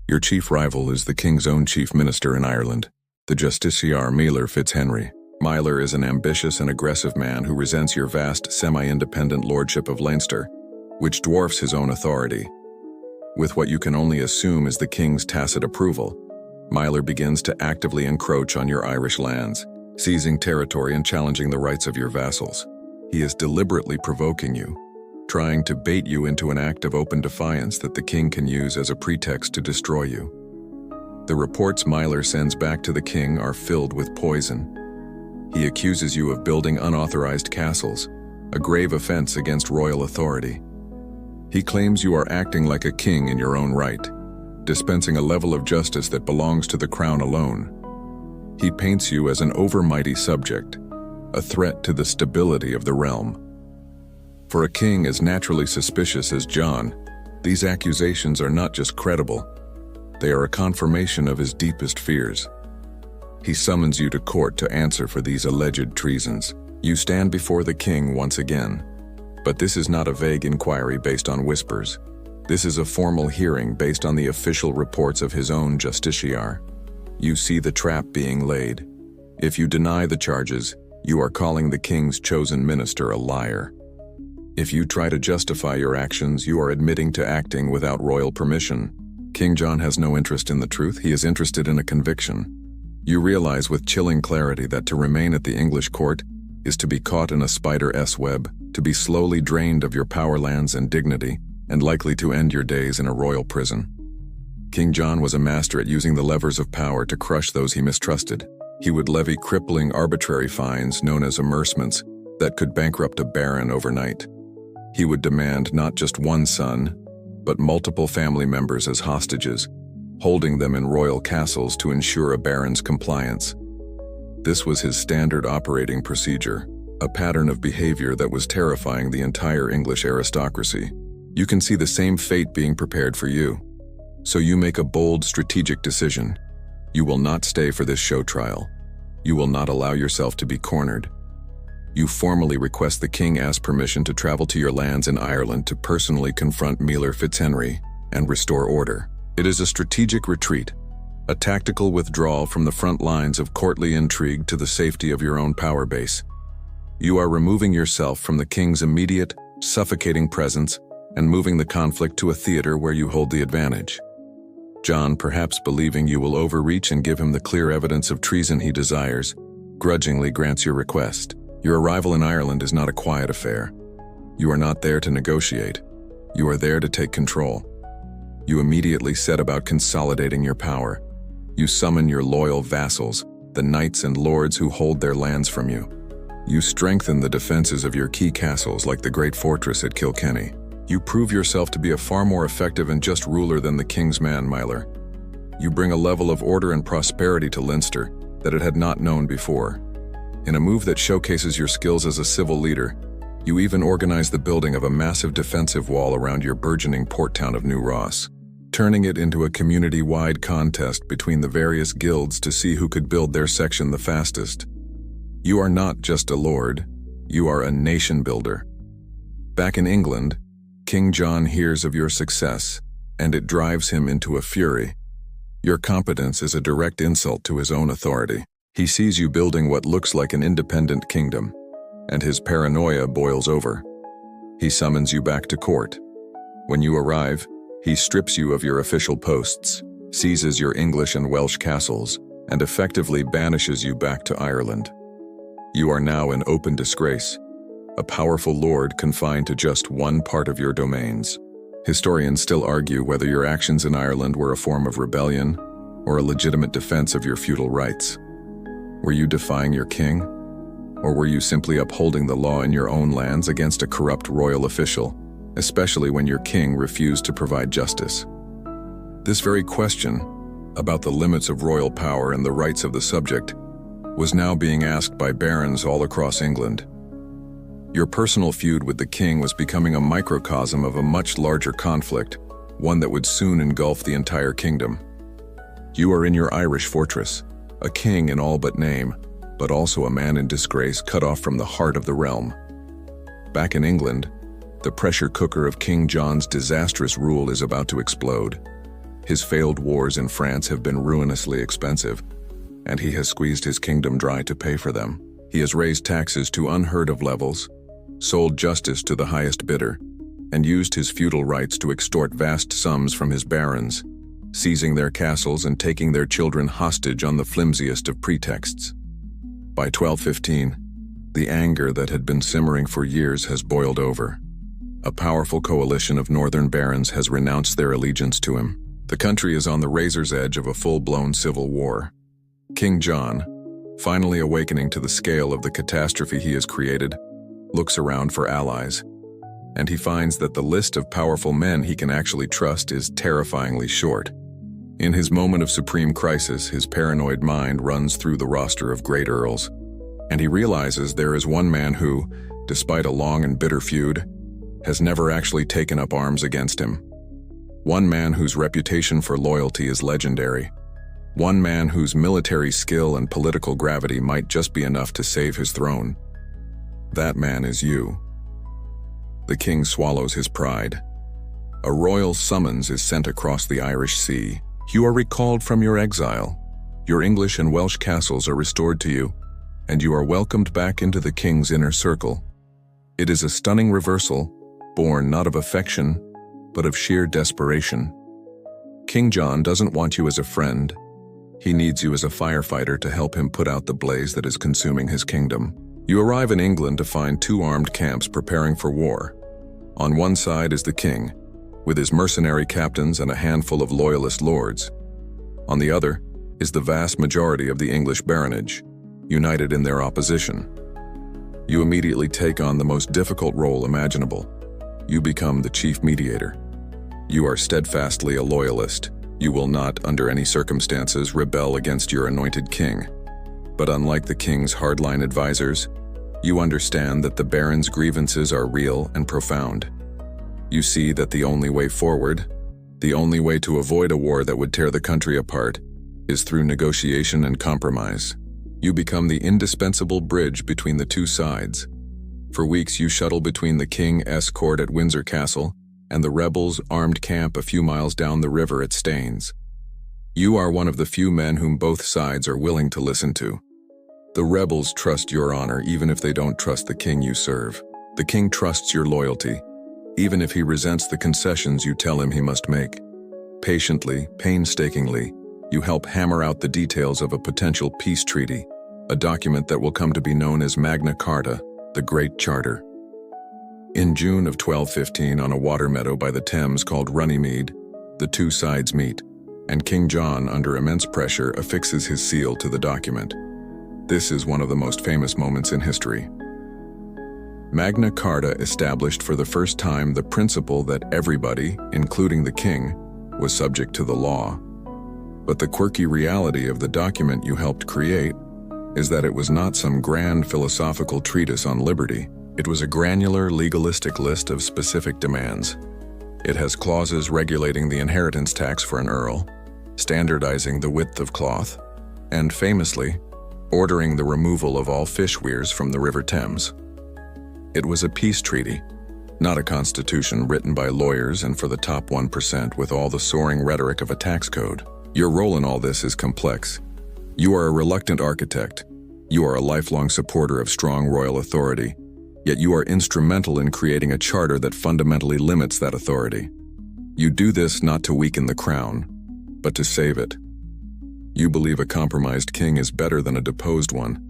Your chief rival is the king's own chief minister in Ireland, the Justiciar Meiler Fitzhenry. Meiler is an ambitious and aggressive man who resents your vast, semi-independent lordship of Leinster, which dwarfs his own authority. With what you can only assume is the king's tacit approval, Meiler begins to actively encroach on your Irish lands, seizing territory and challenging the rights of your vassals. He is deliberately provoking you, trying to bait you into an act of open defiance that the king can use as a pretext to destroy you. The reports Meiler sends back to the king are filled with poison. He accuses you of building unauthorized castles, a grave offense against royal authority. He claims you are acting like a king in your own right, dispensing a level of justice that belongs to the crown alone. He paints you as an overmighty subject, a threat to the stability of the realm. For a king as naturally suspicious as John, these accusations are not just credible, they are a confirmation of his deepest fears. He summons you to court to answer for these alleged treasons. You stand before the king once again. But this is not a vague inquiry based on whispers. This is a formal hearing based on the official reports of his own justiciar. You see the trap being laid. If you deny the charges, you are calling the king's chosen minister a liar. If you try to justify your actions, you are admitting to acting without royal permission. King John has no interest in the truth, he is interested in a conviction. You realize with chilling clarity that to remain at the English court is to be caught in a spider's web, to be slowly drained of your power, lands, and dignity, and likely to end your days in a royal prison. King John was a master at using the levers of power to crush those he mistrusted. He would levy crippling arbitrary fines known as amercements that could bankrupt a baron overnight. He would demand not just one son, but multiple family members as hostages, holding them in royal castles to ensure a baron's compliance. This was his standard operating procedure, a pattern of behavior that was terrifying the entire English aristocracy. You can see the same fate being prepared for you. So you make a bold, strategic decision. You will not stay for this show trial. You will not allow yourself to be cornered. You formally request the king ask permission to travel to your lands in Ireland to personally confront Miller Fitzhenry and restore order. It is a strategic retreat, a tactical withdrawal from the front lines of courtly intrigue to the safety of your own power base. You are removing yourself from the king's immediate, suffocating presence and moving the conflict to a theater where you hold the advantage. John, perhaps believing you will overreach and give him the clear evidence of treason he desires, grudgingly grants your request. Your arrival in Ireland is not a quiet affair. You are not there to negotiate. You are there to take control. You immediately set about consolidating your power. You summon your loyal vassals, the knights and lords who hold their lands from you. You strengthen the defenses of your key castles like the great fortress at Kilkenny. You prove yourself to be a far more effective and just ruler than the king's man, Miller. You bring a level of order and prosperity to Leinster that it had not known before. In a move that showcases your skills as a civil leader, you even organize the building of a massive defensive wall around your burgeoning port town of New Ross, turning it into a community-wide contest between the various guilds to see who could build their section the fastest. You are not just a lord, you are a nation builder. Back in England, King John hears of your success, and it drives him into a fury. Your competence is a direct insult to his own authority. He sees you building what looks like an independent kingdom, and his paranoia boils over. He summons you back to court. When you arrive, he strips you of your official posts, seizes your English and Welsh castles, and effectively banishes you back to Ireland. You are now in open disgrace, a powerful lord confined to just one part of your domains. Historians still argue whether your actions in Ireland were a form of rebellion or a legitimate defense of your feudal rights. Were you defying your king? Or were you simply upholding the law in your own lands against a corrupt royal official, especially when your king refused to provide justice? This very question, about the limits of royal power and the rights of the subject, was now being asked by barons all across England. Your personal feud with the king was becoming a microcosm of a much larger conflict, one that would soon engulf the entire kingdom. You are in your Irish fortress, a king in all but name, but also a man in disgrace cut off from the heart of the realm. Back in England, the pressure cooker of King John's disastrous rule is about to explode. His failed wars in France have been ruinously expensive, and he has squeezed his kingdom dry to pay for them. He has raised taxes to unheard-of levels, sold justice to the highest bidder, and used his feudal rights to extort vast sums from his barons, seizing their castles and taking their children hostage on the flimsiest of pretexts. By 1215, the anger that had been simmering for years has boiled over. A powerful coalition of northern barons has renounced their allegiance to him. The country is on the razor's edge of a full-blown civil war. King John, finally awakening to the scale of the catastrophe he has created, looks around for allies, and he finds that the list of powerful men he can actually trust is terrifyingly short. In his moment of supreme crisis, his paranoid mind runs through the roster of great earls, and he realizes there is one man who, despite a long and bitter feud, has never actually taken up arms against him. One man whose reputation for loyalty is legendary. One man whose military skill and political gravity might just be enough to save his throne. That man is you. The king swallows his pride. A royal summons is sent across the Irish Sea. You are recalled from your exile. Your English and Welsh castles are restored to you, and you are welcomed back into the king's inner circle. It is a stunning reversal, born not of affection, but of sheer desperation. King John doesn't want you as a friend. He needs you as a firefighter to help him put out the blaze that is consuming his kingdom. You arrive in England to find two armed camps preparing for war. On one side is the king, with his mercenary captains and a handful of loyalist lords. On the other is the vast majority of the English baronage, united in their opposition. You immediately take on the most difficult role imaginable. You become the chief mediator. You are steadfastly a loyalist. You will not, under any circumstances, rebel against your anointed king. But unlike the king's hardline advisors, you understand that the baron's grievances are real and profound. You see that the only way forward, the only way to avoid a war that would tear the country apart, is through negotiation and compromise. You become the indispensable bridge between the two sides. For weeks you shuttle between the king's court at Windsor Castle and the rebels' armed camp a few miles down the river at Staines. You are one of the few men whom both sides are willing to listen to. The rebels trust your honor even if they don't trust the king you serve. The king trusts your loyalty, even if he resents the concessions you tell him he must make. Patiently, painstakingly, you help hammer out the details of a potential peace treaty, a document that will come to be known as Magna Carta, the Great Charter. In June of 1215, on a water meadow by the Thames called Runnymede, the two sides meet, and King John, under immense pressure, affixes his seal to the document. This is one of the most famous moments in history. Magna Carta established for the first time the principle that everybody, including the king, was subject to the law. But the quirky reality of the document you helped create is that it was not some grand philosophical treatise on liberty. It was a granular, legalistic list of specific demands. It has clauses regulating the inheritance tax for an earl, standardizing the width of cloth, and famously, ordering the removal of all fish weirs from the River Thames. It was a peace treaty, not a constitution written by lawyers and for the top 1% with all the soaring rhetoric of a tax code. Your role in all this is complex. You are a reluctant architect. You are a lifelong supporter of strong royal authority, yet you are instrumental in creating a charter that fundamentally limits that authority. You do this not to weaken the crown, but to save it. You believe a compromised king is better than a deposed one,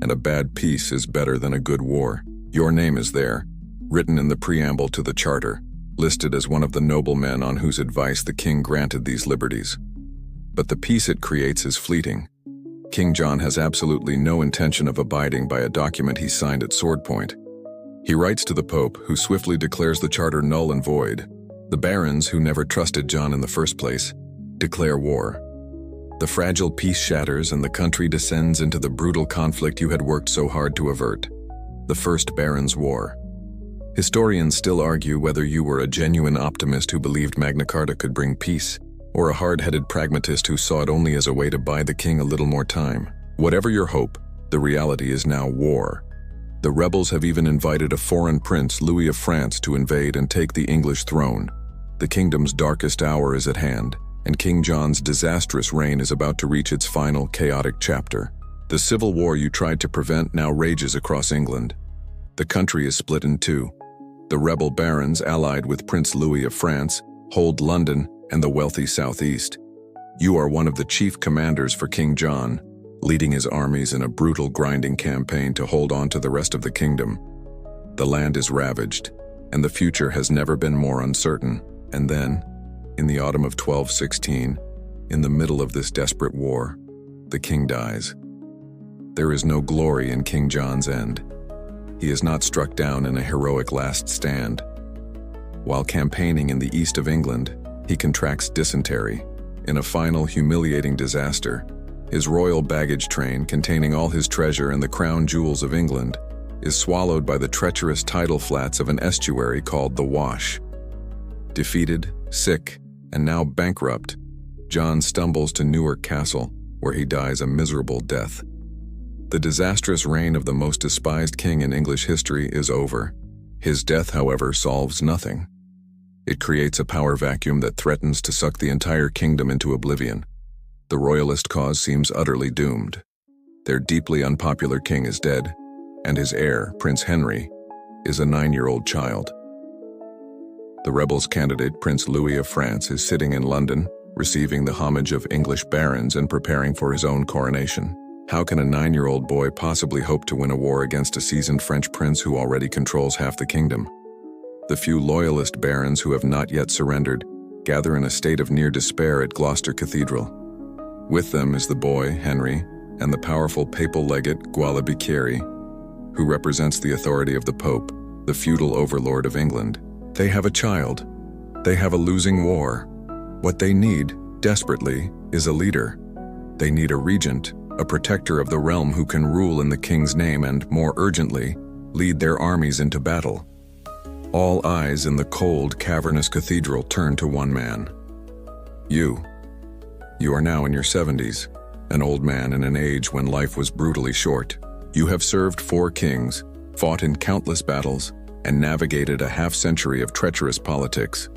and a bad peace is better than a good war. Your name is there, written in the preamble to the charter, listed as one of the noblemen on whose advice the king granted these liberties. But the peace it creates is fleeting. King John has absolutely no intention of abiding by a document he signed at sword point. He writes to the Pope, who swiftly declares the charter null and void. The barons, who never trusted John in the first place, declare war. The fragile peace shatters and the country descends into the brutal conflict you had worked so hard to avert. The First Barons' War. Historians still argue whether you were a genuine optimist who believed Magna Carta could bring peace, or a hard-headed pragmatist who saw it only as a way to buy the king a little more time. Whatever your hope, the reality is now war. The rebels have even invited a foreign prince, Louis of France, to invade and take the English throne. The kingdom's darkest hour is at hand, and King John's disastrous reign is about to reach its final, chaotic chapter. The civil war you tried to prevent now rages across England. The country is split in two. The rebel barons, allied with Prince Louis of France, hold London and the wealthy southeast. You are one of the chief commanders for King John, leading his armies in a brutal, grinding campaign to hold on to the rest of the kingdom. The land is ravaged, and the future has never been more uncertain. And then, in the autumn of 1216, in the middle of this desperate war, the king dies. There is no glory in King John's end. He is not struck down in a heroic last stand. While campaigning in the east of England, he contracts dysentery. In a final, humiliating disaster, his royal baggage train, containing all his treasure and the crown jewels of England, is swallowed by the treacherous tidal flats of an estuary called the Wash. Defeated, sick, and now bankrupt, John stumbles to Newark Castle, where he dies a miserable death. The disastrous reign of the most despised king in English history is over. His death, however, solves nothing. It creates a power vacuum that threatens to suck the entire kingdom into oblivion. The royalist cause seems utterly doomed. Their deeply unpopular king is dead, and his heir, Prince Henry, is a 9-year-old child. The rebels' candidate, Prince Louis of France, is sitting in London, receiving the homage of English barons and preparing for his own coronation. How can a 9-year-old boy possibly hope to win a war against a seasoned French prince who already controls half the kingdom? The few loyalist barons who have not yet surrendered gather in a state of near despair at Gloucester Cathedral. With them is the boy, Henry, and the powerful papal legate, Gualabiceri, who represents the authority of the Pope, the feudal overlord of England. They have a child. They have a losing war. What they need, desperately, is a leader. They need a regent, a protector of the realm who can rule in the king's name and, more urgently, lead their armies into battle. All eyes in the cold, cavernous cathedral turn to one man. You. You are now in your 70s, an old man in an age when life was brutally short. You have served 4 kings, fought in countless battles, and navigated a half-century of treacherous politics.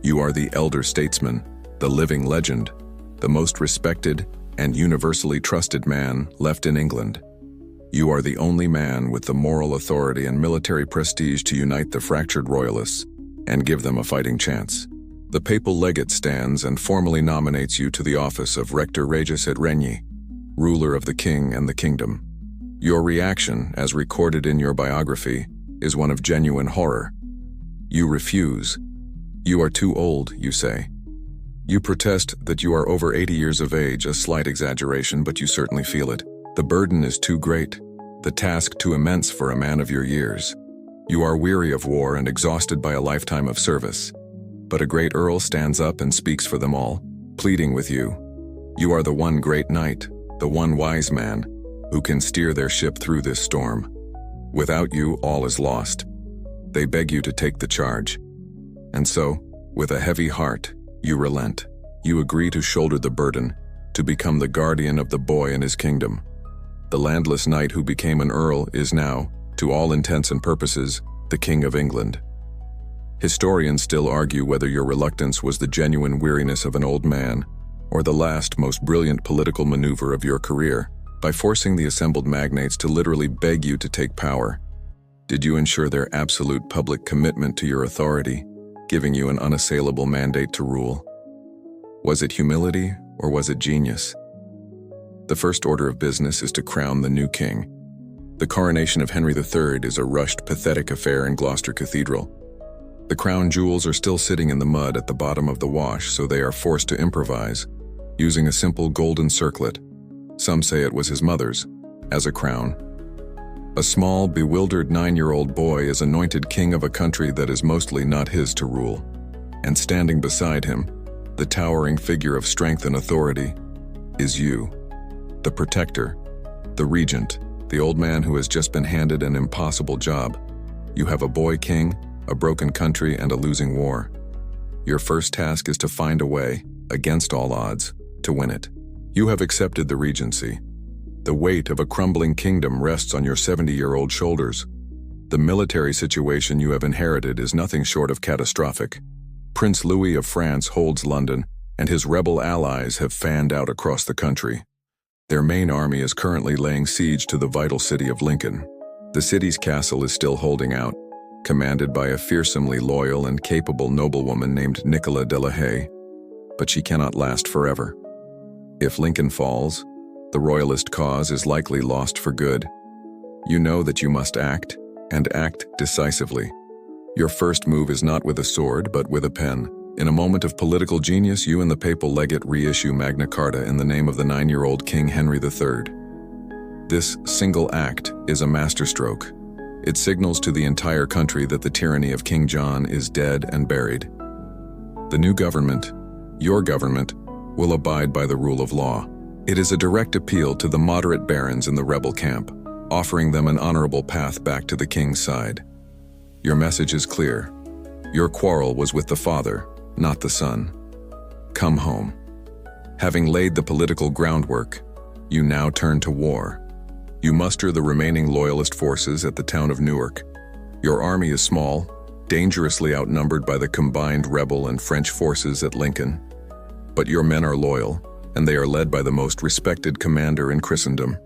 You are the elder statesman, the living legend, the most respected and universally trusted man left in England. You are the only man with the moral authority and military prestige to unite the fractured royalists and give them a fighting chance. The papal legate stands and formally nominates you to the office of Rector Regis et Regni, ruler of the king and the kingdom. Your reaction, as recorded in your biography, is one of genuine horror. You refuse. You are too old, you say. You protest that you are over 80 years of age, a slight exaggeration, but you certainly feel it. The burden is too great, the task too immense for a man of your years. You are weary of war and exhausted by a lifetime of service. But a great earl stands up and speaks for them all, pleading with you. You are the one great knight, the one wise man, who can steer their ship through this storm. Without you, all is lost. They beg you to take the charge. And so, with a heavy heart, you relent. You agree to shoulder the burden, to become the guardian of the boy and his kingdom. The landless knight who became an earl is now, to all intents and purposes, the King of England. Historians still argue whether your reluctance was the genuine weariness of an old man, or the last most brilliant political maneuver of your career, by forcing the assembled magnates to literally beg you to take power. Did you ensure their absolute public commitment to your authority, giving you an unassailable mandate to rule? Was it humility, or was it genius? The first order of business is to crown the new king. The coronation of Henry III is a rushed, pathetic affair in Gloucester Cathedral. The crown jewels are still sitting in the mud at the bottom of the Wash, so they are forced to improvise, using a simple golden circlet. Some say it was his mother's, as a crown. A small, bewildered 9-year-old boy is anointed king of a country that is mostly not his to rule. And standing beside him, the towering figure of strength and authority, is you. The protector, the regent, the old man who has just been handed an impossible job. You have a boy king, a broken country, and a losing war. Your first task is to find a way, against all odds, to win it. You have accepted the regency. The weight of a crumbling kingdom rests on your 70-year-old shoulders. The military situation you have inherited is nothing short of catastrophic. Prince Louis of France holds London, and his rebel allies have fanned out across the country. Their main army is currently laying siege to the vital city of Lincoln. The city's castle is still holding out, commanded by a fearsomely loyal and capable noblewoman named Nicola de la Haye, but she cannot last forever. If Lincoln falls, the royalist cause is likely lost for good. You know that you must act, and act decisively. Your first move is not with a sword, but with a pen. In a moment of political genius, you and the papal legate reissue Magna Carta in the name of the 9-year-old King Henry III. This single act is a masterstroke. It signals to the entire country that the tyranny of King John is dead and buried. The new government, your government, will abide by the rule of law. It is a direct appeal to the moderate barons in the rebel camp. offering them an honorable path back to the king's side. Your message is clear. Your quarrel was with the father, not the son. Come home. Having laid the political groundwork, you now turn to war. You muster the remaining loyalist forces at the town of Newark. Your army is small, dangerously outnumbered by the combined rebel and French forces at Lincoln. But your men are loyal, and they are led by the most respected commander in Christendom.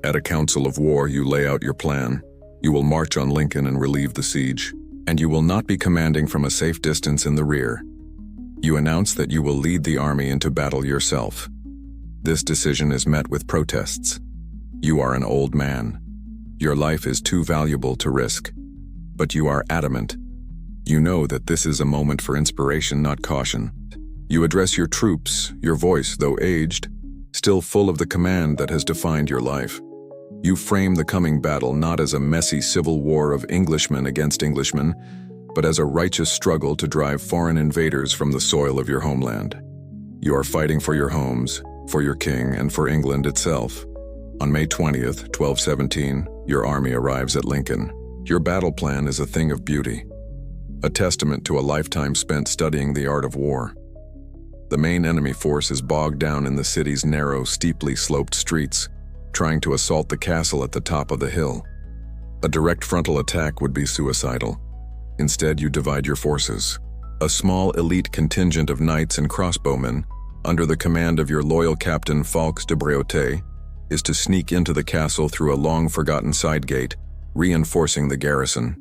At a council of war, you lay out your plan. You will march on Lincoln and relieve the siege, and you will not be commanding from a safe distance in the rear. You announce that you will lead the army into battle yourself. This decision is met with protests. You are an old man. Your life is too valuable to risk. But you are adamant. You know that this is a moment for inspiration, not caution. You address your troops, your voice, though aged, still full of the command that has defined your life. You frame the coming battle not as a messy civil war of Englishmen against Englishmen, but as a righteous struggle to drive foreign invaders from the soil of your homeland. You are fighting for your homes, for your king, and for England itself. On May 20th, 1217, your army arrives at Lincoln. Your battle plan is a thing of beauty, a testament to a lifetime spent studying the art of war. The main enemy force is bogged down in the city's narrow, steeply sloped streets, trying to assault the castle at the top of the hill. A direct frontal attack would be suicidal. Instead, you divide your forces. A small elite contingent of knights and crossbowmen, under the command of your loyal captain Fawkes de Breauté, is to sneak into the castle through a long-forgotten side gate, reinforcing the garrison.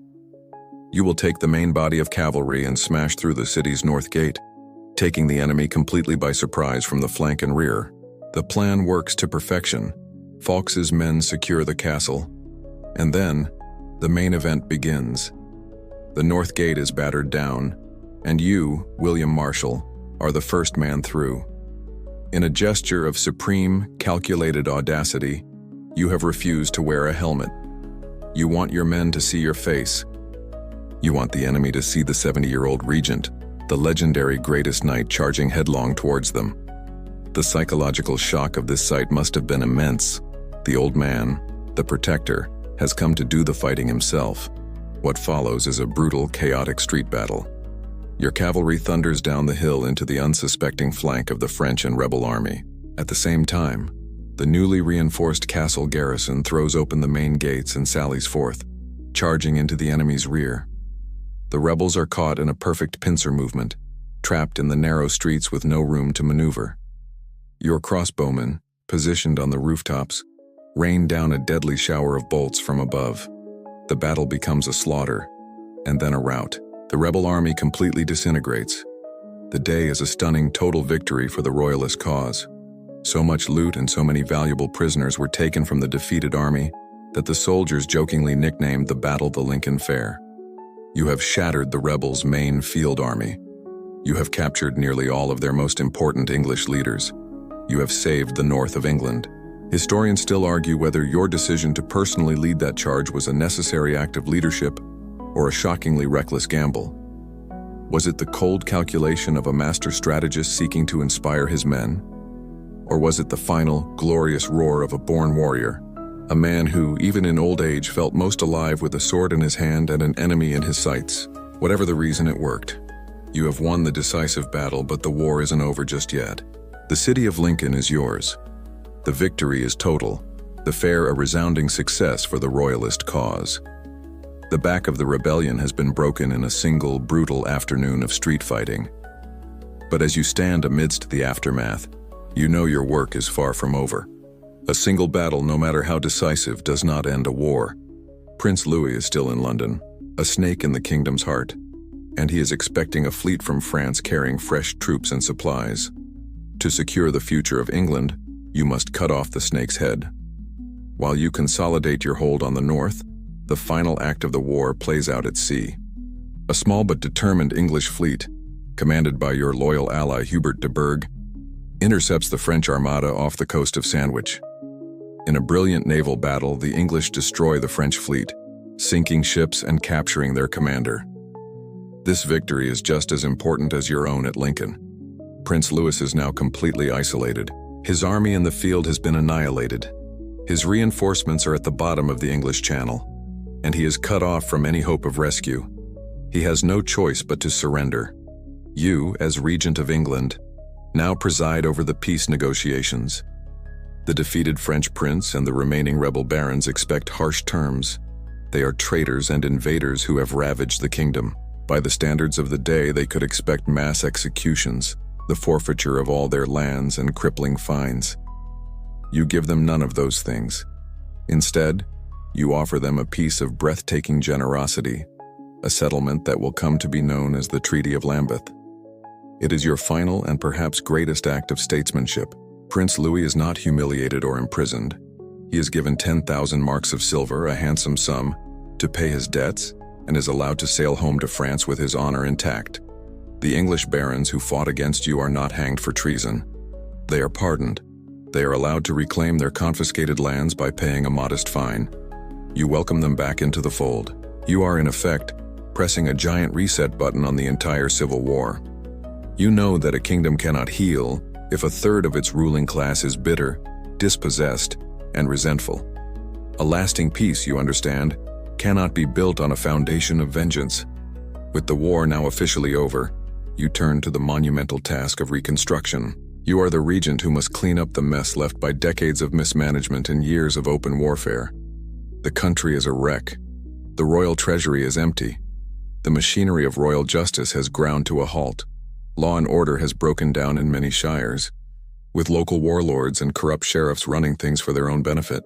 You will take the main body of cavalry and smash through the city's north gate, taking the enemy completely by surprise from the flank and rear. The plan works to perfection. Fawkes's men secure the castle, and then the main event begins. The north gate is battered down, and you, William Marshall, are the first man through. In a gesture of supreme, calculated audacity, you have refused to wear a helmet. You want your men to see your face. You want the enemy to see the 70-year-old Regent, the legendary greatest knight, charging headlong towards them. The psychological shock of this sight must have been immense. The old man, the protector, has come to do the fighting himself. What follows is a brutal, chaotic street battle. Your cavalry thunders down the hill into the unsuspecting flank of the French and rebel army. At the same time, the newly reinforced castle garrison throws open the main gates and sallies forth, charging into the enemy's rear. The rebels are caught in a perfect pincer movement, trapped in the narrow streets with no room to maneuver. Your crossbowmen, positioned on the rooftops, rain down a deadly shower of bolts from above. The battle becomes a slaughter, and then a rout. The rebel army completely disintegrates. The day is a stunning total victory for the royalist cause. So much loot and so many valuable prisoners were taken from the defeated army that the soldiers jokingly nicknamed the battle the Lincoln Fair. You have shattered the rebels' main field army. You have captured nearly all of their most important English leaders. You have saved the north of England. Historians still argue whether your decision to personally lead that charge was a necessary act of leadership or a shockingly reckless gamble. Was it the cold calculation of a master strategist seeking to inspire his men? Or was it the final, glorious roar of a born warrior, a man who, even in old age, felt most alive with a sword in his hand and an enemy in his sights? Whatever the reason, it worked. You have won the decisive battle, but the war isn't over just yet. The city of Lincoln is yours. The victory is total, the fair a resounding success for the royalist cause. The back of the rebellion has been broken in a single brutal afternoon of street fighting. But as you stand amidst the aftermath, you know your work is far from over. A single battle, no matter how decisive, does not end a war. Prince Louis is still in London, a snake in the kingdom's heart, and he is expecting a fleet from France carrying fresh troops and supplies. To secure the future of England, you must cut off the snake's head. While you consolidate your hold on the north, the final act of the war plays out at sea. A small but determined English fleet, commanded by your loyal ally Hubert de Burgh, intercepts the French armada off the coast of Sandwich. In a brilliant naval battle, the English destroy the French fleet, sinking ships and capturing their commander. This victory is just as important as your own at Lincoln. Prince Louis is now completely isolated. His army in the field has been annihilated. His reinforcements are at the bottom of the English Channel, and he is cut off from any hope of rescue. He has no choice but to surrender. You, as Regent of England, now preside over the peace negotiations. The defeated French prince and the remaining rebel barons expect harsh terms. They are traitors and invaders who have ravaged the kingdom. By the standards of the day, they could expect mass executions, the forfeiture of all their lands, and crippling fines. You give them none of those things. Instead, you offer them a piece of breathtaking generosity, a settlement that will come to be known as the Treaty of Lambeth. It is your final and perhaps greatest act of statesmanship. Prince Louis is not humiliated or imprisoned. He is given 10,000 marks of silver, a handsome sum, to pay his debts, and is allowed to sail home to France with his honor intact. The English barons who fought against you are not hanged for treason. They are pardoned. They are allowed to reclaim their confiscated lands by paying a modest fine. You welcome them back into the fold. You are, in effect, pressing a giant reset button on the entire civil war. You know that a kingdom cannot heal if a third of its ruling class is bitter, dispossessed, and resentful. A lasting peace, you understand, cannot be built on a foundation of vengeance. With the war now officially over, you turn to the monumental task of reconstruction. You are the regent who must clean up the mess left by decades of mismanagement and years of open warfare. The country is a wreck. The royal treasury is empty. The machinery of royal justice has ground to a halt. Law and order has broken down in many shires, with local warlords and corrupt sheriffs running things for their own benefit.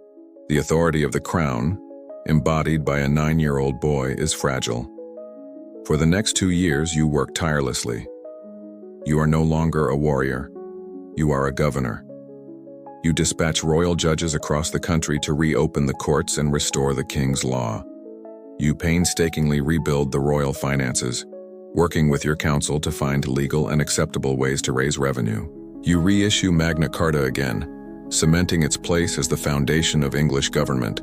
The authority of the crown, embodied by a 9-year-old boy, is fragile. For the next 2 years, you work tirelessly. You are no longer a warrior. You are a governor. You dispatch royal judges across the country to reopen the courts and restore the king's law. You painstakingly rebuild the royal finances, working with your council to find legal and acceptable ways to raise revenue. You reissue Magna Carta again, cementing its place as the foundation of English government.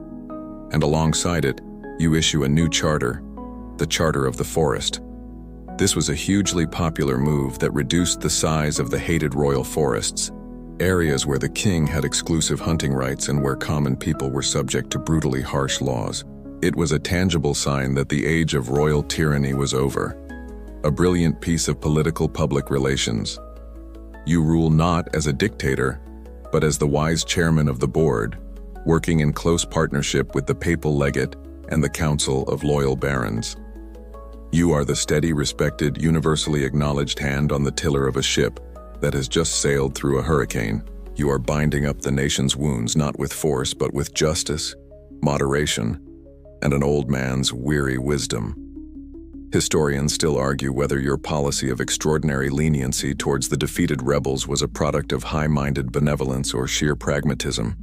And alongside it, you issue a new charter, the Charter of the Forest. This was a hugely popular move that reduced the size of the hated royal forests, areas where the king had exclusive hunting rights and where common people were subject to brutally harsh laws. It was a tangible sign that the age of royal tyranny was over. A brilliant piece of political public relations. You rule not as a dictator, but as the wise chairman of the board, working in close partnership with the papal legate and the council of loyal barons. You are the steady, respected, universally acknowledged hand on the tiller of a ship that has just sailed through a hurricane. You are binding up the nation's wounds not with force but with justice, moderation, and an old man's weary wisdom. Historians still argue whether your policy of extraordinary leniency towards the defeated rebels was a product of high-minded benevolence or sheer pragmatism.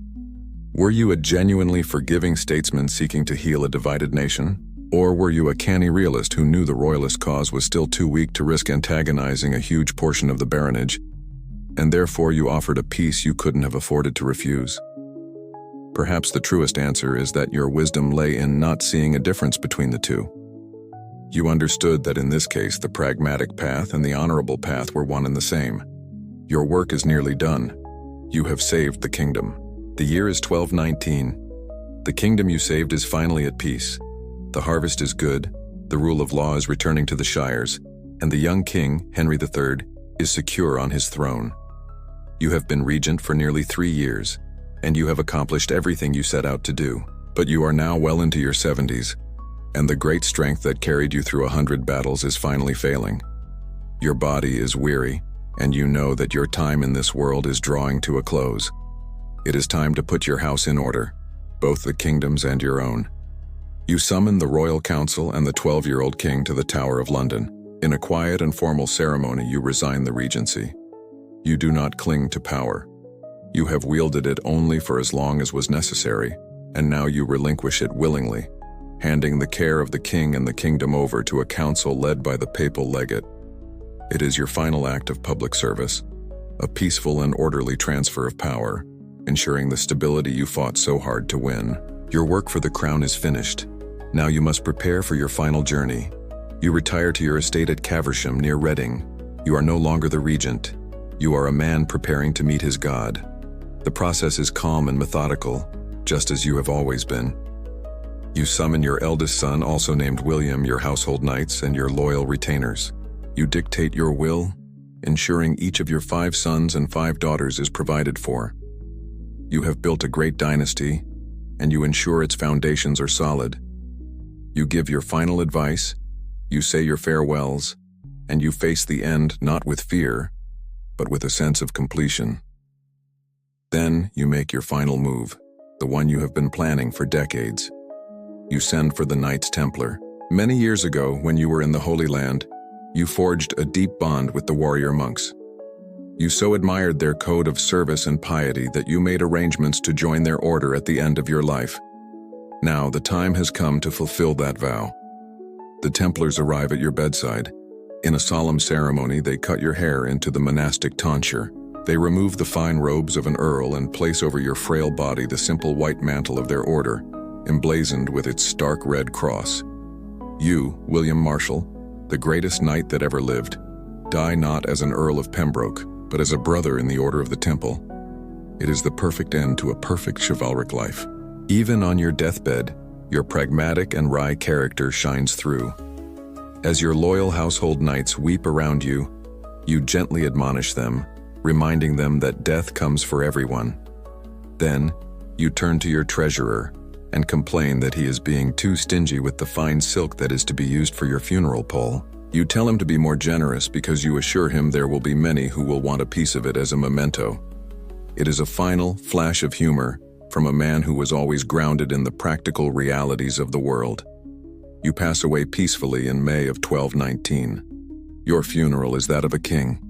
Were you a genuinely forgiving statesman seeking to heal a divided nation? Or were you a canny realist who knew the royalist cause was still too weak to risk antagonizing a huge portion of the baronage, and therefore you offered a peace you couldn't have afforded to refuse? Perhaps the truest answer is that your wisdom lay in not seeing a difference between the two. You understood that in this case the pragmatic path and the honorable path were one and the same. Your work is nearly done. You have saved the kingdom. The year is 1219. The kingdom you saved is finally at peace. The harvest is good, the rule of law is returning to the shires, and the young king, Henry III, is secure on his throne. You have been regent for nearly 3 years, and you have accomplished everything you set out to do. But you are now well into your 70s, and the great strength that carried you through 100 battles is finally failing. Your body is weary, and you know that your time in this world is drawing to a close. It is time to put your house in order, both the kingdom's and your own. You summon the royal council and the 12-year-old king to the Tower of London. In a quiet and formal ceremony, you resign the regency. You do not cling to power. You have wielded it only for as long as was necessary, and now you relinquish it willingly, handing the care of the king and the kingdom over to a council led by the papal legate. It is your final act of public service, a peaceful and orderly transfer of power, ensuring the stability you fought so hard to win. Your work for the crown is finished. Now you must prepare for your final journey. You retire to your estate at Caversham near Reading. You are no longer the regent. You are a man preparing to meet his God. The process is calm and methodical, just as you have always been. You summon your eldest son, also named William, your household knights, and your loyal retainers. You dictate your will, ensuring each of your 5 sons and 5 daughters is provided for. You have built a great dynasty, and you ensure its foundations are solid. You give your final advice, you say your farewells, and you face the end not with fear, but with a sense of completion. Then you make your final move, the one you have been planning for decades. You send for the Knights Templar. Many years ago, when you were in the Holy Land, you forged a deep bond with the warrior monks. You so admired their code of service and piety that you made arrangements to join their order at the end of your life. Now the time has come to fulfill that vow. The Templars arrive at your bedside. In a solemn ceremony, they cut your hair into the monastic tonsure. They remove the fine robes of an earl and place over your frail body the simple white mantle of their order, emblazoned with its stark red cross. You, William Marshall, the greatest knight that ever lived, die not as an Earl of Pembroke, but as a brother in the Order of the Temple. It is the perfect end to a perfect chivalric life. Even on your deathbed, your pragmatic and wry character shines through. As your loyal household knights weep around you, you gently admonish them, reminding them that death comes for everyone. Then, you turn to your treasurer and complain that he is being too stingy with the fine silk that is to be used for your funeral pall. You tell him to be more generous because you assure him there will be many who will want a piece of it as a memento. It is a final flash of humor from a man who was always grounded in the practical realities of the world. You pass away peacefully in May of 1219. Your funeral is that of a king.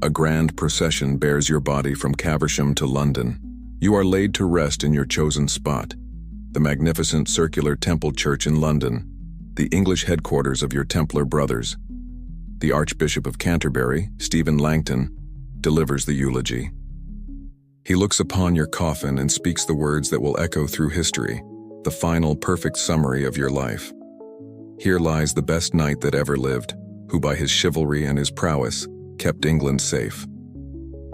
A grand procession bears your body from Caversham to London. You are laid to rest in your chosen spot, the magnificent circular Temple Church in London, the English headquarters of your Templar brothers. The Archbishop of Canterbury, Stephen Langton, delivers the eulogy. He looks upon your coffin and speaks the words that will echo through history, the final perfect summary of your life. Here lies the best knight that ever lived, who by his chivalry and his prowess kept England safe.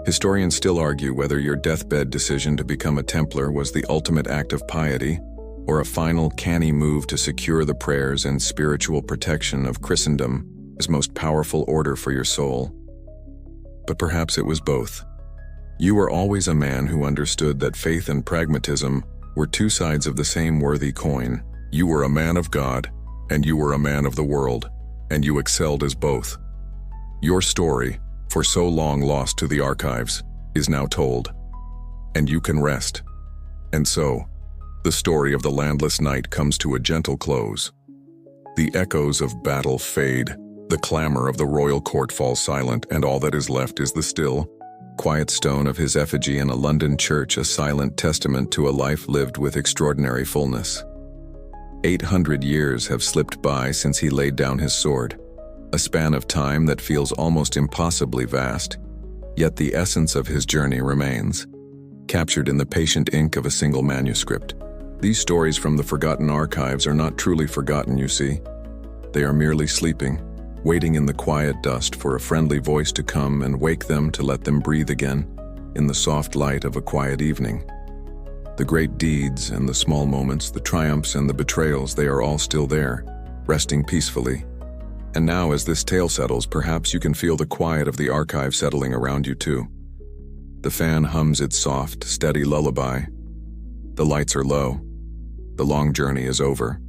Historians still argue whether your deathbed decision to become a Templar was the ultimate act of piety, or a final canny move to secure the prayers and spiritual protection of Christendom, his most powerful order for your soul. But perhaps it was both. You were always a man who understood that faith and pragmatism were 2 sides of the same worthy coin. You were a man of God, and you were a man of the world, and you excelled as both. Your story, for so long lost to the archives, is now told, and you can rest. And so, the story of the Landless Knight comes to a gentle close. The echoes of battle fade, the clamor of the royal court falls silent, and all that is left is the still, quiet stone of his effigy in a London church, a silent testament to a life lived with extraordinary fullness. 800 years have slipped by since he laid down his sword, a span of time that feels almost impossibly vast, yet the essence of his journey remains, captured in the patient ink of a single manuscript. These stories from the forgotten archives are not truly forgotten, you see. They are merely sleeping, waiting in the quiet dust for a friendly voice to come and wake them to let them breathe again in the soft light of a quiet evening. The great deeds and the small moments, the triumphs and the betrayals, they are all still there, resting peacefully. And now as this tale settles, perhaps you can feel the quiet of the archive settling around you too. The fan hums its soft, steady lullaby. The lights are low. The long journey is over.